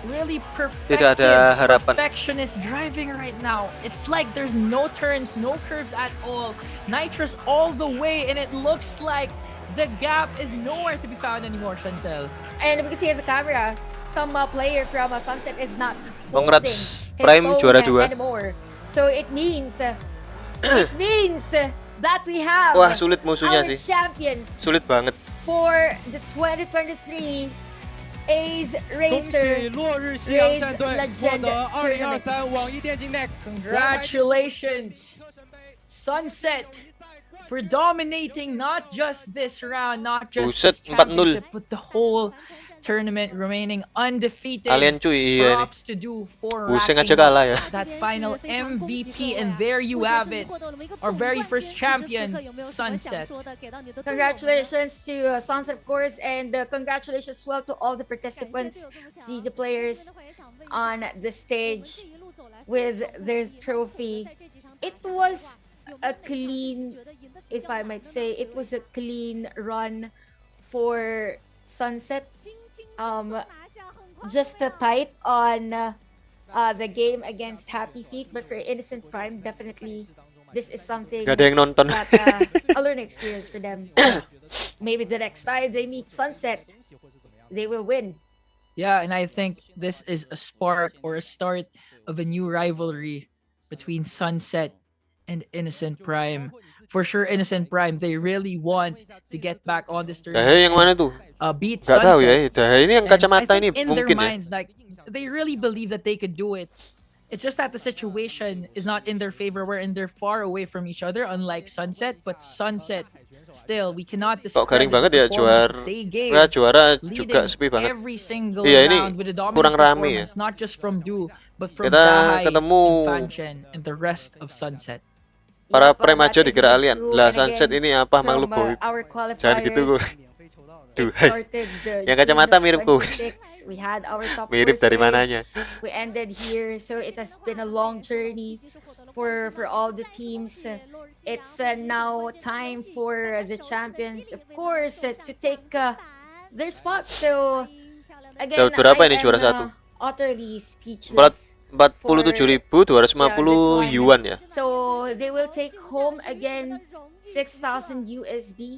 really perfectionist driving right now. It's like there's no turns, no curves at all. Nitrous all the way, and it looks like the gap is nowhere to be found anymore, Chantel. And we can see in the camera, some player from Sunset is not Congrats, holding Prime his juara phone 2. anymore. So it means that we have Wah, sulit musuhnya our sih. champions Sulit banget. for the 2023 Ace Racer Race Legend Tournament. Congratulations, Sunset, for dominating not just this round, not just this championship, but the whole tournament, remaining undefeated. Kalian cuy, iya nih. Props to do for Buseng racking aja kalah ya. that final MVP, and there you have it, our very first champions, Sunset. Congratulations to Sunset, of course, and congratulations as well to all the participants, the players on the stage with their trophy. It was a clean, if I might say, it was a clean run for Sunset. Just tight on the game against Happy Feet, but for Innocent Prime, definitely this is something Gak ada yang nonton. that a learning experience for them. Maybe the next time they meet Sunset, they will win. Yeah, and I think this is a spark or a start of a new rivalry between Sunset and Innocent Prime. For sure, Innocent Prime, they really want to get back on this tournament. Dahai yang mana tuh? Beat Gak Sunset. tahu ya. Dahai ini yang kacamata ini In mungkin their ya. minds, like, they really believe that they could do it. It's just that the situation is not in their favor, wherein they're far away from each other, unlike Sunset. But Sunset, still, we cannot Kok garing discredit banget the ya performance they gave, juara juga leading sepi banget. every single Iya, ini round with a dominant kurang rame ya. performance, not just from Du, but from Kita Dahai, ketemu and Fanchen, and the rest of Sunset. para Prime aja dikira alien. Lah Sunset ini apa makhluk goib. Jangan gitu gue. Duh, yang kacamata mirip gue. We had our top Mirip dari mananya. We ended here, so it has been a long journey for all the teams. It's now time for the champions, of course, to take their spot. So again, berapa I ini juara satu? Utterly speechless. 47.250 yuan ya. So they will take home again 6,000 USD.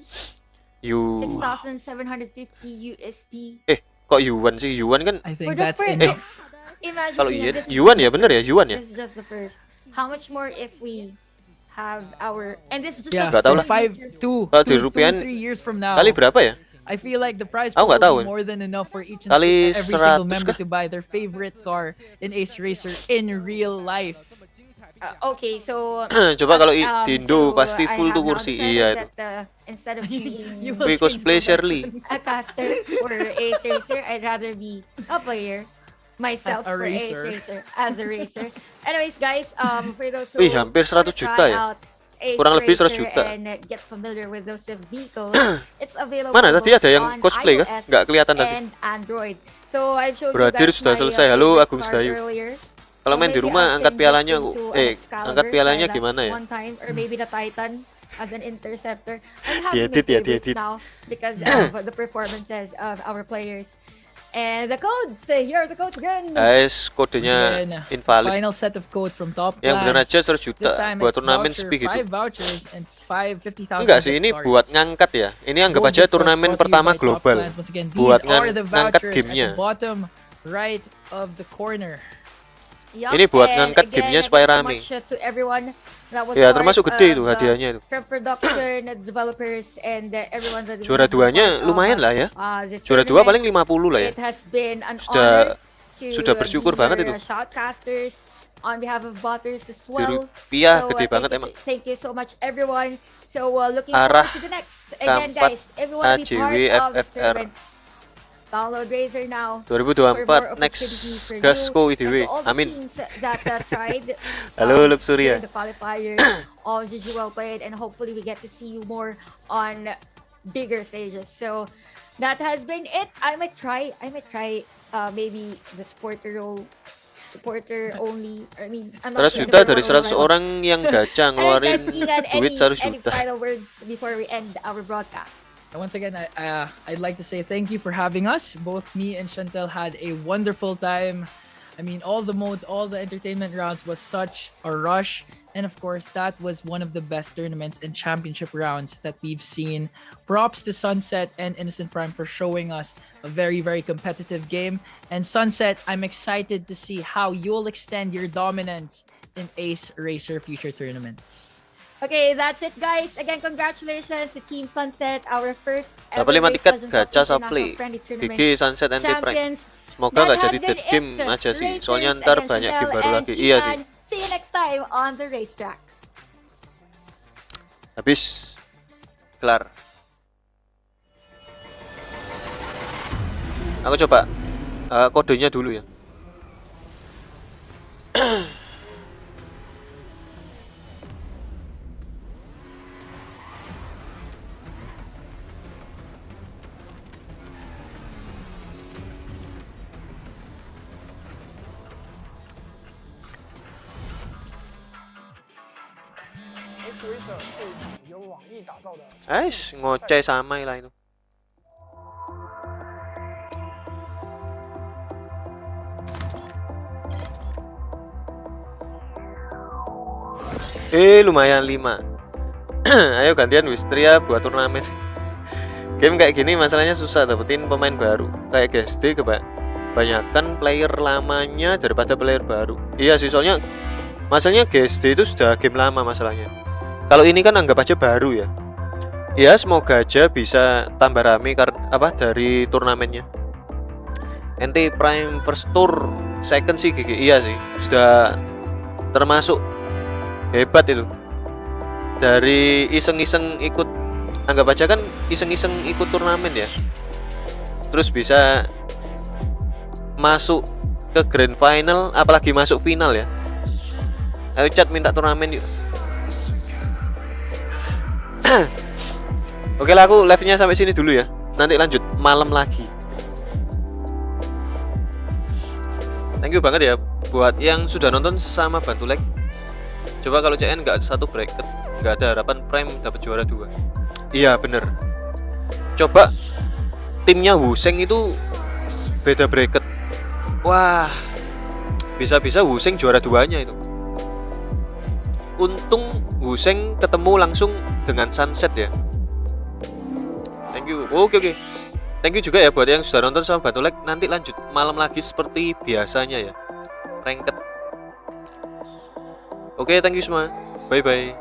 6,750 USD. Kok yuan sih? Yuan kan? I think that's enough. Imagine kalau yuan ya bener ya yuan ya. This is just the first. How much more if we have our, and this is just Yeah, Nggak tahu lah. 2 Kalau di to rupiahan 3 years from now. kali berapa ya? I feel like the prize Aku pool nggak tahu. will be more than enough for each and Kali every single 100 member kah? to buy their favorite car in Ace Racer in real life. Okay, so Coba kalau di Indo so pasti I full have tuh now kursi. decided Iya itu. that, instead of being We cosplay Shirley. a caster for Ace Racer, I'd rather be a player myself As a for Ace racer. Racer as a racer. Anyways, guys, for those who Wih, hampir 100 wanna juta try ya. out Ace Kurang lebih 100 Racer juta. and get familiar with those vehicles, it's available Mana tadi ada yang on cosplay kah? iOS Nggak kelihatan tadi. and Android. So I've showed Beradir you guys sudah my, selesai. Halo, favorite Agung car Sedayu. earlier. Kalau main di maybe rumah I'll angkat change pialanya, it into an Excalibur, angkat pialanya try that gimana ya? one time, or maybe the Titan as an interceptor. I'm having my Diedit ya, favorites diedit. now because of the performances of our players. And the codes, here are the codes again. Guys, kodenya Again, invalid. Final set of code from Top Yang benar Clans. aja 100 juta This time buat it's turnamen voucher, speak itu. 5 vouchers and 50,000 Enggak sih, gift ini cards. buat ngangkat ya. Ini anggap Gold aja gift cards turnamen brought to you pertama by Top global. Clans. Once again, Buat these are the ngangkat vouchers gamenya. at the bottom right of the corner. Yup, Ini buat and ngangkat again, gamenya supaya thank you so rame. much, to everyone that was Ya, part termasuk gede itu of, hadiahnya itu. from production, developers, and everyone that Juara was duanya part of, lumayan lah ya. the Juara dua paling tournament. 50 lah ya. It has been an Sudah- honor to sudah bersyukur be banget your itu. shoutcasters on behalf of Botters as well. rupiah gede banget thank emang. Thank you so much everyone. So looking Arah forward to the next. Again keempat, guys, everyone be part of this AJWFFR. tournament. Download Razer now. 2024 next Gasko IDW. Amin. Halo, Luxuria. The qualifiers, all GG well played, and hopefully we get to see you more on bigger stages. So that has been it. I might try maybe the supporter only. I mean, I'm not 100 sure juta if dari everyone 100 will. orang yang gacha ngeluarin Anyways, guys, Ian, duit 100 any juta. final words before we end our broadcast? And once again, I'd like to say thank you for having us. Both me and Chantel had a wonderful time. I mean, all the modes, all the entertainment rounds was such a rush. And of course, that was one of the best tournaments and championship rounds that we've seen. Props to Sunset and Innocent Prime for showing us a very, very competitive game. And Sunset, I'm excited to see how you'll extend your dominance in Ace Racer future tournaments. Okay, that's it, guys. Again, congratulations to Team Sunset, our first ever Dapat 5 Race tiket Legends gacha Cup Supply. International Friendly Tournament GG Sunset and Prime. Champions. Semoga That nggak has jadi been dead game it. aja sih. Racers Soalnya ntar and banyak game Chantel baru and lagi. Iya sih. Ian. See you next time on the racetrack. Habis. Kelar. Aku coba kodenya dulu ya. Ace Racer 是一款由网易打造的。 ngoceh sama lah itu. Lumayan 5. Ayo gantian Wisteria buat turnamen. Game kayak gini masalahnya susah dapetin pemain baru. Kayak GSD kebanyakan player lamanya daripada player baru. Iya sih, soalnya masalahnya GSD itu sudah game lama masalahnya. Kalau ini kan anggap aja baru ya. Ya semoga aja bisa tambah rame dari turnamennya. NT Prime First Tour Second sih GG. Iya sih, sudah termasuk hebat itu. Dari iseng-iseng ikut, anggap aja kan iseng-iseng ikut turnamen ya, terus bisa masuk ke grand final, apalagi masuk final ya. Ayo chat minta turnamen yuk. Oke lah, aku live-nya sampai sini dulu ya. Nanti lanjut malam lagi. Thank you banget ya buat yang sudah nonton sama bantu like. Coba kalau CN nggak satu bracket, nggak ada harapan Prime dapat juara 2. Iya bener. Coba timnya Wuseng itu beda bracket. Wah, bisa-bisa Wuseng juara 2-nya itu. Untung Wuseng ketemu langsung dengan Sunset ya. Thank you. Oke. Thank you juga ya buat yang sudah nonton sama bantu like. Nanti lanjut malam lagi seperti biasanya ya. Ranked. Oke, thank you semua. Bye bye.